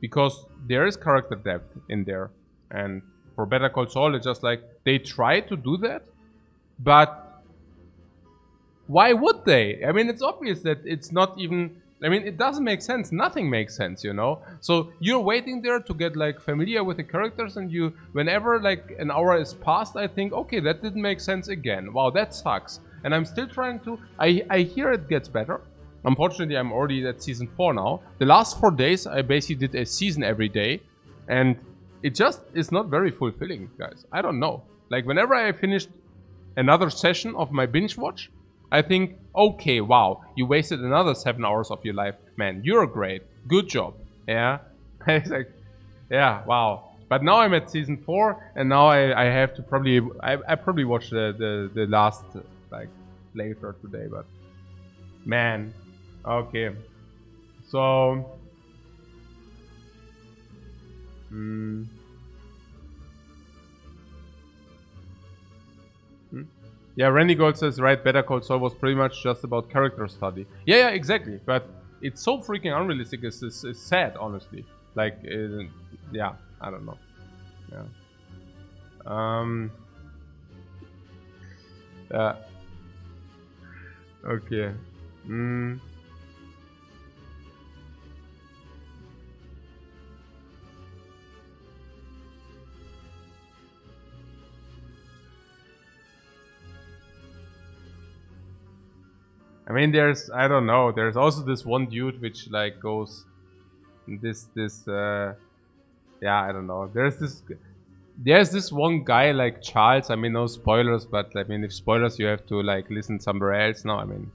A: because there is character depth in there. And for Better Call Saul, it's just like, they try to do that, but why would they? I mean, it's obvious that it's not even, I mean, it doesn't make sense. Nothing makes sense, you know? So you're waiting there to get like familiar with the characters, and you, whenever like an hour is passed, I think, okay, that didn't make sense again. Wow, that sucks. And I'm still trying to, I hear it gets better. Unfortunately, I'm already at season 4 now. The last 4 days, I basically did a season every day. And it just is not very fulfilling, guys. I don't know. Like, whenever I finished another session of my binge watch, I think, okay, wow, you wasted another 7 hours of your life. Man, you're great. Good job. Yeah. It's like, yeah, wow. But now I'm at season 4, and now I have to probably, I probably watch the last, like, later today, but man. Okay. So, yeah, Randy Gold says, right, Better Call Saul was pretty much just about character study. Yeah, exactly. But it's so freaking unrealistic. It's sad, honestly. Like, yeah, I don't know. Yeah. Okay. I mean, I don't know, there's also this one dude which like goes, yeah, I don't know, there's this one guy like Charles, I mean, no spoilers, but I mean, if spoilers, you have to like listen somewhere else now, I mean,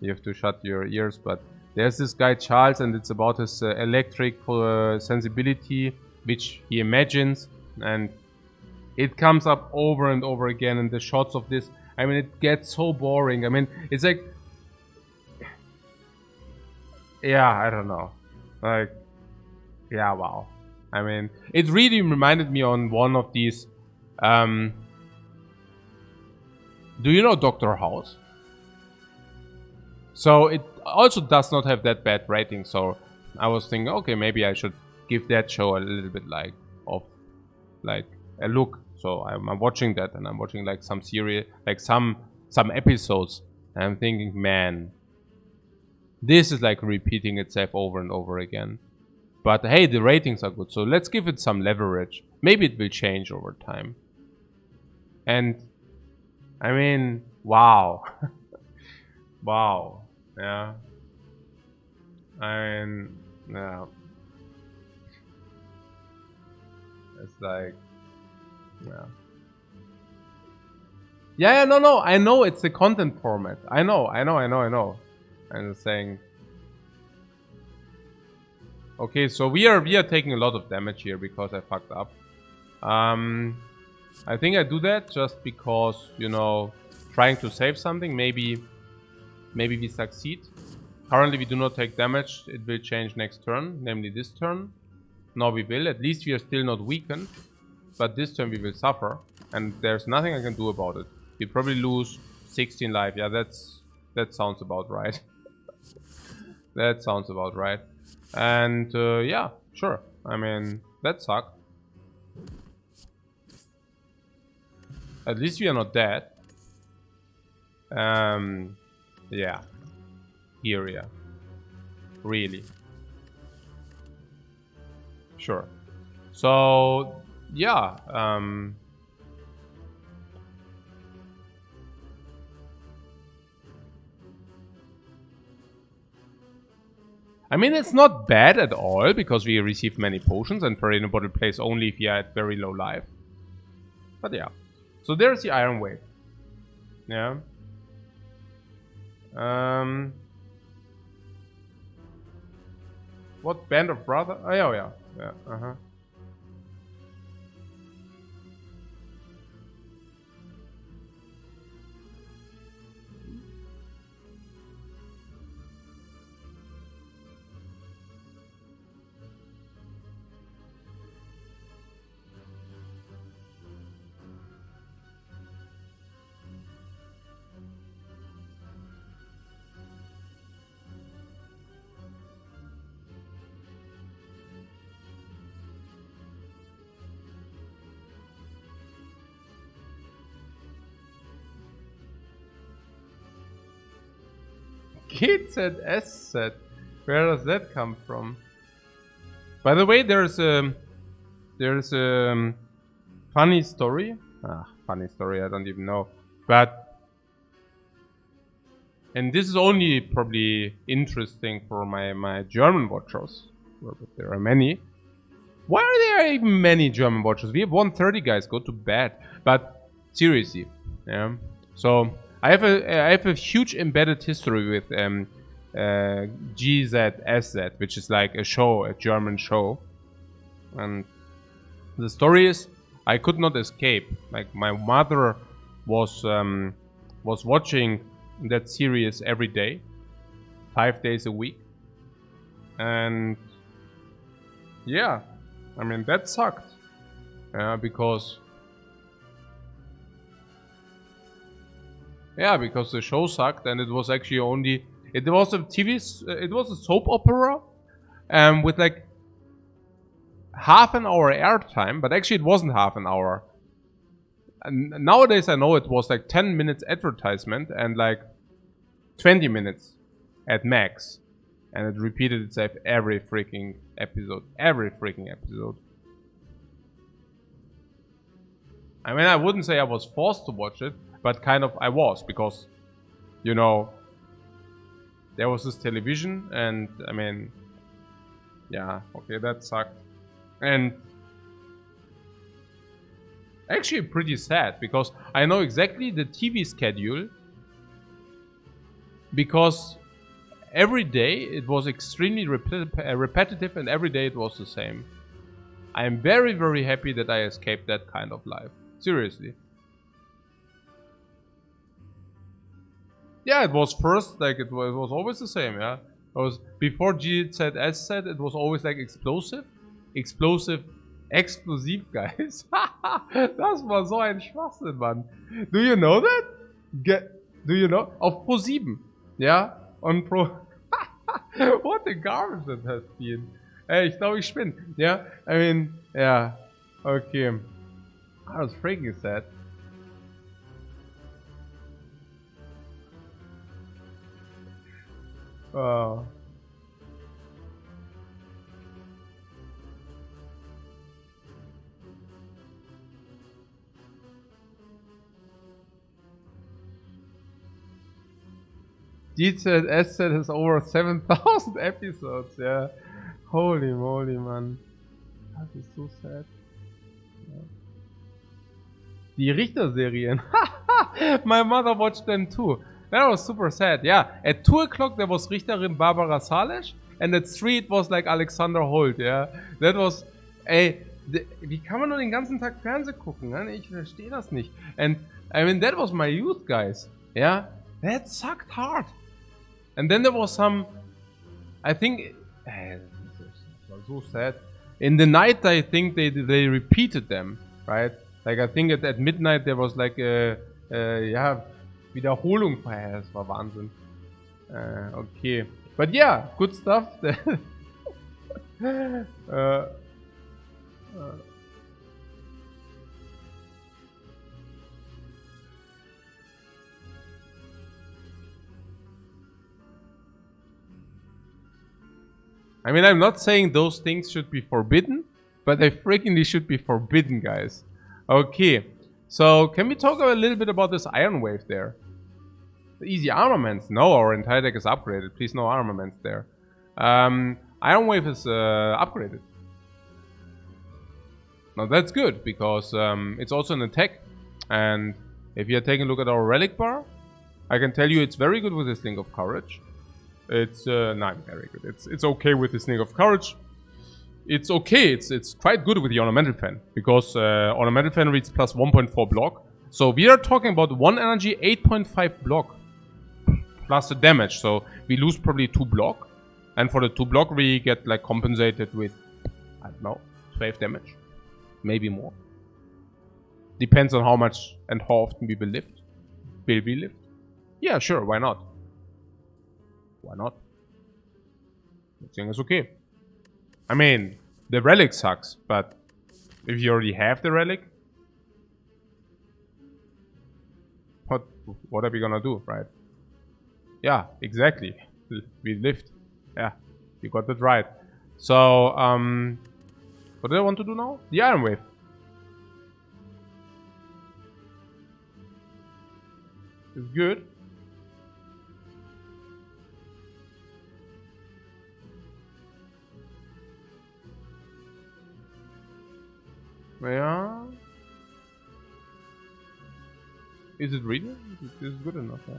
A: you have to shut your ears, but there's this guy Charles, and it's about his electric sensibility, which he imagines, and it comes up over and over again, and the shots of this, I mean, it gets so boring. I mean, it's like, yeah, I don't know. Like, yeah, wow. I mean, it really reminded me on one of these, do you know Dr. House? So it also does not have that bad rating, so I was thinking, okay, maybe I should give that show a little bit like, of, like, a look. So I'm watching that, and I'm watching like some series, like some episodes, and I'm thinking, man, this is like repeating itself over and over again. But hey, the ratings are good, so let's give it some leverage. Maybe it will change over time. And I mean, wow. Wow. Yeah. I mean, yeah. It's like, yeah. Yeah, no, I know it's the content format. I know. I'm just saying. Okay, so we are taking a lot of damage here because I fucked up. I think I do that just because, you know, trying to save something. Maybe we succeed. Currently we do not take damage. It will change next turn, namely this turn. No, we will. At least we are still not weakened. But this turn we will suffer. And there's nothing I can do about it. We probably lose 16 life. Yeah, that sounds about right. That sounds about right. And yeah, sure. I mean, that sucked. At least we are not dead. Yeah. Here, yeah. Really. Sure. So, yeah. I mean, it's not bad at all, because we receive many potions, and Ferrino bottle plays only if you are at very low life. But yeah. So there's the Iron Wave. Yeah. What Band of Brothers? Oh, yeah. Yeah, Kid said S said. Where does that come from? By the way, there's a funny story. Funny story, I don't even know. But, and this is only probably interesting for my German watchers. But there are many. Why are there even many German watchers? We have 130 guys, go to bed. But seriously, yeah. So I have a huge embedded history with GZSZ, which is like a show, a German show. And the story is, I could not escape. Like my mother was watching that series every day, 5 days a week, and yeah, I mean that sucked. Because the show sucked, and it was actually only it was a soap opera, with like half an hour airtime, but actually it wasn't half an hour. And nowadays I know it was like 10 minutes advertisement and like 20 minutes at max, and it repeated itself every freaking episode. I mean, I wouldn't say I was forced to watch it, but kind of I was, because, you know, there was this television, and I mean, yeah, okay, that sucked. And actually pretty sad, because I know exactly the TV schedule, because every day it was extremely repetitive, and every day it was the same. I am very, very happy that I escaped that kind of life. Seriously. Yeah, it was first, like, it was always the same, yeah. It was, before GZSZ, it was always like explosive, explosiv, guys. Das war so ein Schwachsinn, Mann. Do you know that? Do you know? Auf Pro7. Ja? On Pro... What a garbage that has been. Ey, ich glaube, ich spinne. Ja? I mean, yeah. Okay. I was freaking sad. Oh. GZSZ has over 7,000 episodes, yeah. Holy moly, man. That is so sad. Yeah. Die Richter-Serien. My mother watched them too. That was super sad, yeah. At 2 o'clock there was Richterin Barbara Salisch, and at 3 it was like Alexander Holt, yeah. That was, ey, wie kann man nur den ganzen Tag Fernsehen gucken, ne? Ich verstehe das nicht. And, I mean, that was my youth, guys. Yeah, that sucked hard. And then there was some, I think, it was so sad. In the night, I think they repeated them, right? Like, I think at midnight there was like a yeah, Wiederholung. Das war Wahnsinn. Okay. But yeah, good stuff. I mean, I'm not saying those things should be forbidden, but they freakingly should be forbidden, guys. Okay, so can we talk a little bit about this Iron Wave there? The easy armaments. No, our entire deck is upgraded. Please, no armaments there. Iron Wave is upgraded. Now that's good, because it's also an attack. And if you're taking a look at our relic bar, I can tell you it's very good with this Link of Courage. It's not very good. It's okay with this Link of Courage. It's okay. It's quite good with the Ornamental Fan, because Ornamental Fan reads plus 1.4 block. So we are talking about 1 energy, 8.5 block plus the damage. So we lose probably 2 block, and for the 2 block we get like compensated with, I don't know, 12 damage, maybe more. Depends on how much and how often we will lift. Will we lift? Yeah, sure. Why not? Why not? I think it's okay. I mean, the relic sucks, but if you already have the relic, what are we gonna do, right? Yeah, exactly. We lift. Yeah, You got that right. So, what do I want to do now? The Iron Wave. It's good. Yeah. Is it really? Is it good enough? Yeah?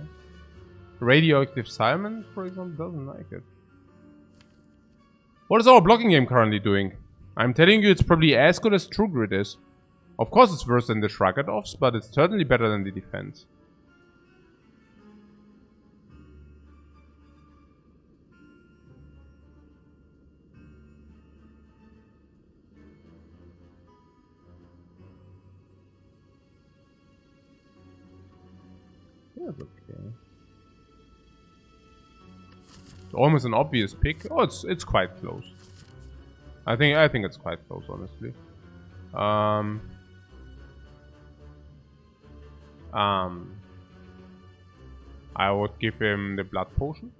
A: Radioactive Simon, for example, doesn't like it. What is our blocking game currently doing? I'm telling you, it's probably as good as True Grit is. Of course, it's worse than the Shrugget-offs, but it's certainly better than the defense. Yeah, it's okay. It's almost an obvious pick. Oh, it's quite close. I think it's quite close, honestly. I would give him the blood potion.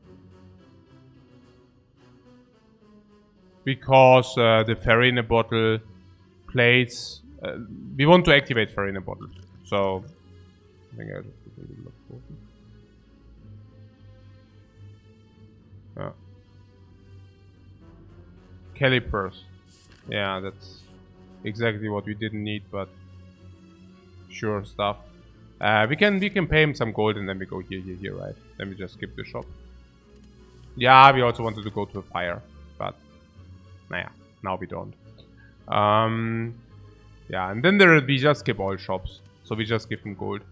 A: Because the fairy in a bottle plays... we want to activate fairy in a bottle. So, I think I just give him the blood potion. Yeah. Calipers. Yeah, that's exactly what we didn't need, but sure stuff. We can pay him some gold and then we go here, right? Then we just skip the shop. Yeah, we also wanted to go to a fire, but nah, now we don't. Yeah, and then we just skip all shops, so we just give him gold.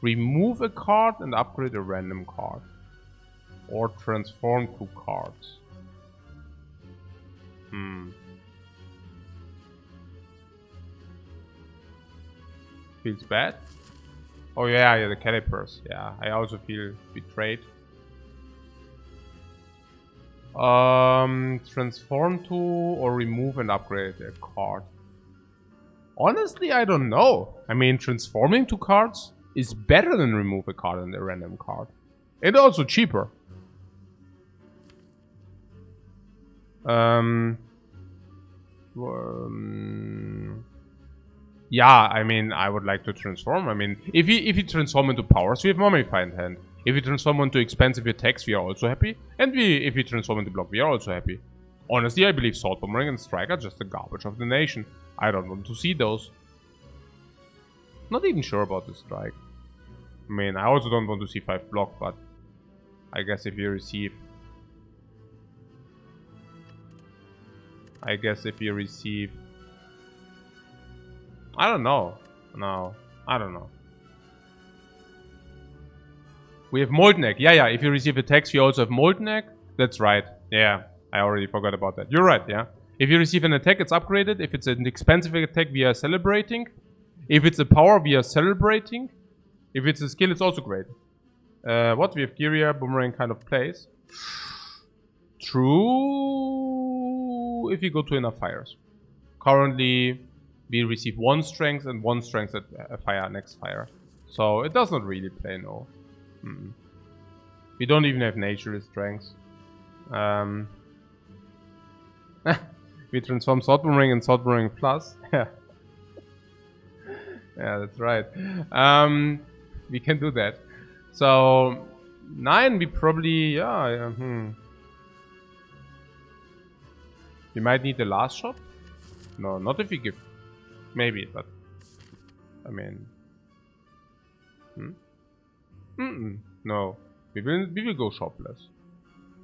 A: Remove a card and upgrade a random card, or transform 2 cards. Feels bad. Oh yeah, the calipers. Yeah, I also feel betrayed. Transform to or remove and upgrade a card. Honestly, I don't know. I mean, transforming 2 cards is better than remove a card and a random card. And also cheaper. Yeah, I mean, I would like to transform. I mean, if you transform into powers, we have Mummify in hand. If we transform into expensive attacks, we are also happy. And if we transform into block, we are also happy. Honestly, I believe Sword Boomerang and Strike are just the garbage of the nation. I don't want to see those. Not even sure about the Strike. I mean, I also don't want to see 5 block, but I guess if you receive... I don't know. No, I don't know. We have Molten Egg. Yeah, if you receive attacks, we also have Molten Egg. That's right. Yeah, I already forgot about that. You're right, yeah. If you receive an attack, it's upgraded. If it's an expensive attack, we are celebrating. If it's a power, we are celebrating. If it's a skill, it's also great. What? We have Giria, Boomerang kind of plays. True. If you go to enough fires. Currently, we receive 1 strength and 1 strength at a fire, next fire. So it does not really play, no. We don't even have nature strengths. We transform Sword Boomerang and Sword Boomerang Plus. Yeah, that's right. We can do that. So 9, we probably We might need the last shot. No, not if we give. Maybe, but I mean. No, we will go shopless.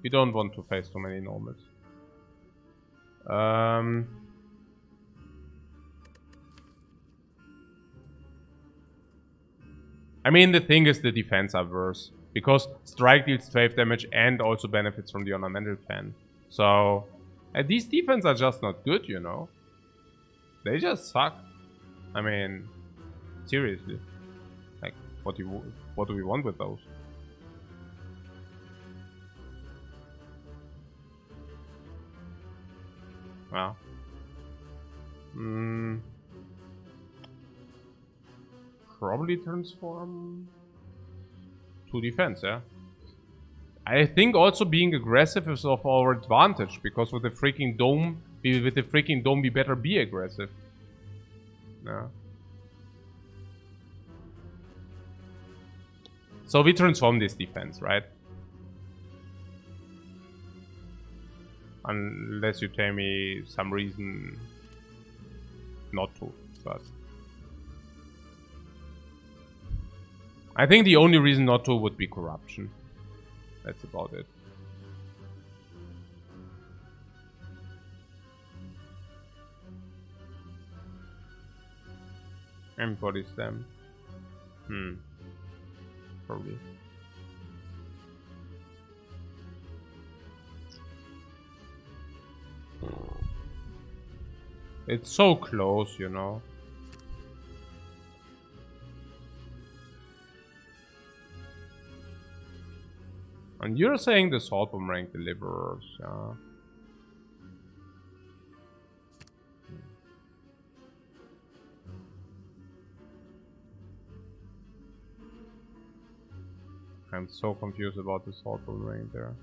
A: We don't want to face too many normals. I mean, the thing is the defense are worse. Because Strike deals 12 damage and also benefits from the Ornamental Fan. So, these defense are just not good, you know. They just suck. I mean, seriously. Like, what do we want with those? Well. Probably transform to defense, yeah. I think also being aggressive is of our advantage, because with the freaking dome, we better be aggressive. Yeah. So we transform this defense, right? Unless you tell me some reason not to, but I think the only reason not to would be corruption. That's about it. And body slam. Probably. It's so close, you know. And you're saying the Salt Boomerang delivers, yeah. I'm so confused about the Salt Boomerang there.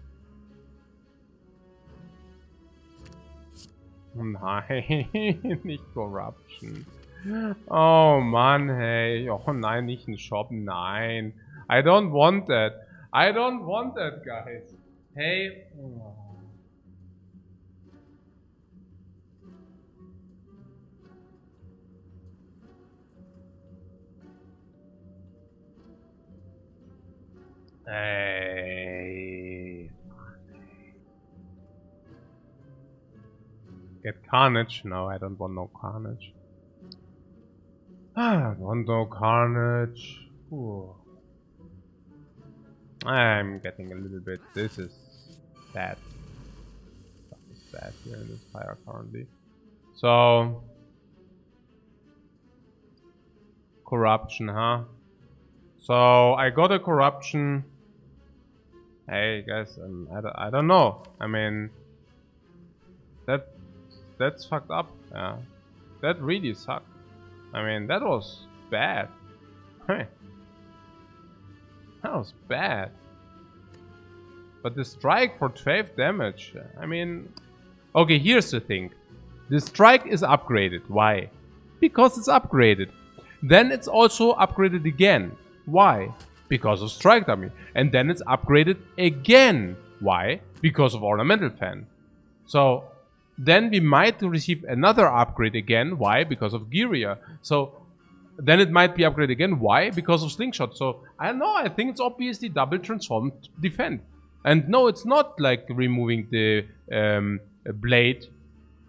A: Nein, nicht Corruption. Oh Mann, hey. Oh nein, nicht ein Shop. Nein. I don't want that. I don't want that, guys. Hey. Hey. Get Carnage? No, I don't want no Carnage. I don't want no Carnage. Ooh. I'm getting a little bit. This is bad. Stuff is bad here in this Spire currently. So. Corruption, huh? So I got a corruption. Hey guys, I don't know. I mean, that's fucked up. Yeah, that really sucked. I mean, that was bad. That was bad. But the strike for 12 damage. I mean, okay. Here's the thing: the strike is upgraded. Why? Because it's upgraded. Then it's also upgraded again. Why? Because of strike dummy. And then it's upgraded again. Why? Because of ornamental fan. So then we might receive another upgrade again. Why? Because of Giria. So then it might be upgraded again. Why? Because of slingshot. So I don't know. I think it's obviously double transformed defend. And no, it's not like removing the blade.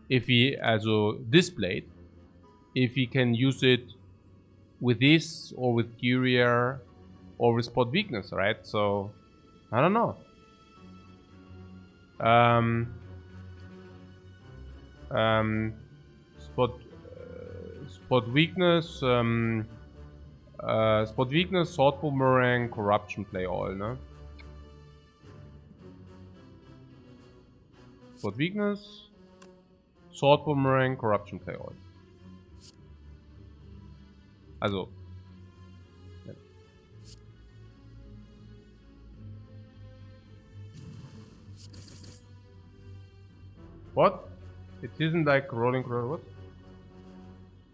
A: If we also this blade, if we can use it with this or with Giria or with spot weakness, right? So I don't know. Spot weakness, Sword Boomerang, Corruption play all, ne? Spot weakness, Sword Boomerang, Corruption play all. Also. Ja. What? It isn't like rolling what?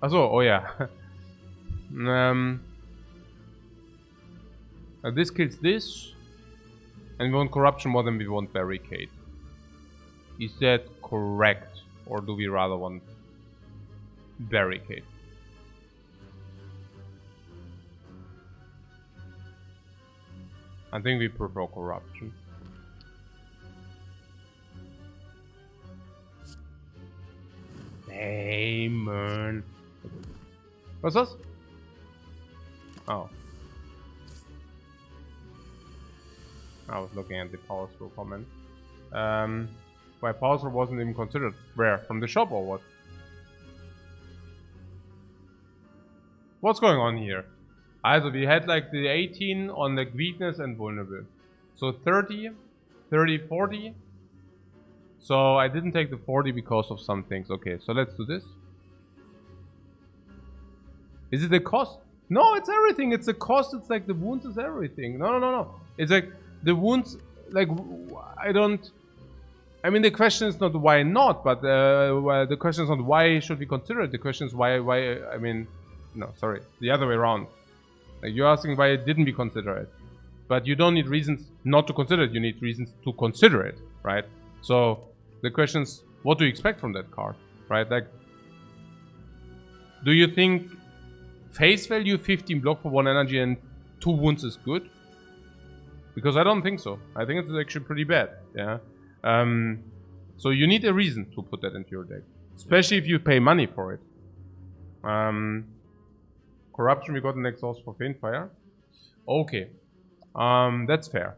A: Also, oh yeah. This kills this. And we want corruption more than we want barricade. Is that correct? Or do we rather want barricade? I think we prefer corruption. Hey man. What's this? Oh. I was looking at the power scroll comment. Why power scroll wasn't even considered. Where? From the shop or what? What's going on here? Also, we had like the 18 on like weakness and vulnerable. So 30, 30, 40. So I didn't take the 40 because of some things. Okay, so let's do this. Is it the cost? No, it's everything. It's the cost. It's like the wounds is everything. No. It's like the wounds like, I don't... I mean, the question is not why not, but the question is not why should we consider it. The question is why, I mean, no, sorry, the other way around. Like, you're asking why didn't we consider it. But you don't need reasons not to consider it, you need reasons to consider it, right? So, the question is, what do you expect from that card, right? Like, do you think face value 15 block for 1 energy and 2 wounds is good? Because I don't think so. I think it's actually pretty bad, yeah? So you need a reason to put that into your deck. Especially if you pay money for it. Corruption, we got an exhaust for Faintfire. Okay. That's fair.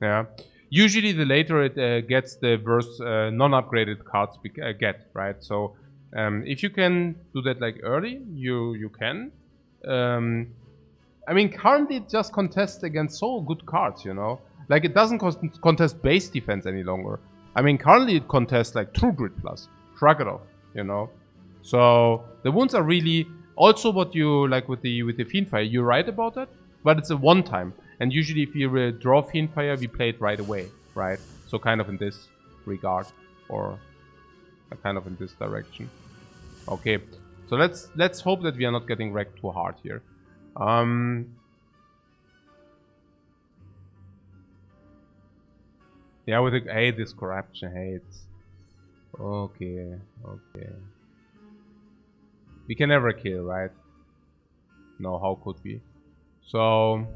A: Yeah. Usually the later it gets, the worse non-upgraded cards we get, right? So if you can do that like early, you can. I mean, currently it just contests against so good cards, you know? Like, it doesn't contest base defense any longer. I mean, currently it contests like True Grit Plus, shrug it off, you know? So, the wounds are really... Also what you, like with the Fiendfire, you're right about that, but it's a one-time. And usually if you draw Fiendfire, we play it right away, right? So kind of in this regard, or kind of in this direction. Okay, so let's hope that we are not getting wrecked too hard here. Yeah, with the, hey, this corruption, hey, it's... Okay, okay. We can never kill, right? No, how could we? So...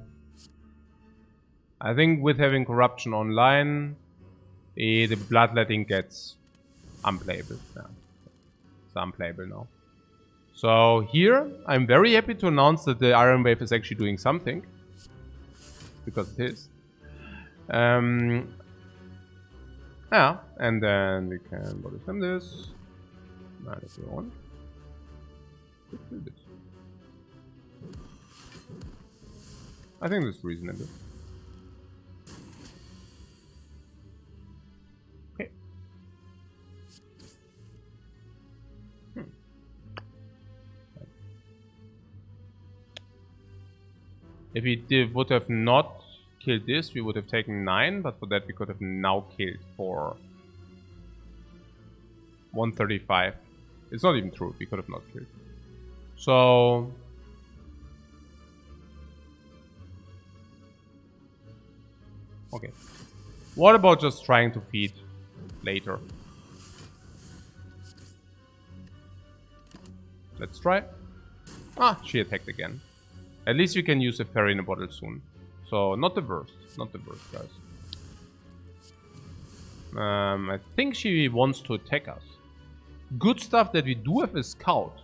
A: I think with having corruption online, the bloodletting gets unplayable. Yeah. It's unplayable now. So here, I'm very happy to announce that the Iron Wave is actually doing something. Because it is. Yeah, and then we can body slam this. Minus 1. I think that's reasonable. Okay. If we would have not killed this, we would have taken 9, but for that we could have now killed for 135. It's not even true, we could have not killed. So... Okay. What about just trying to feed later? Let's try. Ah, she attacked again. At least we can use a fairy in a bottle soon. So, not the worst. Not the worst, guys. I think she wants to attack us. Good stuff that we do have is Scout.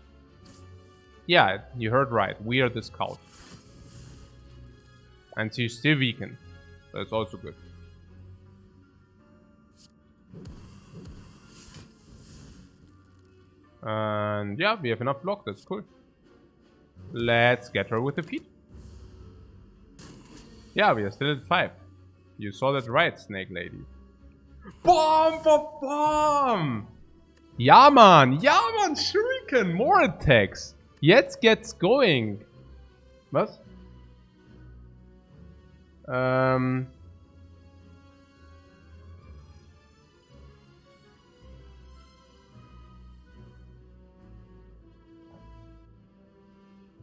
A: Yeah, you heard right. We are the Scout. And she's still weakened. That's also good. And yeah, we have enough block. That's cool. Let's get her with the feet. Yeah, we are still at 5. You saw that right, Snake Lady. Bomb for bomb! Yeah, man! Yeah, man! Shuriken! More attacks! Jetzt gets going! Was?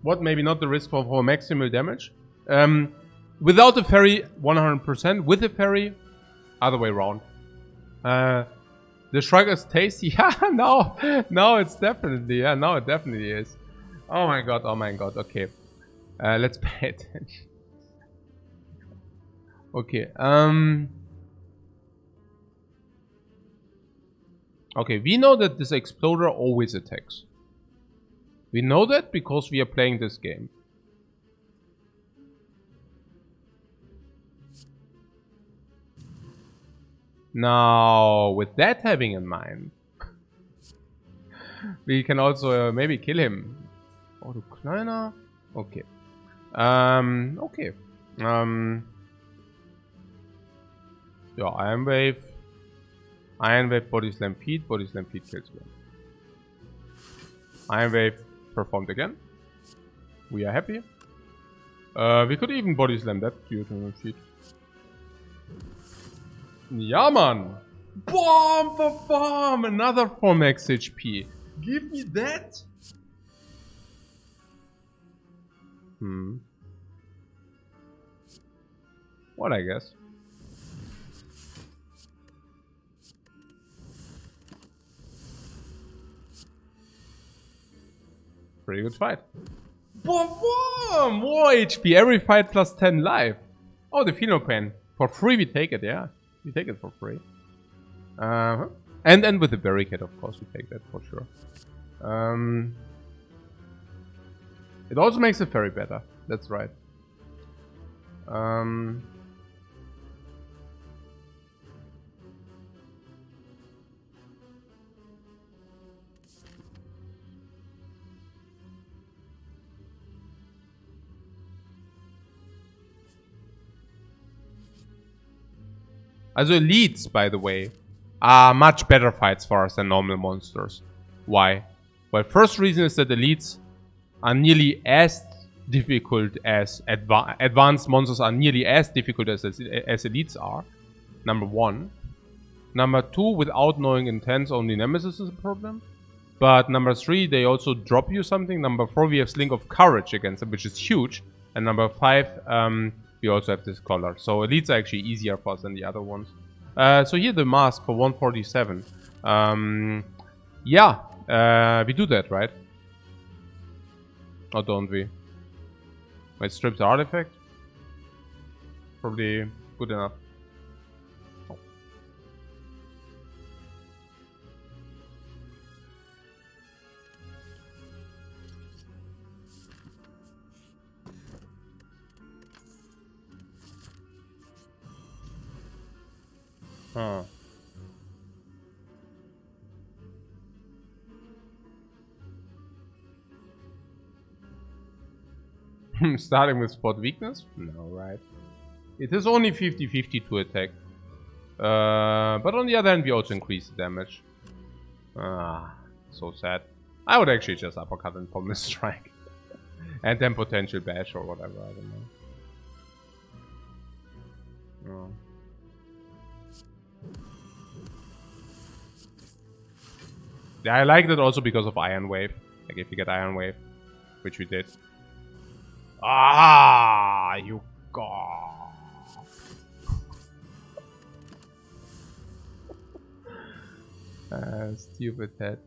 A: What? Maybe not the risk for maximal damage? Without a fairy, 100%. With a fairy, other way around. The shrug is tasty. Yeah, no, it's definitely. Yeah, no, it definitely is. Oh my god, okay. Let's pay attention. Okay, okay, we know that this exploder always attacks. We know that because we are playing this game. Now, with that having in mind, we can also maybe kill him. Oh, du Kleiner. Okay. Okay. Yeah, Iron Wave. Iron Wave, Body Slam Feed kills one. Iron Wave performed again. We are happy. We could even Body Slam that due to feed. Yeah, man. Bomb for bomb. Another 4 max HP. Give me that. What, I guess. Pretty good fight. Boom, boom! More HP. Every fight plus 10 life. Oh, the feel no pain. For free we take it, yeah. We take it for free. And with the barricade, of course, we take that for sure. It also makes the ferry better. That's right. Also elites, by the way, are much better fights for us than normal monsters. Why? Well, first reason is that elites are nearly as difficult as advanced monsters are nearly as difficult as elites are. Number one. Number two, without knowing intents, only Nemesis is a problem. But number three, they also drop you something. Number four, we have Slink of Courage against them, which is huge. And number five, we also have this collar. So elites are actually easier for us than the other ones. So here the mask for 147. Yeah, we do that, right? Or don't we? Wait, strips artifact? Probably good enough. Huh. Starting with spot weakness? No, right. It is only 50-50 to attack. But on the other hand, we also increase the damage. Ah, so sad. I would actually just uppercut and pommel strike. And then potential bash or whatever, I don't know. Oh. Yeah, I like that also because of Iron Wave. Like if you get Iron Wave, which we did. Ah, you god. Stupid head.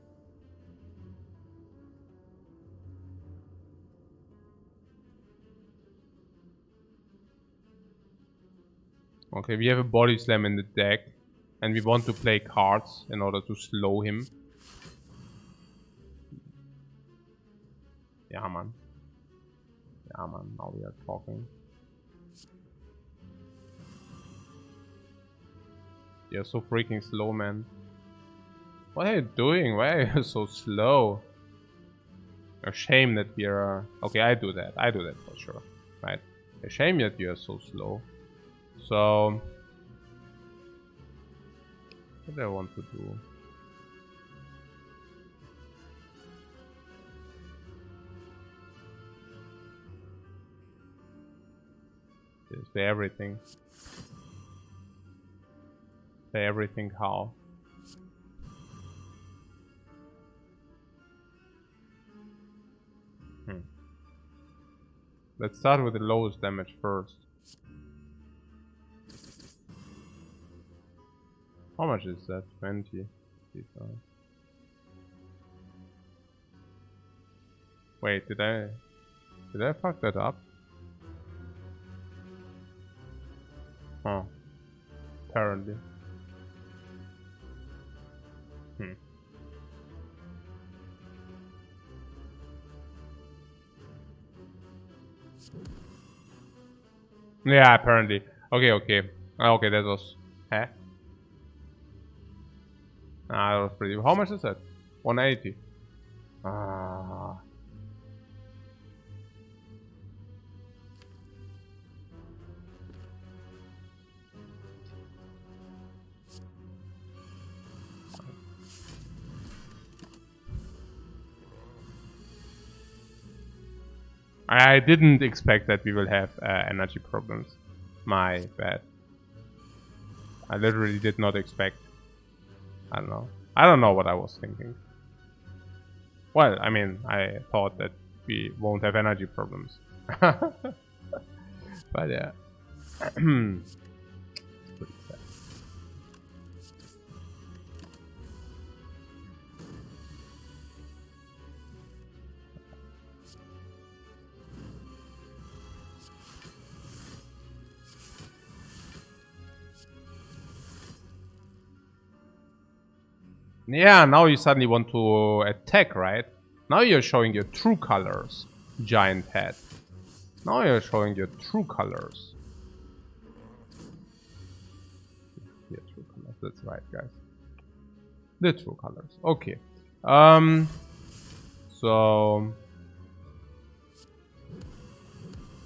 A: Okay, we have a body slam in the deck. And we want to play cards in order to slow him. Yeah, man. Yeah, man. Now we are talking. You're so freaking slow, man. What are you doing? Why are you so slow? A shame that we are... Okay, I do that. I do that for sure. Right? A shame that you are so slow. So... What do I want to do? Say everything. Say everything how? Let's start with the lowest damage first. How much is that? 20. Wait, did I fuck that up? Huh. Apparently. Yeah, apparently. Okay. Okay, that was... Huh? Ah, that was pretty... How much is that? 180. Ah... I didn't expect that we will have energy problems. My bad. I literally did not expect. I don't know. I don't know what I was thinking. Well, I mean, I thought that we won't have energy problems. But yeah. Pretty sad. Yeah, now you suddenly want to attack, right? Now you're showing your true colors, giant head. Now you're showing your true colors. Yeah, true colors. That's right, guys. The true colors. Okay. So...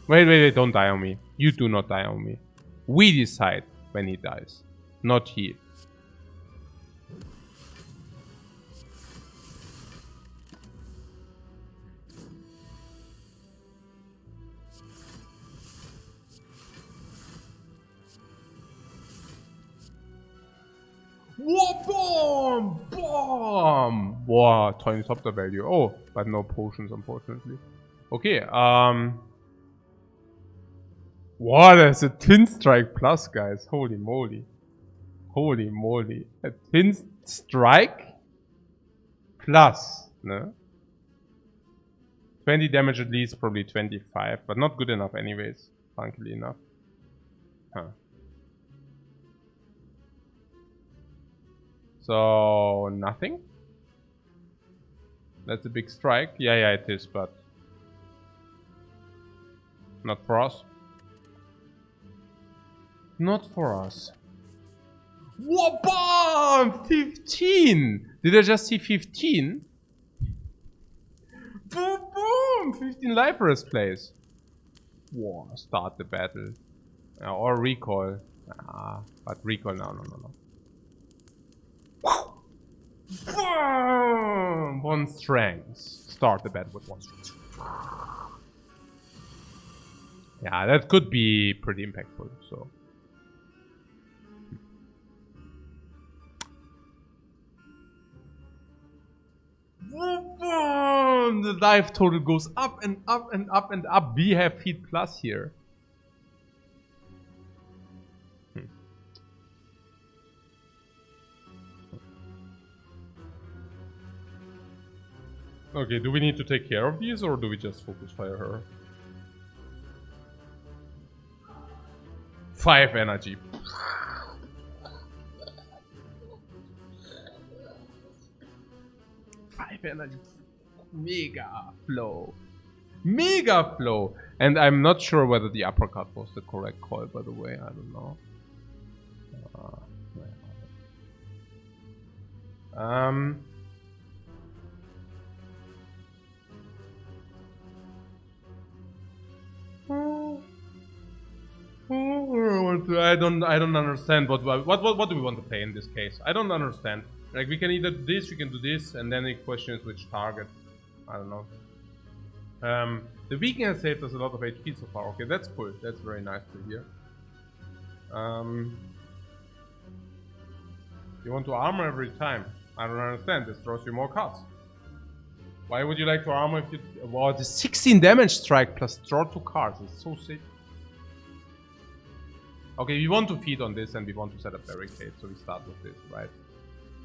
A: Wait, don't die on me. You do not die on me. We decide when he dies, not he. Whoa, bomb! Bomb! Wow, tiny softer value. Oh, but no potions, unfortunately. Okay, wow, there's a Twin Strike Plus, guys. Holy moly. Holy moly. A Twin Strike Plus, no? 20 damage at least, probably 25, but not good enough anyways, funnily enough. Huh. So, nothing? That's a big strike. Yeah, it is, but not for us. Not for us. Whoa, bomb! 15! Did I just see 15? Boom, boom! 15 life rest plays. Whoa, start the battle. Or recall. But recall, no. Boom! 1 strength. Start the battle with 1 strength. Yeah, that could be pretty impactful, so. The life total goes up and up and up and up. We have feet plus here. Okay, do we need to take care of these or do we just focus fire her? 5 energy. Energy. Mega flow. Mega flow. And I'm not sure whether the uppercut was the correct call, by the way. I don't know. I don't understand what do we want to play in this case? I don't understand. Like, we can either do this, we can do this, and then the question is which target. I don't know. The weaken has saved us a lot of HP so far. Okay, that's cool. That's very nice to hear. You want to armor every time. I don't understand. This throws you more cards. Why would you like to armor if you... Wow, the 16 damage strike plus draw 2 cards. It's so sick. Okay, we want to feed on this and we want to set up barricades, so we start with this, right?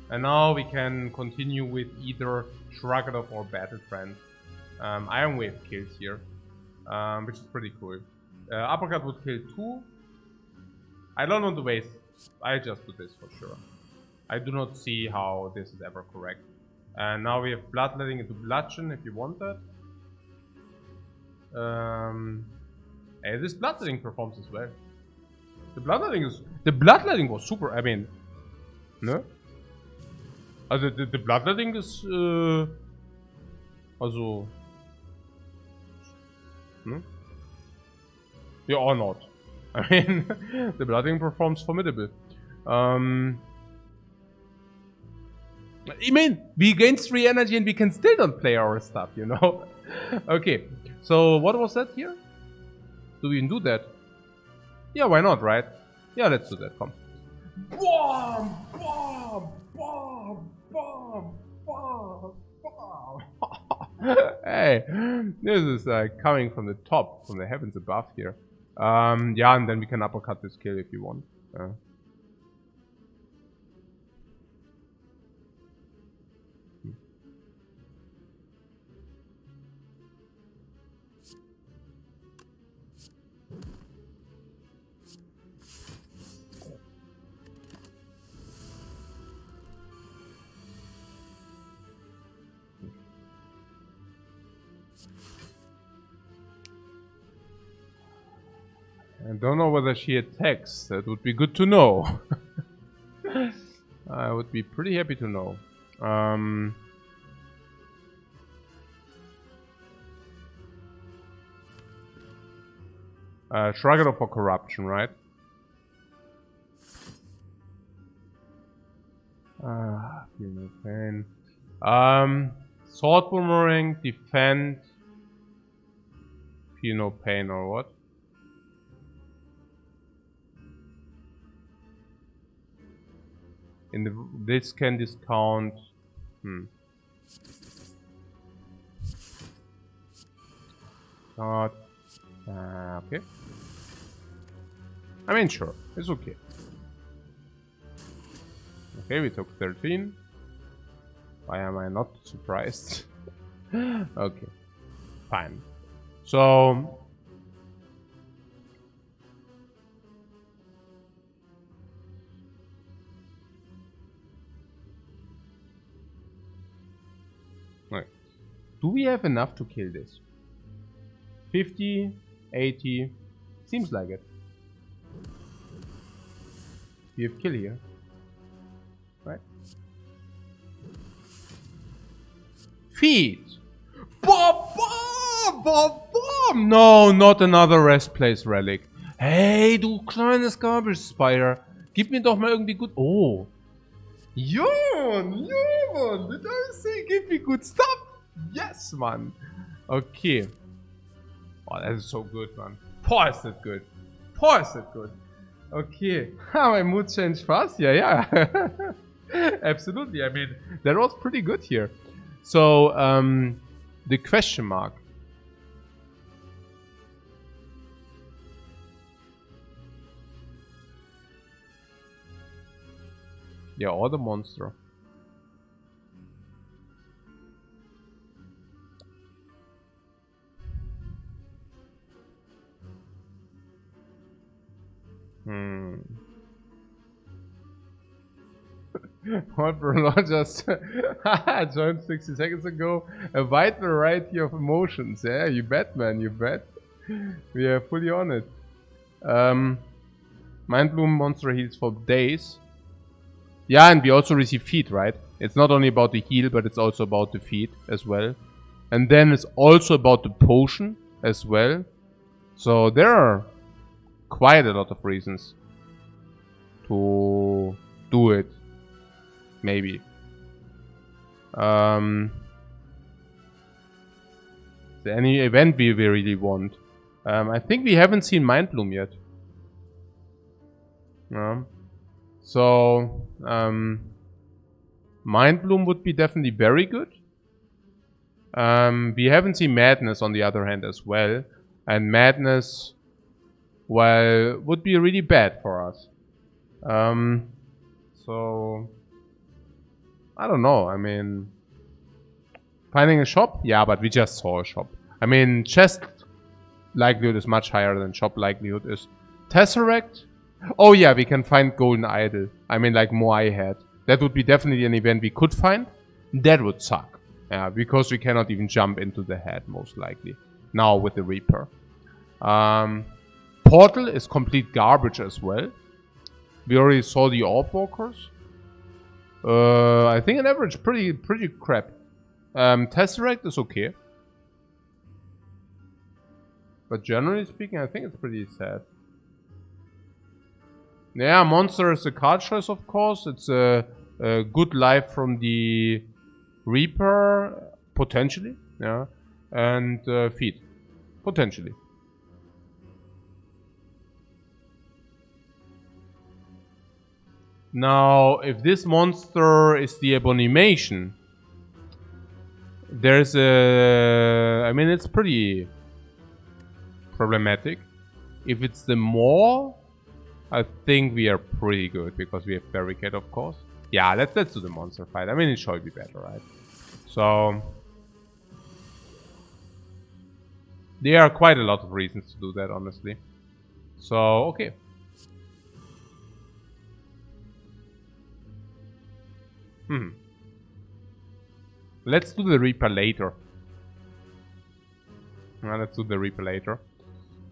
A: And now we can continue with either Shrug It Off or Battle Friend. Iron Wave kills here, which is pretty cool. Uppercut would kill 2. I don't want to waste. I just do this for sure. I do not see how this is ever correct. And now we have Bloodletting into Bludgeon if you want that. Hey, this Bloodletting performs as well. The Bloodletting was super. I mean, no. Also, the Bloodletting is, also, no? Yeah, or not. I mean, the Bloodletting performs formidable. I mean, we gain 3 energy and we can still not play our stuff, you know? Okay, so what was that here? Do we even do that? Yeah, why not, right? Yeah, let's do that, come. Bomb! Bomb! Bomb! Bomb! Bomb! Bomb! Hey, this is coming from the top, from the heavens above here. Yeah, and then we can uppercut this kill if you want. I don't know whether she attacks. That would be good to know. I would be pretty happy to know. Struggle for corruption, right? Feel no pain. Sword boomerang, defend. Feel no pain or what? This can discount. Not. Okay. I mean, sure, it's okay. Okay, we took 13. Why am I not surprised? Okay, fine. So. Right. Do we have enough to kill this? 50, 80, seems like it. We have kill here. Right? Feet! Bob, Bob, Bob, Bob! No, not another rest place relic. Hey, du kleines Garbage-Spire. Gib mir doch mal irgendwie gut... Oh. Ja, man. Did I say give me good stuff? Yes, man. Okay. Oh, that is so good, man. Boah, is that good. Boah, is that good. Okay. My mood changed fast. Yeah. Absolutely. I mean, that was pretty good here. So, the question mark. Yeah, or the monster. What Bruno just joined 60 seconds ago. A wide variety of emotions. Yeah, you bet, man, you bet. We are fully on it. Mind Bloom monster heals for days. Yeah, and we also receive feet, right? It's not only about the heal, but it's also about the feet as well. And then it's also about the potion as well. So there are quite a lot of reasons to do it. Maybe. Is there any event we really want? I think we haven't seen Mind Bloom yet. No. So, Mind Bloom would be definitely very good. We haven't seen Madness on the other hand as well. And Madness, well, would be really bad for us. So, I don't know. I mean, finding a shop? Yeah, but we just saw a shop. I mean, chest likelihood is much higher than shop likelihood is. Tesseract? Oh yeah, we can find Golden Idol. I mean, like Moai had. That would be definitely an event we could find. That would suck. Yeah, because we cannot even jump into the head, most likely. Now with the Reaper. Portal is complete garbage as well. We already saw the Orb Walkers. I think on average pretty crap. Tesseract is okay. But generally speaking, I think it's pretty sad. Yeah, monster is a card choice, of course. It's a good life from the Reaper, potentially. Yeah, and feet, potentially. Now, if this monster is the abomination, there's a... I mean, it's pretty problematic. If it's the Maw, I think we are pretty good because we have Barricade, of course. Yeah, let's do the monster fight. I mean, it should be better, right? So there are quite a lot of reasons to do that, honestly. So, okay. Let's do the Reaper later. Let's do the Reaper later.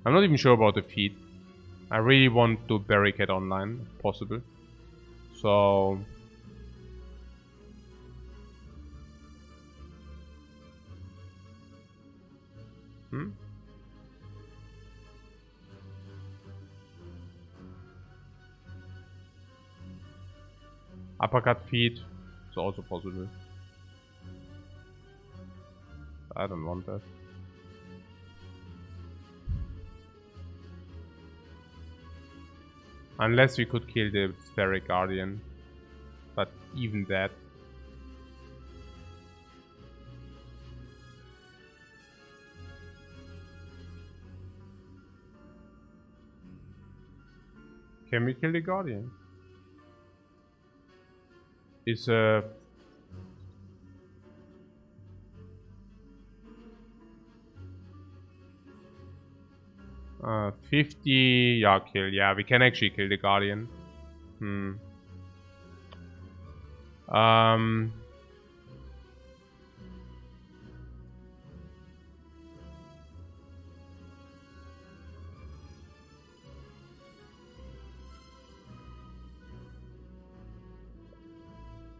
A: I'm not even sure about the feed. I really want to barricade online, if possible. So... Uppercut feed is also possible. I don't want that. Unless we could kill the Spheric Guardian. But even that. Can we kill the Guardian? Is 50, yeah, kill. Yeah, we can actually kill the Guardian.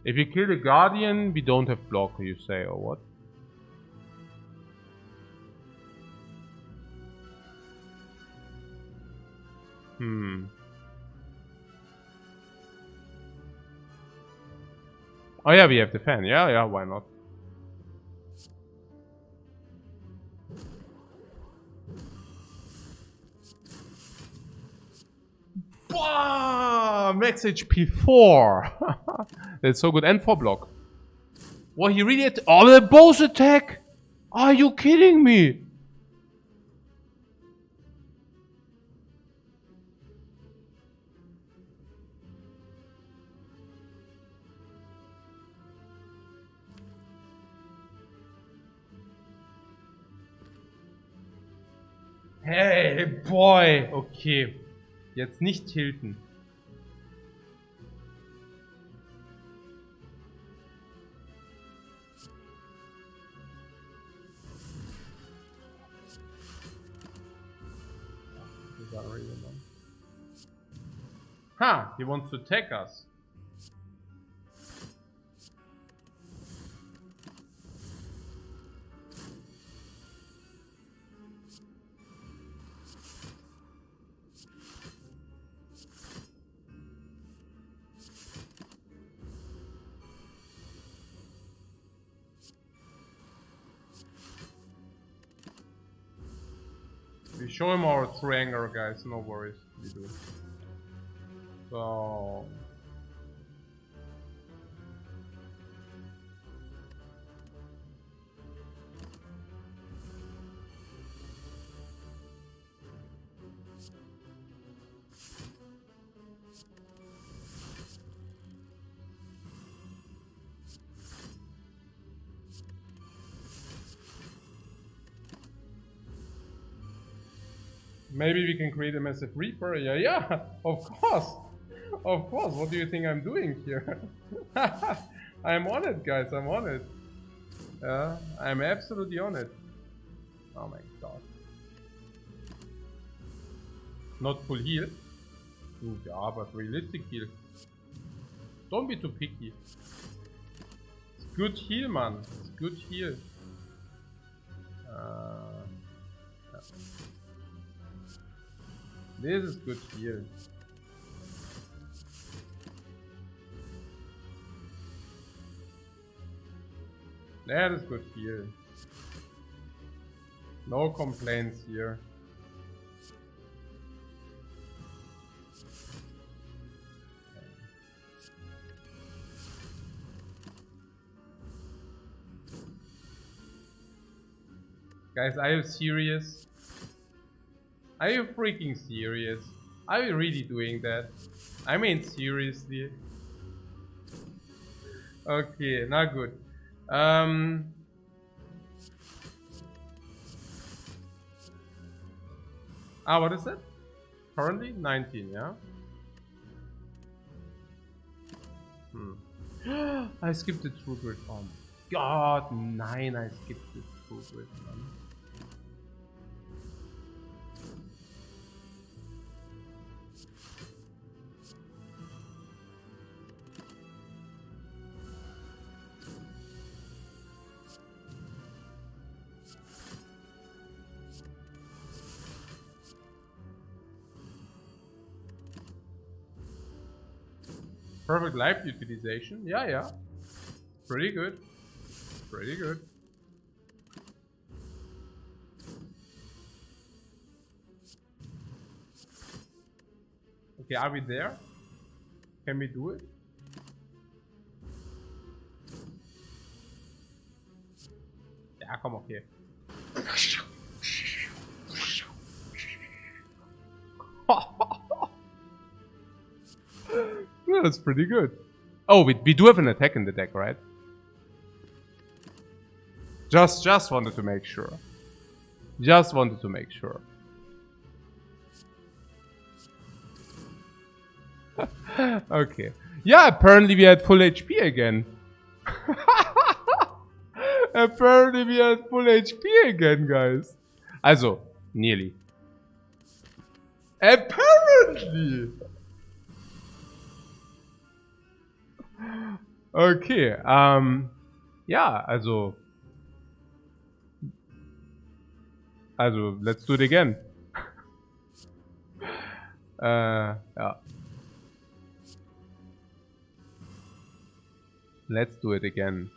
A: If you kill the Guardian, we don't have block, you say, or what? Oh yeah, we have the fan. Yeah, why not? Wow, max HP 4. That's so good. And 4 block. What, he really had... Oh, the boss attack! Are you kidding me? Hey, boy. Okay. Jetzt nicht tilten. Ha! He wants to attack us. We show him our true anger, guys, no worries, we do. So... Maybe we can create a massive Reaper. Yeah, of course. Of course. What do you think I'm doing here? I'm on it, guys. I'm on it. I'm absolutely on it. Oh my god. Not full heal. Yeah, but realistic heal. Don't be too picky. It's good heal, man. It's good heal. Yeah. This is good heal. That is good heal. No complaints here. Guys, are you serious? Are you freaking serious? Are you really doing that? I mean, seriously. Okay, not good. What is it? Currently 19, yeah? I skipped the true grid. Oh my god, 9, I skipped the true grid, man. Perfect life utilization. Yeah, yeah. Pretty good. Pretty good. Okay, are we there? Can we do it? Yeah, come on here. Yeah, that's pretty good. Oh, we do have an attack in the deck, right? Just wanted to make sure. Just wanted to make sure. Okay. Yeah, apparently we had full HP again. Apparently we had full HP again, guys. Also, nearly. Apparently! Okay, ja, also, let's do it again. Ja. Let's do it again.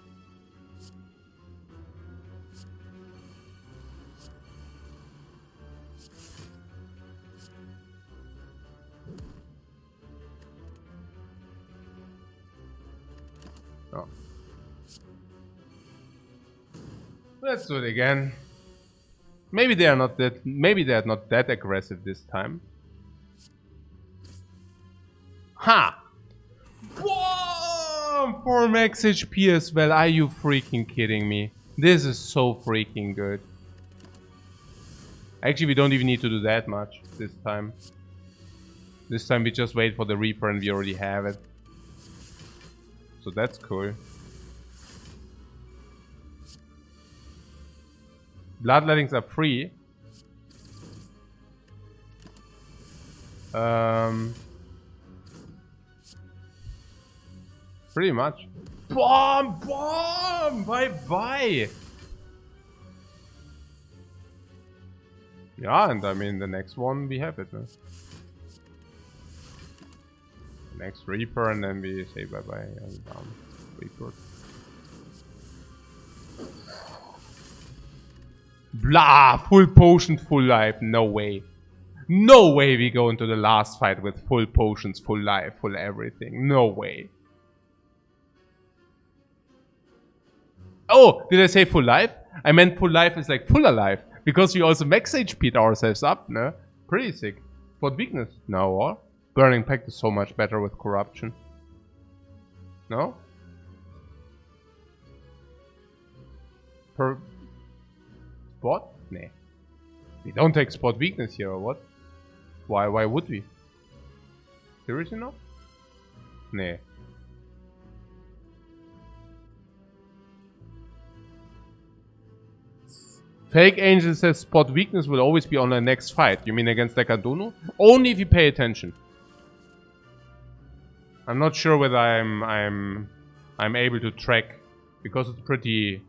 A: Oh. Let's do it again. Maybe they are not that. Maybe they are not that aggressive this time. Ha! Whoa! 4 max HP as well. Are you freaking kidding me? This is so freaking good. Actually, we don't even need to do that much this time. This time we just wait for the Reaper and we already have it. So that's cool. Bloodlettings are free. Pretty much. Bomb! Bomb! Bye-bye! Yeah, and I mean the next one we have it. Huh? Next Reaper and then we say bye-bye and Reaper. Blah! Full potion, full life. No way. No way we go into the last fight with full potions, full life, full everything. No way. Oh, did I say full life? I meant full life is like full alive. Because we also max HP'd ourselves up, no? Pretty sick. What weakness? No, what? Burning Pact is so much better with corruption. No? Per... Spot? Nah. We don't take spot weakness here, or what? Why would we? Seriously no? Nah. Fake Angel says spot weakness will always be on the next fight. You mean against Dekadunu? Only if you pay attention. I'm not sure whether I'm able to track because it's pretty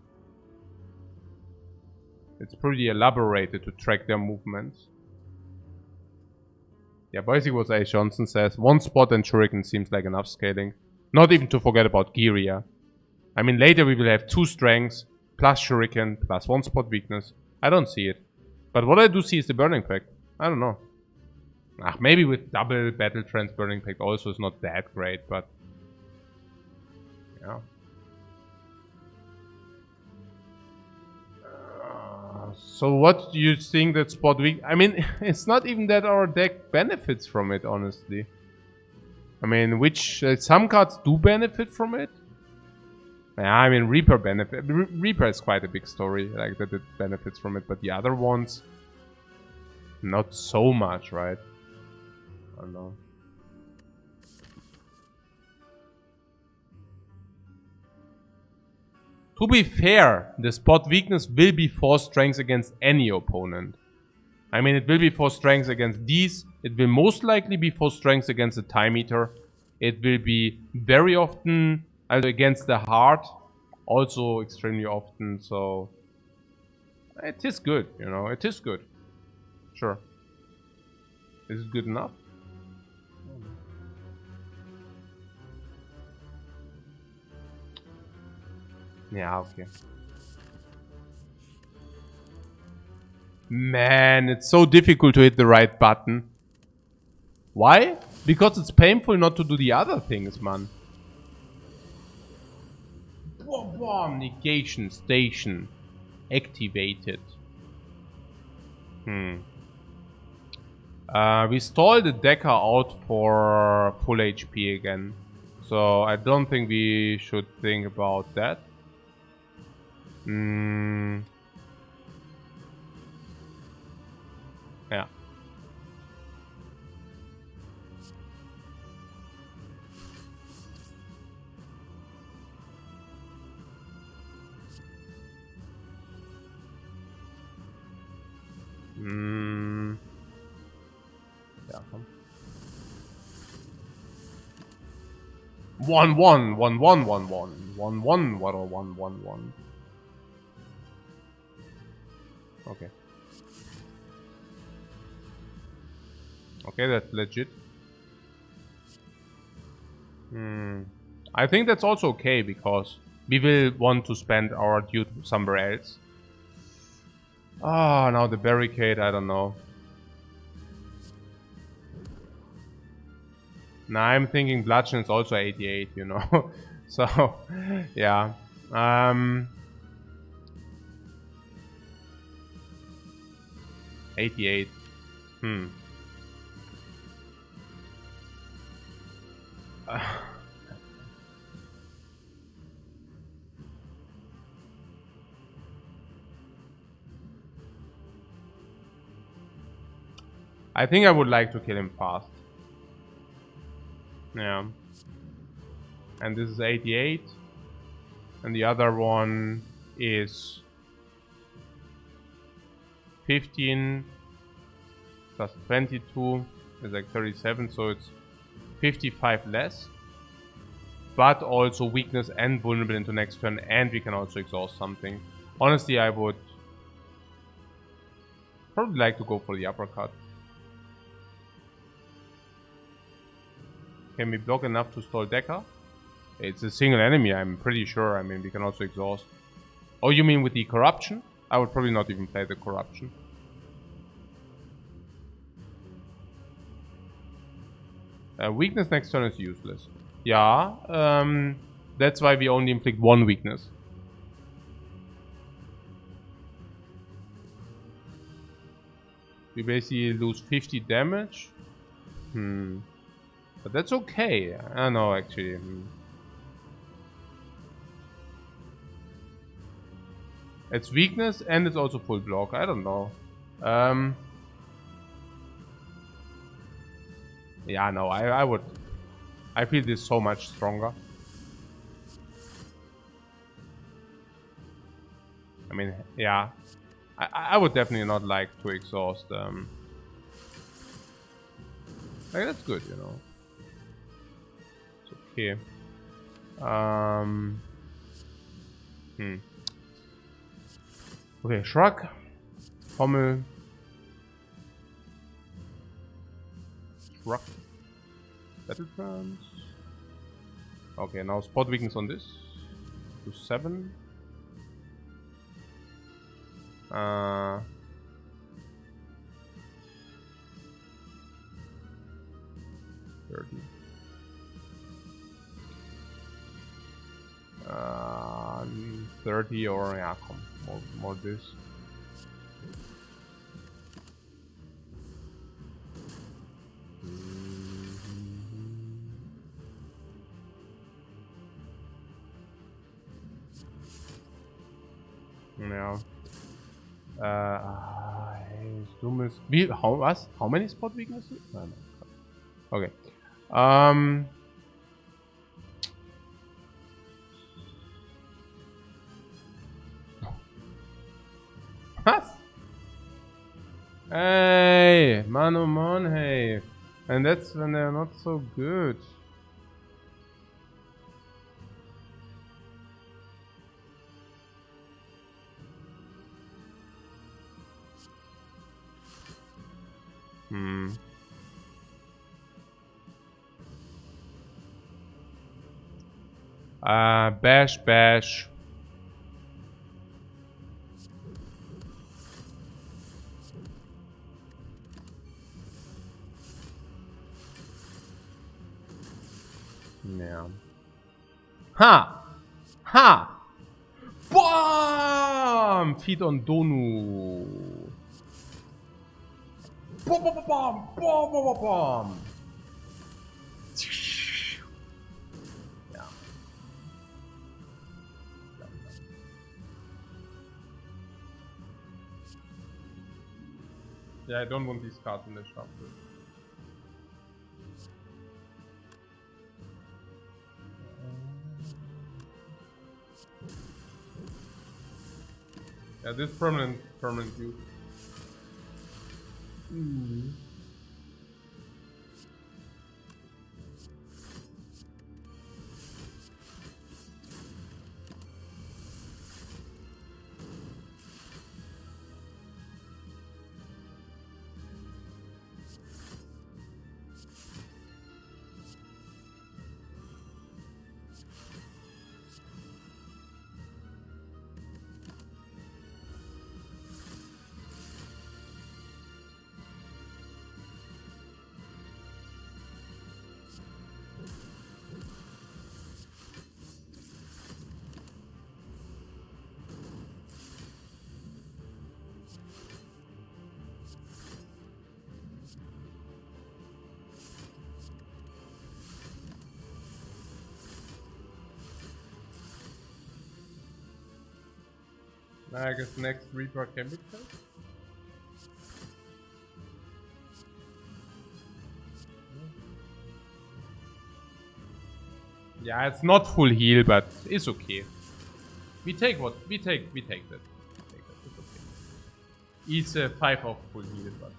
A: elaborated to track their movements. Yeah, basically what A. Johnson says, one spot and Shuriken seems like enough scaling. Not even to forget about Giria. I mean, later we will have 2 strengths, plus Shuriken, plus 1 spot weakness. I don't see it. But what I do see is the Burning Pact. I don't know. Maybe with double Battle Trance Burning Pact also is not that great, but... Yeah. So what do you think that spot weak? I mean, it's not even that our deck benefits from it, honestly. I mean, some cards do benefit from it. Yeah, I mean, Reaper benefit. Reaper is quite a big story, like that it benefits from it, but the other ones, not so much, right? I don't know. To be fair, the spot weakness will be force strength against any opponent. I mean, it will be force strength against these. It will most likely be force strength against the Time Eater. It will be very often against the Heart. Also extremely often, so... It is good, you know, it is good. Sure. Is it good enough? Yeah, okay. Man, it's so difficult to hit the right button. Why? Because it's painful not to do the other things, man. Boom, negation station activated. We stalled the Decker out for full HP again. So I don't think we should think about that. Yeah. Yeah, come. 1-1, 1-1, 1-1, 1-1, what a 1-1-1. Okay. Okay, that's legit. I think that's also okay because we will want to spend our dude somewhere else. Ah, now the barricade, I don't know. Now I'm thinking bludgeon is also 88, you know. So, yeah. 88. I think I would like to kill him fast. Yeah. And this is 88. And the other one is 15 plus 22 is like 37, so it's 55 less. But also weakness and vulnerable into next turn, and we can also exhaust something. Honestly, I would probably like to go for the uppercut. Can we block enough to stall Decker? It's a single enemy, I'm pretty sure. I mean, we can also exhaust. Oh, you mean with the corruption? I would probably not even play the corruption. Weakness next turn is useless. Yeah, that's why we only inflict one weakness. We basically lose 50 damage. But that's okay. I don't know, actually. It's weakness and it's also full block. I don't know. Yeah, no, I would. I feel this so much stronger. I mean, yeah. I would definitely not like to exhaust. Like, that's good, you know. It's okay. Okay, Shrug. Pommel. Shrug. Battle turns. Okay, now spot weakness on this. To 7. 30. 30 or yeah, come more this. Ja. Dummes. Wie? Was? How many spot weaknesses? Nein. Okay. Was? Hey, man, oh man, hey. And that's when they're not so good. Bash, bash. Yeah. Ha! Ha! Bam! Feed on Donu. Bom, bom, bom, bom, bom, bom, bom. Yeah. Yeah, I don't want these cards in the shuffle. Yeah, this permanent use. I guess next Reaper can be killed. Yeah, it's not full heal, but it's okay. We take what we take. We take that. It's okay. It's a 5 of full heal, but.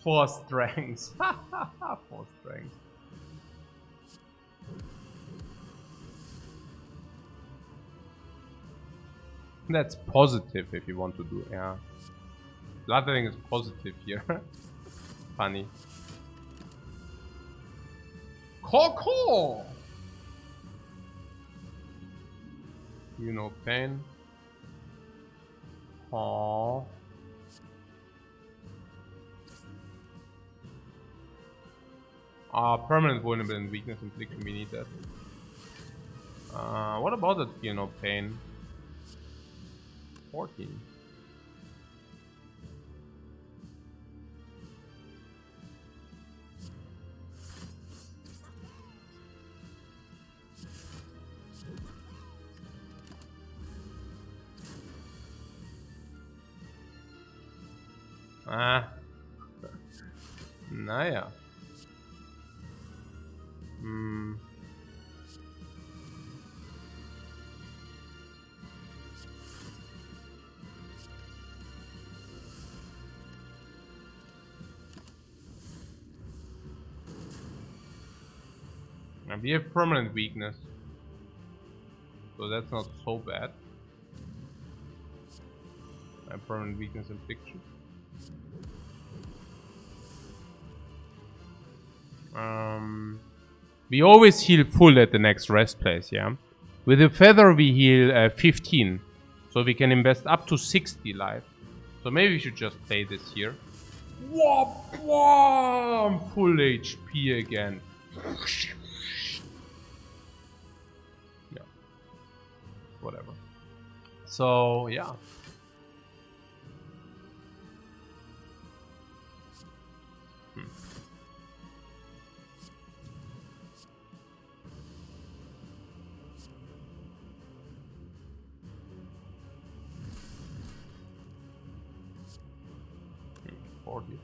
A: Four strengths. 4 strengths. That's positive if you want to do, yeah. Bloodletting is positive here. Funny. Coco! You know pain. Aww. Permanent vulnerable and weakness infliction, we need that. What about that fear no pain? 14. Naja. And we have permanent weakness, so that's not so bad. And permanent weakness infliction. We always heal full at the next rest place, yeah? With the feather we heal 15, so we can invest up to 60 life. So maybe we should just play this here. Whoop, whoop, full HP again. Yeah. Whatever. So, yeah. Forty.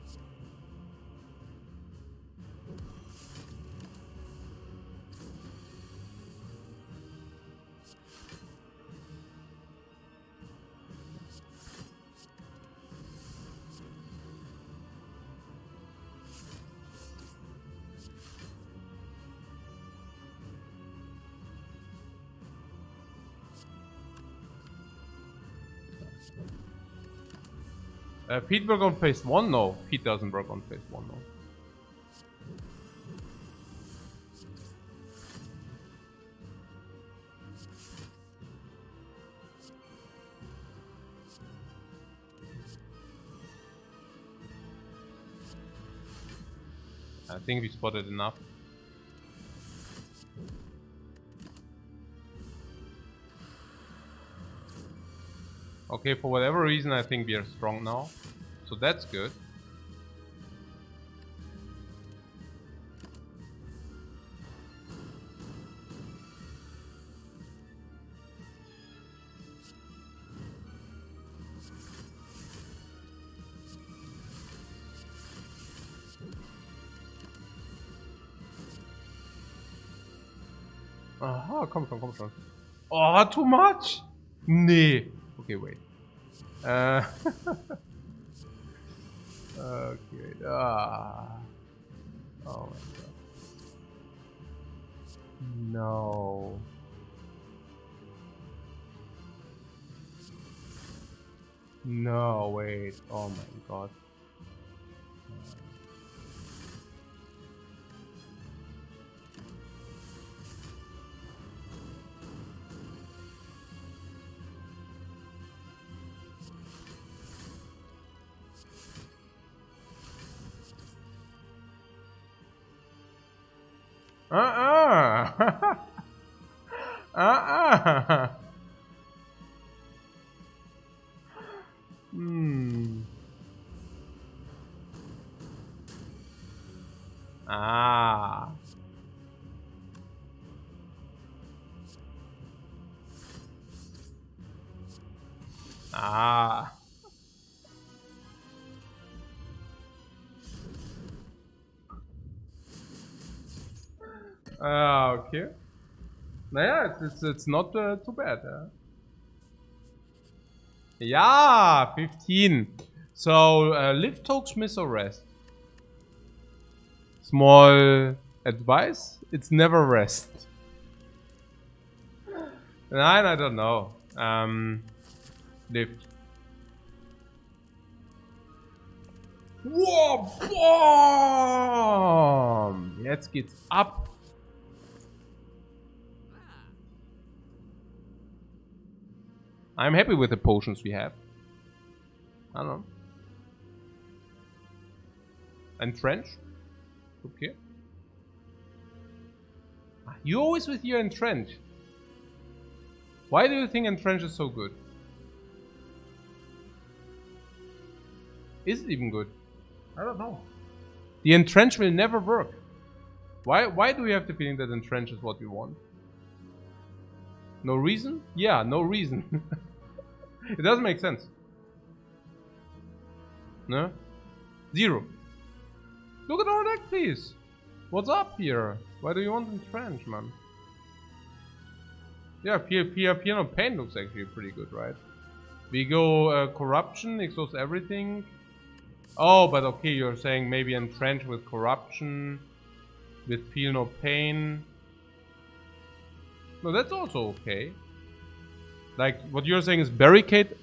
A: Pete work on phase 1? No, Pete doesn't work on phase 1, no. I think we spotted enough. Okay, for whatever reason I think we are strong now. So that's good. Aha, komm schon, komm schon. Oh, too much? Nee. Okay, wait. Okay. Ah. Oh my god. No. No, wait. Oh my god. Hmm. Ah. Ah. Okay. Naja, it's not too bad. Yeah, 15. So, Lifecoach miss or rest? Small advice, it's never rest. Nein, I don't know. Lift. Whoa, boom! Jetzt geht's ab. I'm happy with the potions we have. I don't know. Entrench? Okay. You always with your entrench. Why do you think entrench is so good? Is it even good? I don't know. The entrench will never work. Why do we have the feeling that entrench is what we want? No reason? Yeah, no reason. It doesn't make sense. No? Zero. Look at our deck, please. What's up here? Why do you want entrench, man? Yeah, Fear No Pain looks actually pretty good, right? We go corruption, exhaust everything. Oh, but okay, you're saying maybe entrench with corruption, with Feel No Pain. No, that's also okay. Like, what you're saying is barricade.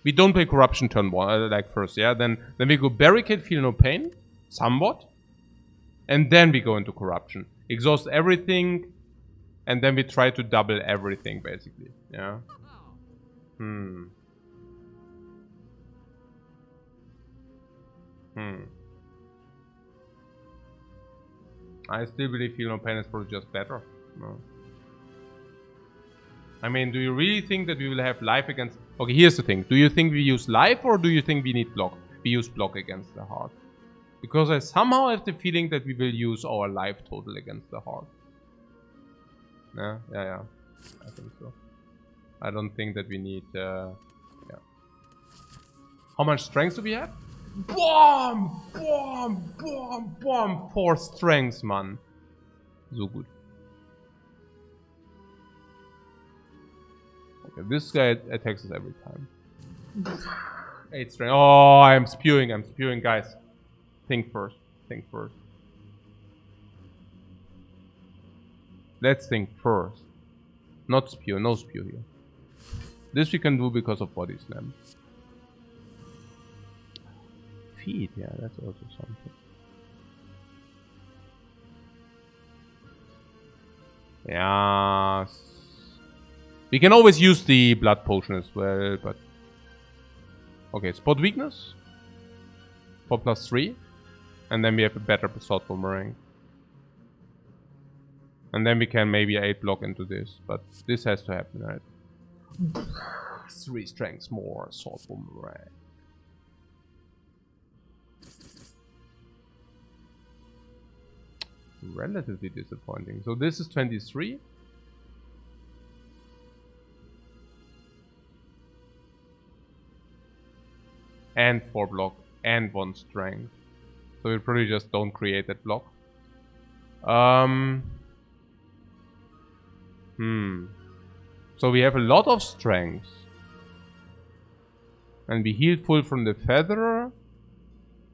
A: We don't play corruption turn one, like first, yeah? Then we go barricade, Feel No Pain, somewhat. And then we go into corruption. Exhaust everything, and then we try to double everything, basically, yeah? I still believe Feel No Pain is probably just better. No. I mean, do you really think that we will have life against... Okay, here's the thing. Do you think we use life or do you think we need block? We use block against the heart. Because I somehow have the feeling that we will use our life total against the heart. Yeah. I think so. I don't think that we need... yeah. How much strength do we have? Boom! Boom! Boom! Boom! 4 strengths, man. So gut. Okay, this guy attacks us every time. 8 strength. Oh, I'm spewing, guys. Think first. Let's think first. Not spew, no spew here. This we can do because of body slam. Feet, yeah, that's also something. Yeah. We can always use the blood potion as well, but... Okay, spot weakness. 4 plus 3. And then we have a better assault boomerang. And then we can maybe 8 block into this, but this has to happen, right? 3 strengths more, assault boomerang. Relatively disappointing. So this is 23. And 4 block and 1 strength. So we probably just don't create that block. So we have a lot of strength. And we heal full from the feather.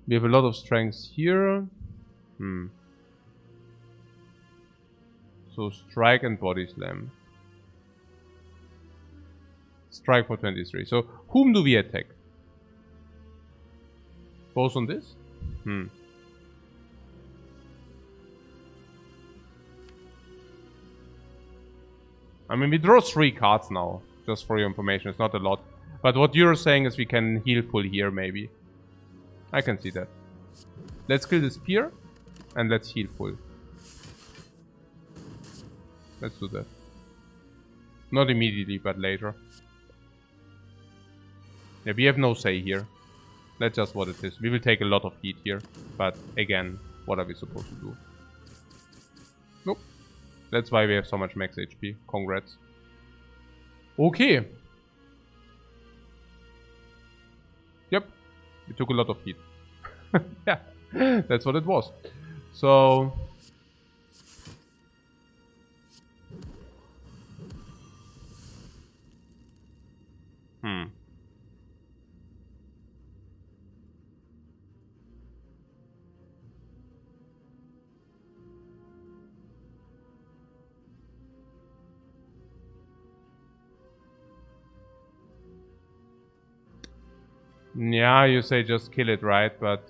A: We have a lot of strength here. So strike and body slam. Strike for 23. So whom do we attack? Both on this? I mean, we draw 3 cards now. Just for your information, it's not a lot. But what you're saying is we can heal full here, maybe. I can see that. Let's kill the spear. And let's heal full. Let's do that. Not immediately, but later. Yeah, we have no say here. That's just what it is. We will take a lot of heat here. But again, what are we supposed to do? Nope. That's why we have so much max HP. Congrats. Okay. Yep. We took a lot of heat. Yeah. That's what it was. So... Yeah, you say just kill it, right? But,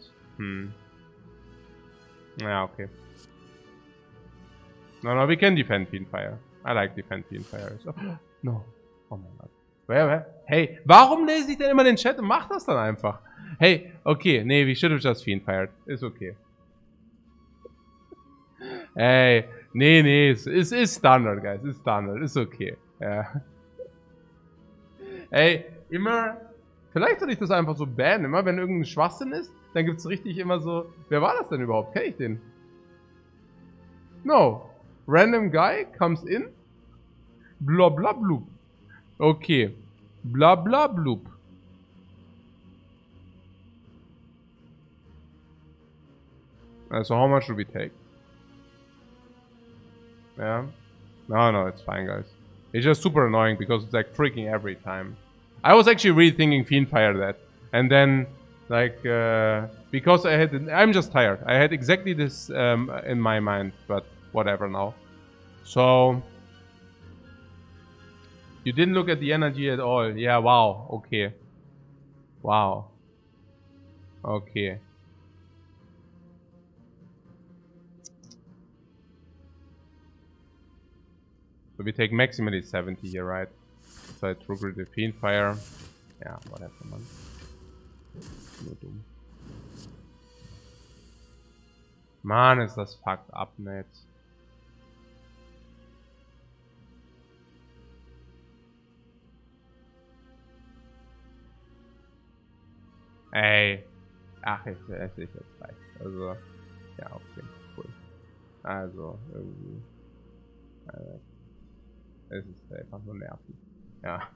A: Yeah, okay. No, we can defend Fiendfire. I like defend Fiendfire. So, no. Oh mein Gott. Wer? Hey, warum lese ich denn immer den Chat und mach das dann einfach? Hey, okay, nee, we should have just Fiendfired. Ist okay. Hey, nee, es ist Standard, guys. Ist Standard, ist okay. Ja. Hey, immer... Vielleicht soll ich das einfach so bannen. Immer wenn irgendein Schwachsinn ist, dann gibt es richtig immer so... Wer war das denn überhaupt? Kenn ich den? No. Random guy comes in. Bla bla blub. Okay. Bla bla blub. So how much do we take? Yeah. No, it's fine, guys. It's just super annoying because it's like freaking every time. I was actually really thinking Fiendfire that. And then, like, because I'm just tired. I had exactly this in my mind, but whatever now. So, you didn't look at the energy at all. Yeah, wow, okay. Wow. Okay. So we take maximally 70 here, right? So I trigger the Fiendfire. Yeah, whatever, man. No doom. Mann, ist das fucked up, Ned. Ey. Ach, es ist jetzt reicht. Also, ja, okay, cool. Also, irgendwie. Es ist einfach nur nervig. Ja.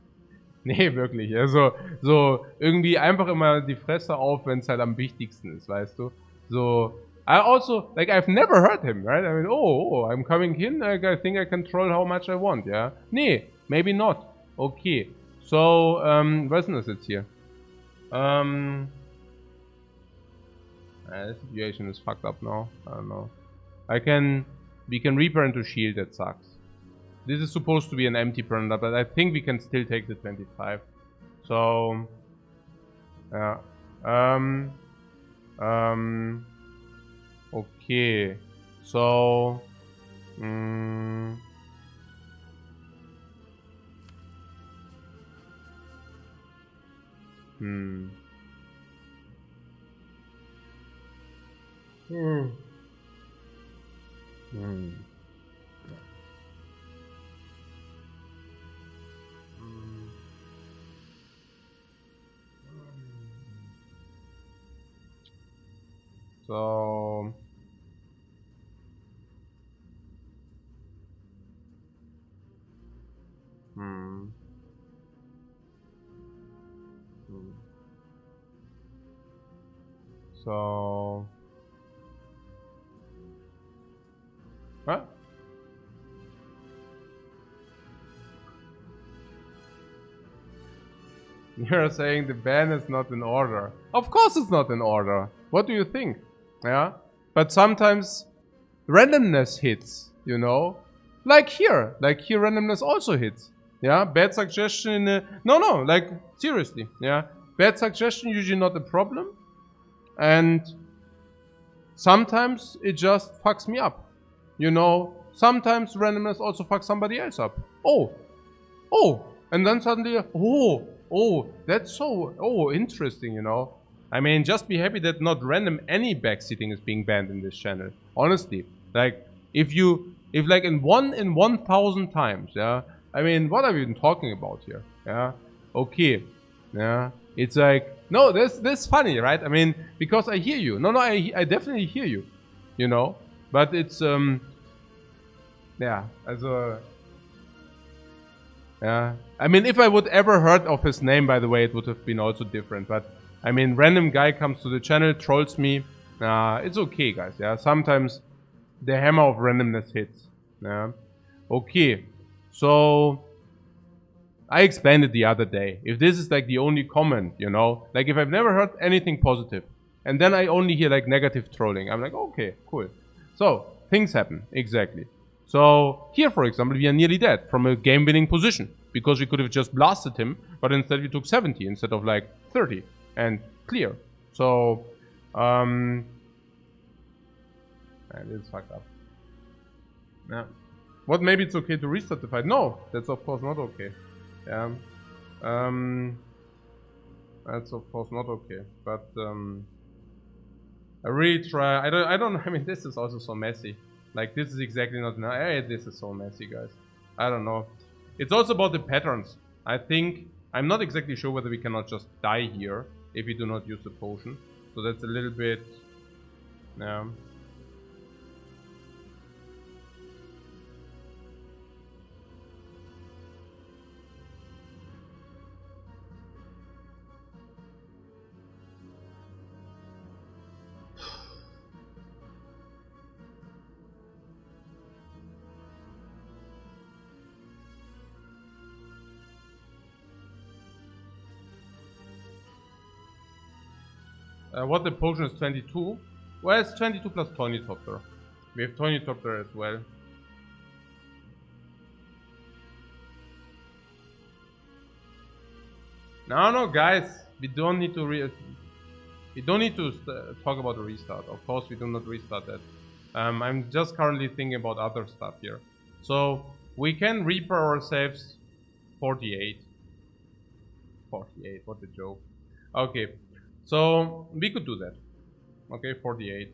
A: Nee, wirklich. Also, so irgendwie einfach immer die Fresse auf, wenn es halt am wichtigsten ist, weißt du? So, I also, like, I've never heard him, right? I mean, I'm coming in, like, I think I control how much I want, ja? Nee, maybe not. Okay. So, was ist denn das jetzt hier? The situation is fucked up now. I don't know. We can reaper into shield, that sucks. This is supposed to be an empty burn, but I think we can still take the 25. So, yeah. Okay. So, So, so, huh? You're saying the ban is not in order. Of course it's not in order. What do you think? Yeah? But sometimes randomness hits, you know? Like here randomness also hits. Yeah? Bad suggestion in a... No, like, seriously. Yeah? Bad suggestion usually not a problem. And sometimes it just fucks me up. You know? Sometimes randomness also fucks somebody else up. Oh! And then suddenly, that's so, interesting, you know. I mean, just be happy that not random any backseating is being banned in this channel. Honestly, like, if like in 1,000 times, yeah. I mean, what are we even talking about here? Yeah. Okay. Yeah. It's like, no, this funny, right? I mean, because I hear you. No, I definitely hear you. You know, but it's yeah, also. Yeah. I mean, if I would ever heard of his name, by the way, it would have been also different. But, I mean, random guy comes to the channel, trolls me. It's okay, guys. Yeah. Sometimes the hammer of randomness hits. Yeah. Okay. So, I explained it the other day. If this is like the only comment, you know, like if I've never heard anything positive, and then I only hear like negative trolling, I'm like, okay, cool. So, things happen. Exactly. So here, for example, we are nearly dead from a game-winning position because we could have just blasted him, but instead we took 70 instead of like 30 and clear. So, and it's fucked up. Yeah. What? Maybe it's okay to restart the fight? No, that's of course not okay. Yeah. That's of course not okay. But I really try. I don't. I mean, this is also so messy. Like, this is exactly not... this is so messy, guys. I don't know. It's also about the patterns. I think... I'm not exactly sure whether we cannot just die here if we do not use the potion. So that's a little bit... Yeah. What the potion is 22? Well, it's 22 plus Tornitopter. We have Tornitopter as well. No, guys, we don't need to talk about a restart. Of course, we do not restart that. I'm just currently thinking about other stuff here. So we can reaper ourselves 48. 48, what a joke. Okay, so we could do that. Okay, 48.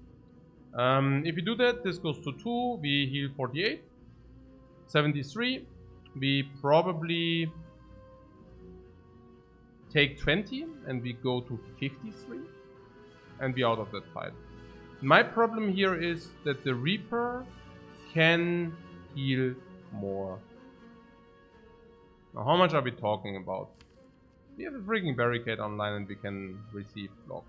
A: If you do that, this goes to 2, we heal 48. 73, we probably take 20 and we go to 53 and be out of that fight. My problem here is that the Reaper can heal more. Now, how much are we talking about? We have a freaking barricade online and we can receive block.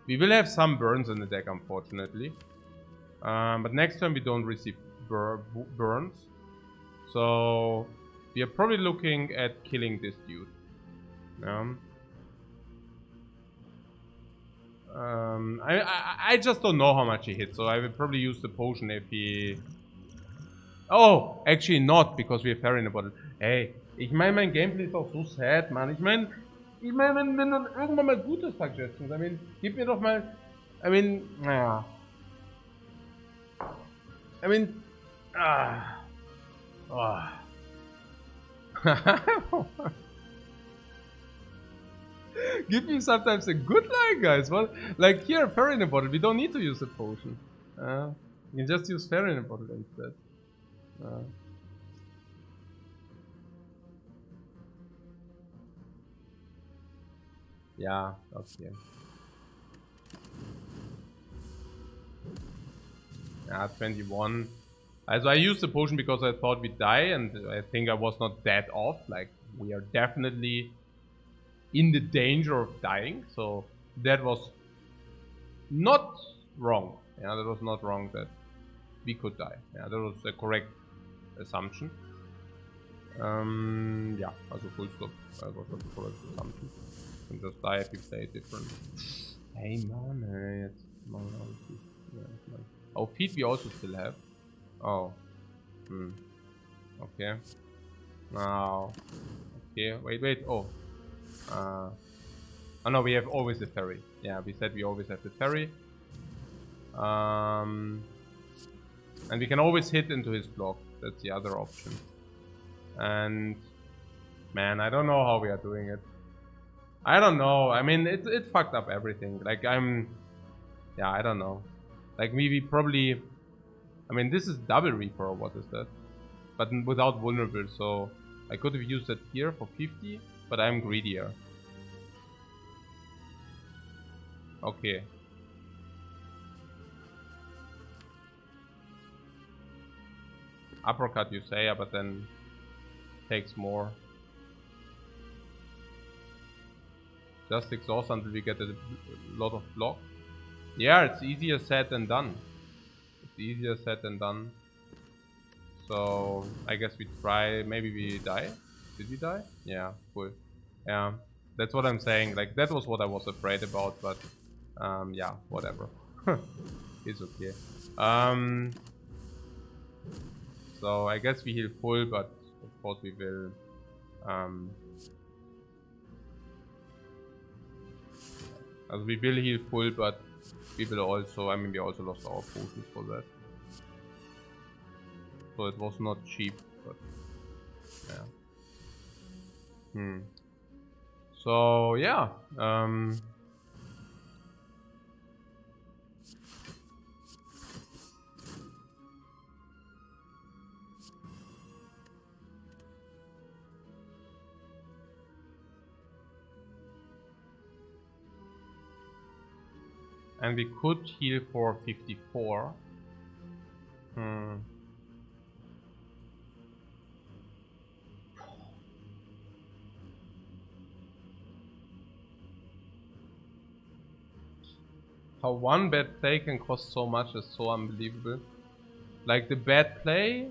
A: We will have some burns in the deck, unfortunately. But next time we don't receive burns. So we are probably looking at killing this dude. I just don't know how much he hits, so I will probably use the potion if he... Oh, actually not, because we have Fairy in the bottle. Hey, ich meine, mein Gameplay ist auch so sad, man. Ich meine, wenn dann irgendwann mal gute Suggestions, I mean, gib mir doch mal... I mean, naja. I mean... Give me sometimes a good line, guys. What? Like here, Fairy in a bottle. We don't need to use a potion. You can just use Fairy in a bottle instead. Yeah, okay. Yeah, 21. So I used the potion because I thought we'd die, and I think I was not that off. Like, we are definitely in the danger of dying, so that was not wrong. Yeah, that was not wrong that we could die. Yeah, that was a correct assumption. Yeah, also full stop. That was a correct assumption. You can just die if you play different. Hey man, jetzt machen wir alles. Oh, feet we also still have. Oh. Okay. Now. Okay, wait. Oh. Oh no, we have always the ferry. Yeah, we said we always have the ferry. And we can always hit into his block. That's the other option. And man, I don't know how we are doing it. I don't know. I mean, it fucked up everything. Like yeah, I don't know. Like we probably, I mean, this is double Reaper or what is that? But without vulnerable, so I could have used that here for 50, but I'm greedier. Okay. Uppercut you say, but then takes more. Just exhaust until we get a lot of block. Yeah, it's easier said than done. It's easier said than done. So I guess we try. Maybe we die. Did we die? Yeah, cool. Yeah, that's what I'm saying. Like that was what I was afraid about, but yeah, whatever. It's okay. So I guess we heal full, but of course we will. As we will heal full, but we will also. I mean, we also lost our potions for that. So it was not cheap, but yeah. So yeah. And we could heal for 54. How one bad play can cost so much is so unbelievable. Like the bad play.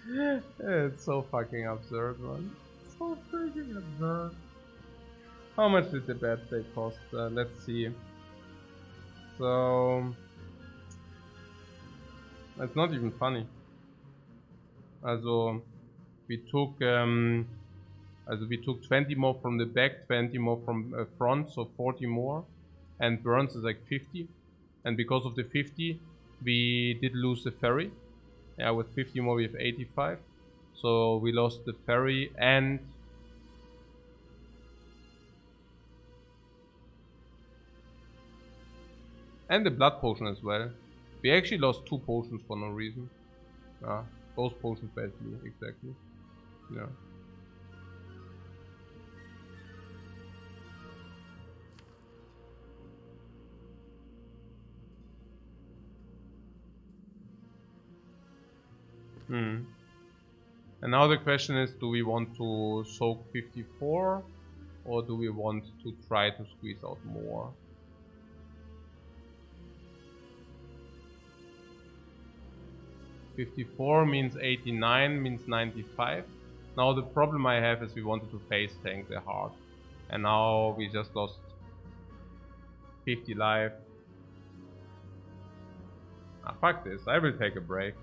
A: It's so fucking absurd, man. So freaking absurd. How much did the bad play cost? Let's see. So it's not even funny. Also we took 20 more from the back, 20 more from front, so 40 more, and burns is like 50. And because of the 50, we did lose the ferry. Yeah, with 50 more we have 85. So we lost the ferry and the blood potion as well. We actually lost 2 potions for no reason. Both potions basically, exactly. Yeah. And now the question is, do we want to soak 54 or do we want to try to squeeze out more? $54 means 89 means 95. Now the problem I have is we wanted to face tank the heart. And now we just lost 50 life. Fuck this, I will take a break.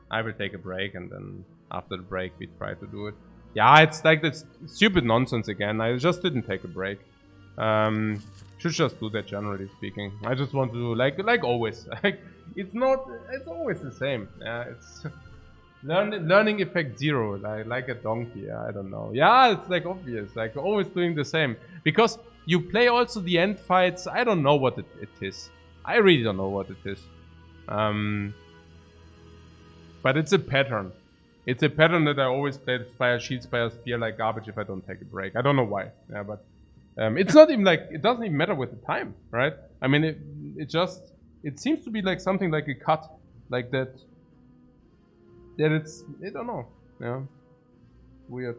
A: I will take a break and then after the break we try to do it. Yeah, it's like this stupid nonsense again. I just didn't take a break. Should just do that generally speaking. I just want to do like always. It's always the same. Yeah, it's learning effect 0, like a donkey. I don't know. Yeah, it's like obvious. Like always doing the same because you play also the end fights. I don't know what it is. I really don't know what it is. But it's a pattern. It's a pattern that I always play Spire, Shield, Spire, Spear like garbage if I don't take a break. I don't know why. Yeah, but it's not even like, it doesn't even matter with the time, right? I mean, it seems to be like something like a cut, like that. That I don't know. Yeah, weird.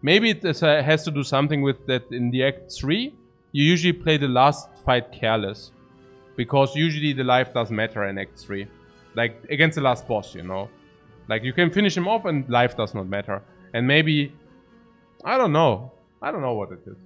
A: Maybe it has to do something with that in the Act 3, you usually play the last fight careless. Because usually the life doesn't matter in Act 3. Like, against the last boss, you know. Like, you can finish him off and life does not matter. And maybe... I don't know. I don't know what it is.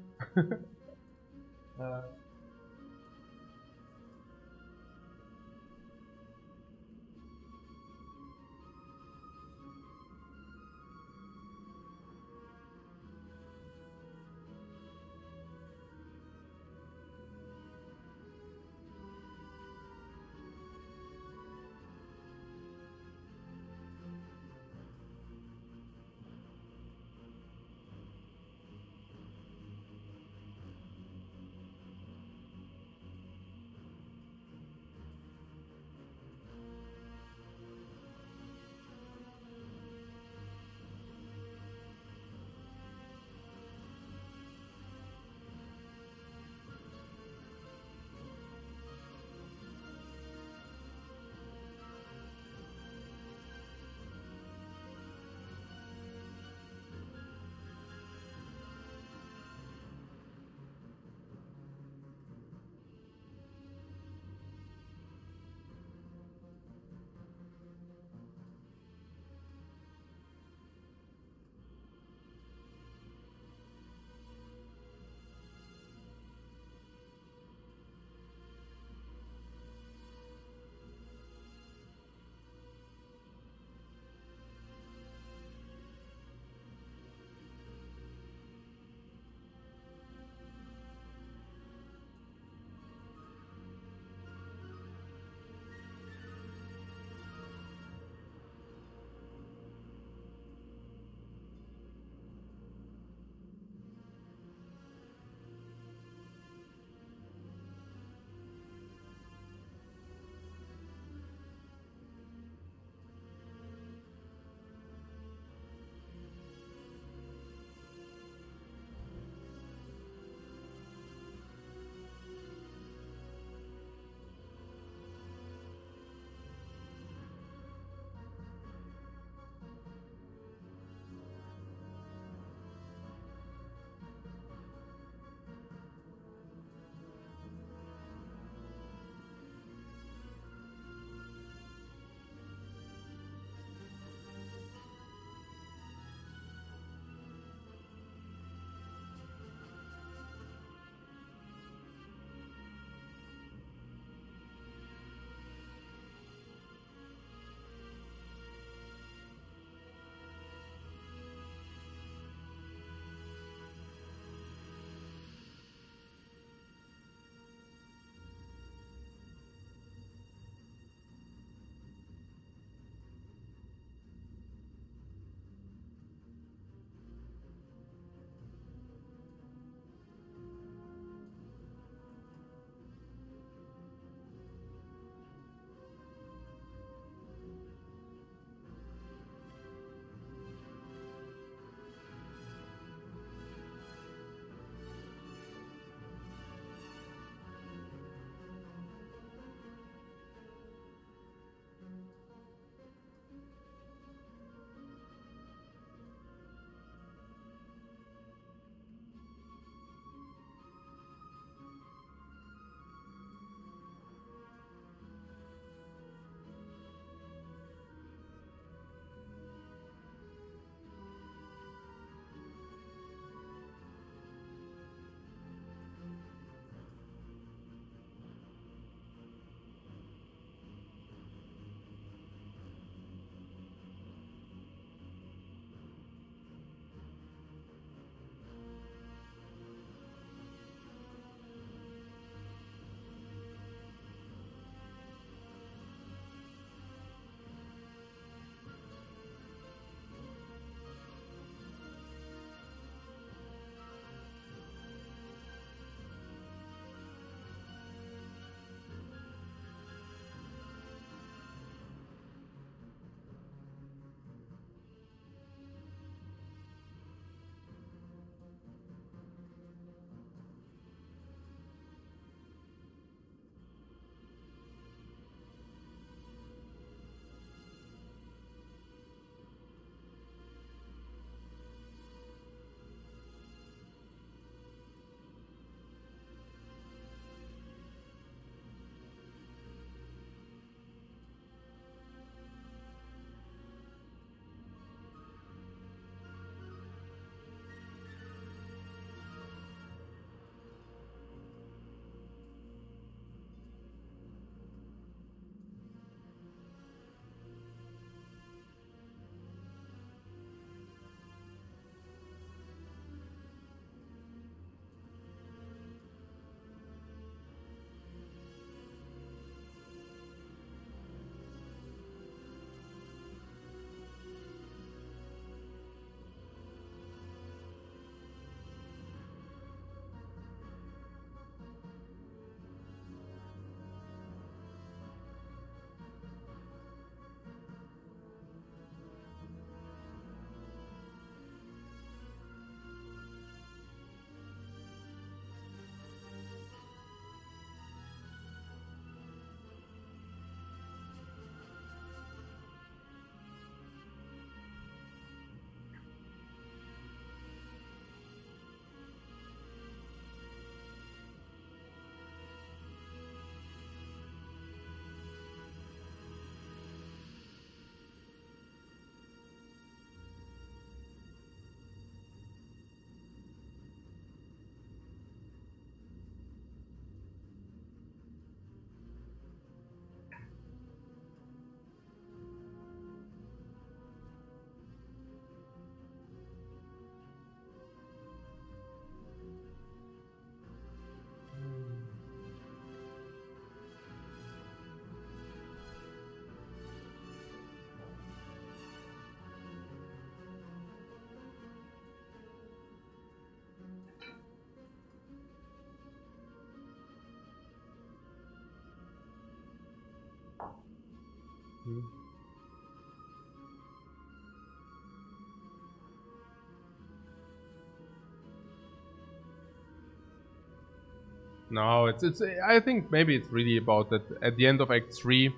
A: No, it's. I think maybe it's really about that. At the end of Act 3,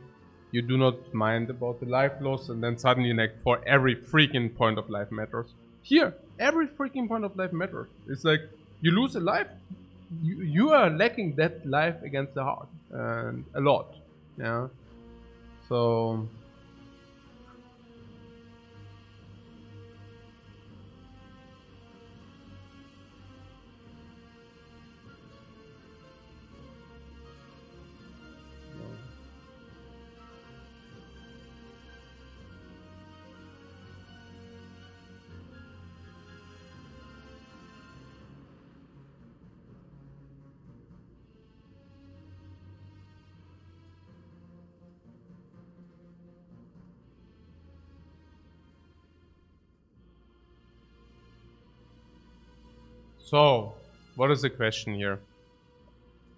A: you do not mind about the life loss, and then suddenly in Act 4, every freaking point of life matters. Here, every freaking point of life matters. It's like you lose a life, you are lacking that life against the heart, and a lot. Yeah. So. So, what is the question here?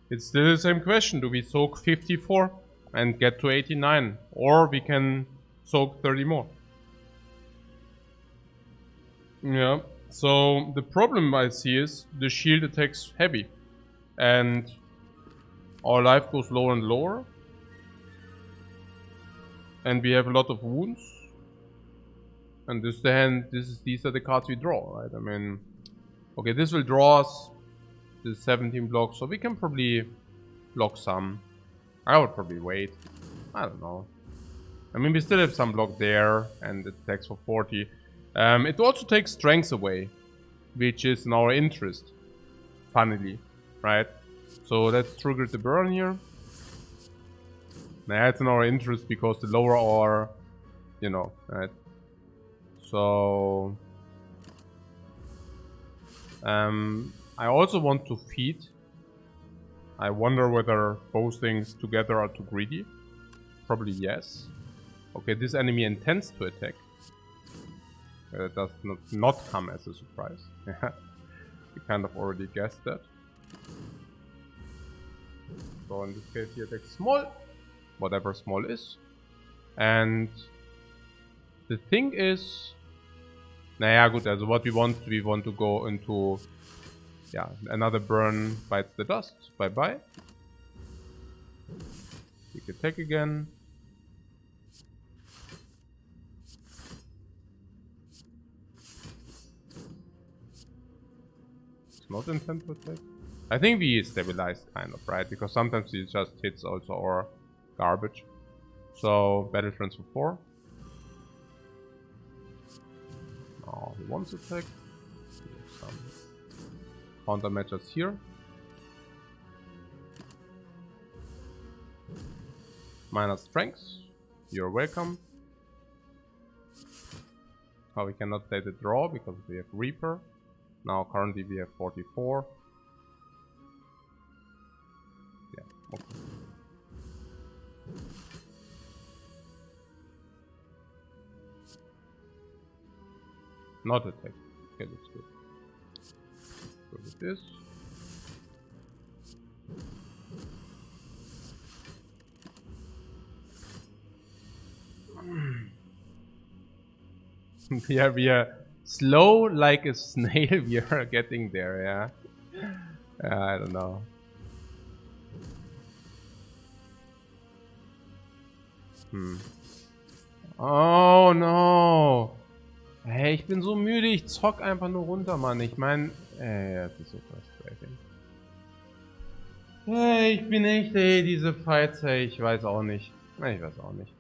A: It's still the same question. Do we soak 54 and get to 89? Or we can soak 30 more? Yeah. So, the problem I see is the shield attacks heavy. And our life goes lower and lower. And we have a lot of wounds. And these are the cards we draw, right? I mean, okay, this will draw us the 17 blocks, so we can probably block some. I would probably wait. I don't know. I mean, we still have some block there, and it attacks for 40. It also takes strength away, which is in our interest, funnily, right? So let's trigger the burn here. Nah, it's in our interest because the lower our, you know, right? So I also want to feed. I wonder whether both things together are too greedy. Probably yes. Okay, this enemy intends to attack. That does not come as a surprise. We kind of already guessed that. So in this case he attacks small. Whatever small is. And the thing is... Naja, good, also what we want to go into... Yeah, another burn bites the dust. Bye-bye. We can attack again. It's not intent to attack. I think we stabilized kind of, right? Because sometimes it just hits also our garbage. So, battle transfer 4. Oh, he wants to attack. Some countermeasures here. Minus strength. You're welcome. Oh, we cannot play the draw because we have Reaper. Now currently we have 44. Yeah, okay. Not attack. Okay, that's good. Go with this. Yeah, we are slow like a snail. We are getting there, yeah. I don't know. Oh no. Hey, ich bin so müde. Ich zock einfach nur runter, Mann. Ich meine, das ist so frustrating. Hey, ich bin echt, diese Fights, ich weiß auch nicht. Ich weiß auch nicht.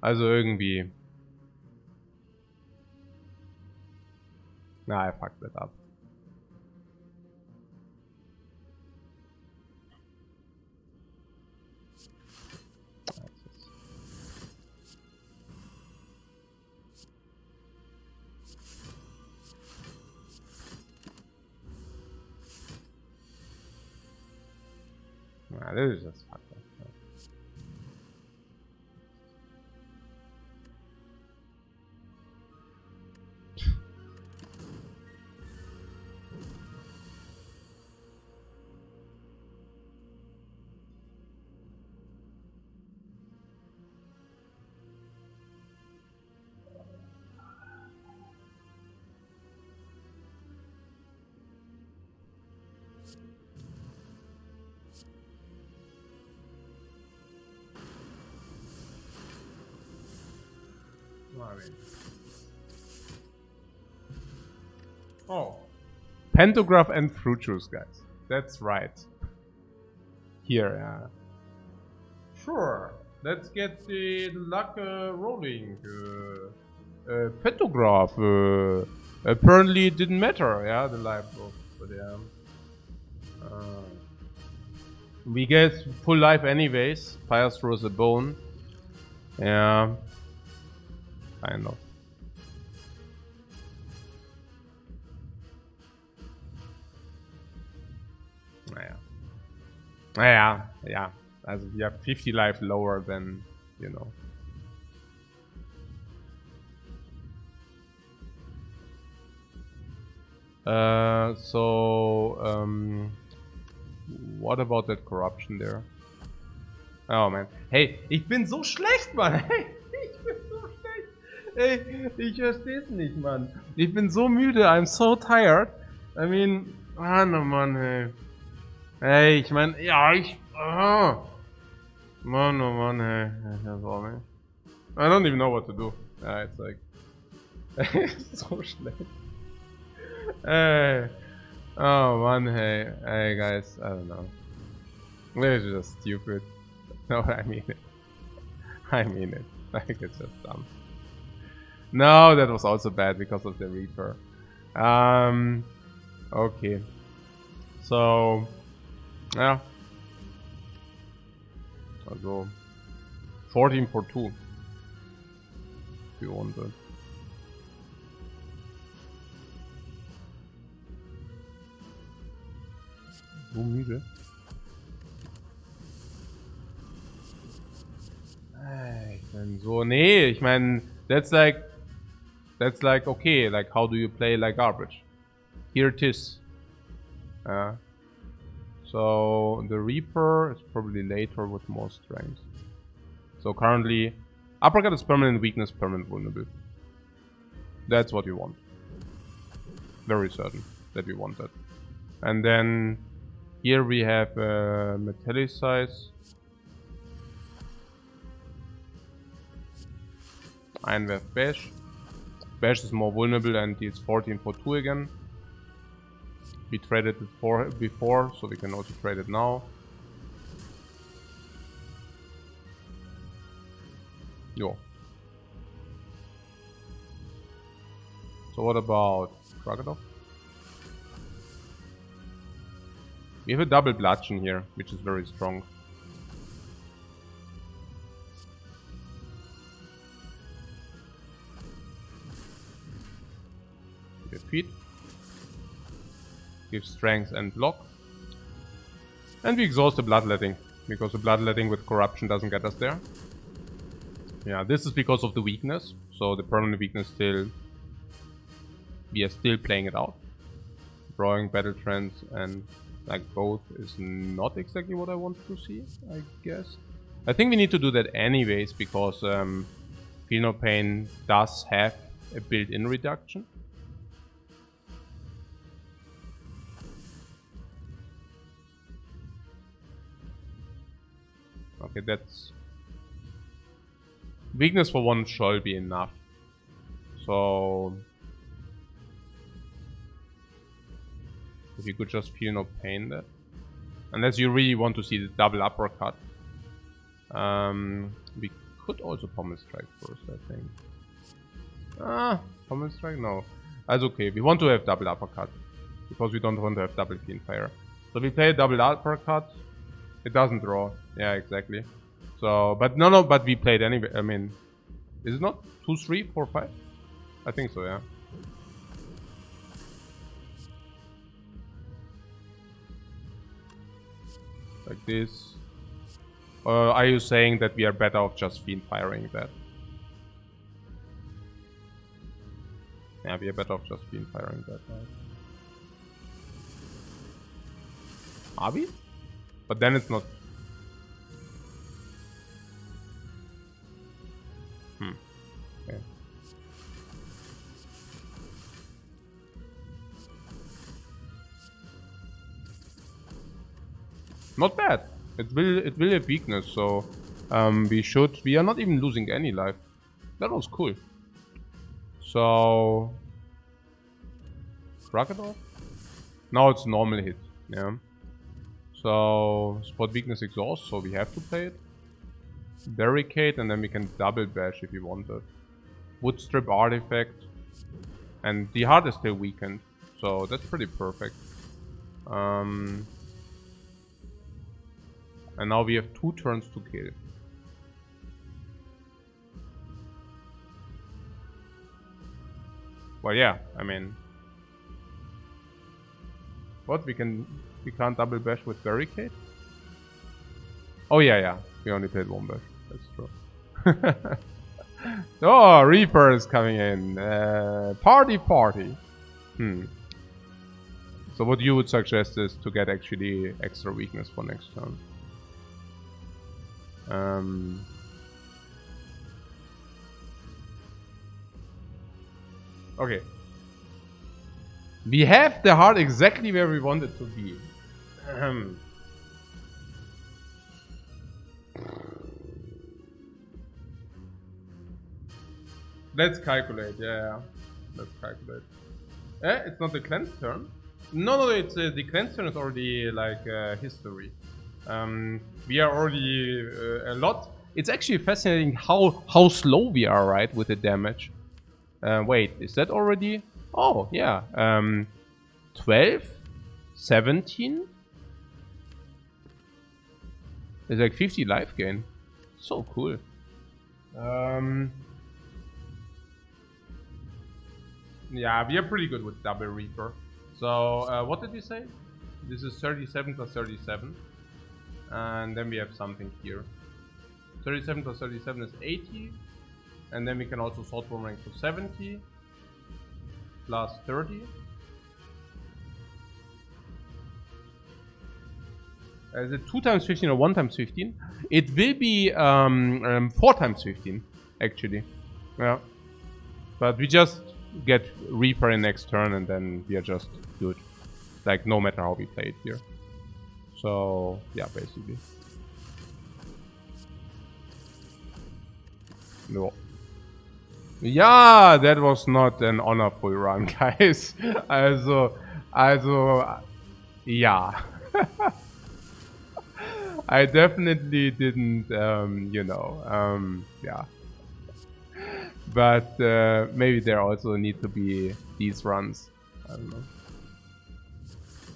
A: Also irgendwie. Na, I fucked that up. Nah, this is just fucked up. I mean. Oh. Pantograph and fruit juice, guys. That's right. Here, yeah. Sure. Let's get the luck rolling. Pantograph. Apparently it didn't matter, yeah, the life book. But yeah. We get full life anyways. Fire throws a bone. Yeah. Kind of. Yeah. As we have 50 life lower than, you know. What about that corruption there? Oh man. Hey, ich bin so schlecht, Mann. Hey, ich bin so schlecht. Ey, ich versteh's nicht, Mann. Ich bin so müde. I'm so tired. I mean, no, Mann, hey. Hey, ich mein, ja, Mann, oh Mann, hey. That's all, man. I don't even know what to do. It's like... so schlecht. Hey. Oh, Mann, hey. Hey, guys, I don't know. It's just stupid. No, I mean it. I mean it. Like, it's just dumb. No, that was also bad because of the Reaper. Okay. So... Yeah. Also 14 for 2. If you want that. So müde. Ich mein so, nee, ich mein, that's like okay, like how do you play like garbage? Here it is. So the Reaper is probably later with more strength. So currently, uppercut is permanent weakness, permanent vulnerable. That's what you want. Very certain that we want that. And then here we have Metallicize. Einwerf Bash. Bash is more vulnerable and it's 14 for 2 again. We traded it before, so we can also trade it now. Yo. So what about Kragadov? We have a double bludgeon here, which is very strong. Defeat. Give strength and block. And we exhaust the bloodletting, because the bloodletting with corruption doesn't get us there. Yeah, this is because of the weakness. So the permanent weakness still... We are still playing it out. Drawing battle trends and like both is not exactly what I want to see, I guess. I think we need to do that anyways, because Feel No Pain does have a built-in reduction. Okay, that's... Weakness for one shall be enough. So... If you could just Feel No Pain that. Unless you really want to see the double uppercut. We could also Pommel Strike first, I think. Pommel Strike? No. That's okay. We want to have double uppercut. Because we don't want to have double Fiend Fire. So we play a double uppercut. It doesn't draw. Yeah, exactly. So, but no, but we played anyway. I mean, is it not 2, 3, 4, 5? I think so, yeah. Like this. Are you saying that we are better off just Fiend Firing that? Yeah, we are better off just Fiend Firing that, right? Are we? But then it's not... Okay. Not bad. It will have weakness, so we are not even losing any life. That was cool. So Crocodile? Now it's normal hit, yeah. So spot weakness exhaust, so we have to play it. Barricade, and then we can double bash if you want it. Wood strip artifact. And the heart is still weakened, so that's pretty perfect. And now we have 2 turns to kill. Well, yeah, I mean, what we can't double bash with barricade? Oh yeah, we only played 1 bash. That's true. Oh, Reaper is coming in. Party. So what you would suggest is to get actually extra weakness for next turn. Okay. We have the heart exactly where we want it to be. Let's calculate, yeah. Let's calculate. It's not the cleanse turn? No, it's the cleanse turn is already like history. We are already a lot. It's actually fascinating how slow we are, right, with the damage. Wait, is that already? Oh, yeah. 12, 17. There's like 50 life gain. So cool. Yeah, we are pretty good with double Reaper. So, what did we say? This is 37 plus 37. And then we have something here. 37 plus 37 is 80. And then we can also salt boomerang to 70. Plus 30. Is it 2 times 15 or 1 times 15? It will be 4 times 15, actually. Yeah. But we just get Reaper in next turn and then we are just good. Like, no matter how we play it here. So, yeah, basically. No. Yeah, that was not an honorful run, guys. Also, yeah. I definitely didn't, yeah. But maybe there also need to be these runs. I don't know.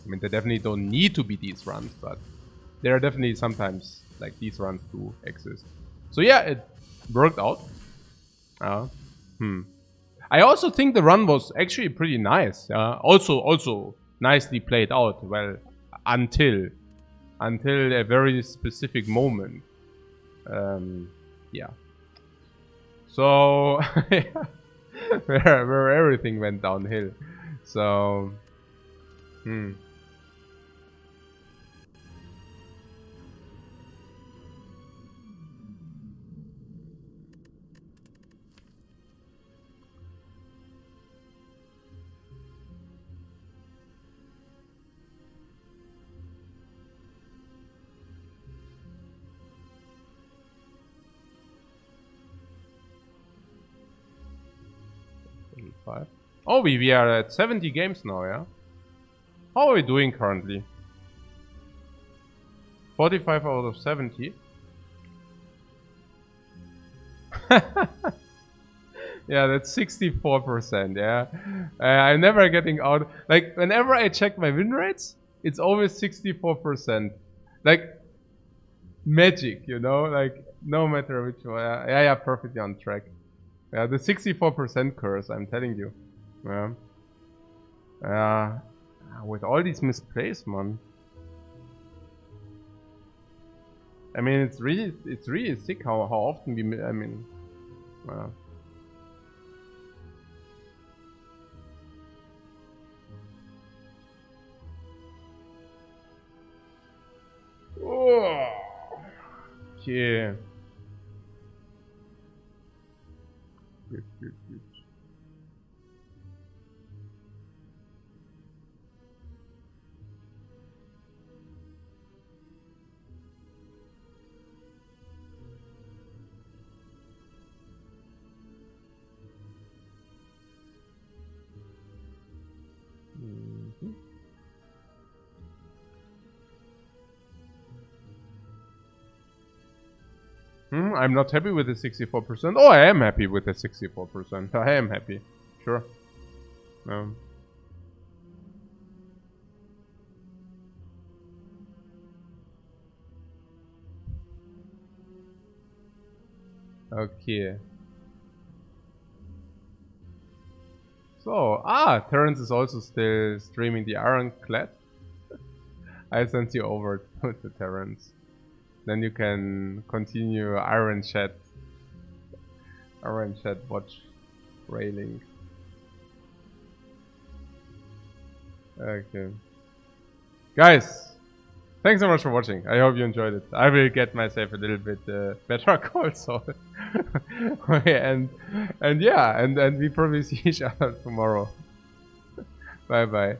A: I mean, they definitely don't need to be these runs, but there are definitely sometimes like these runs do exist. So yeah, it worked out. I also think the run was actually pretty nice. Also nicely played out. Well, until a very specific moment. Yeah. So where everything went downhill. So Oh, we are at 70 games now, yeah? How are we doing currently? 45 out of 70. Yeah, that's 64%, yeah. I'm never getting out. Like, whenever I check my win rates, it's always 64%. Like, magic, you know? Like, no matter which one. Yeah, perfectly on track. Yeah, the 64% curse, I'm telling you. Yeah. With all these misplays, man. I mean, it's really sick how often we, I mean, oh, yeah. Good. I'm not happy with the 64%. Oh, I am happy with the 64%. I am happy. Sure. Okay. So, Terrence is also still streaming the Ironclad. I sent you over to Terrence. Then you can continue Iron Chat watch railing. Okay. Guys, thanks so much for watching. I hope you enjoyed it. I will get myself a little bit better call soul. and yeah, and we probably see each other tomorrow. Bye bye.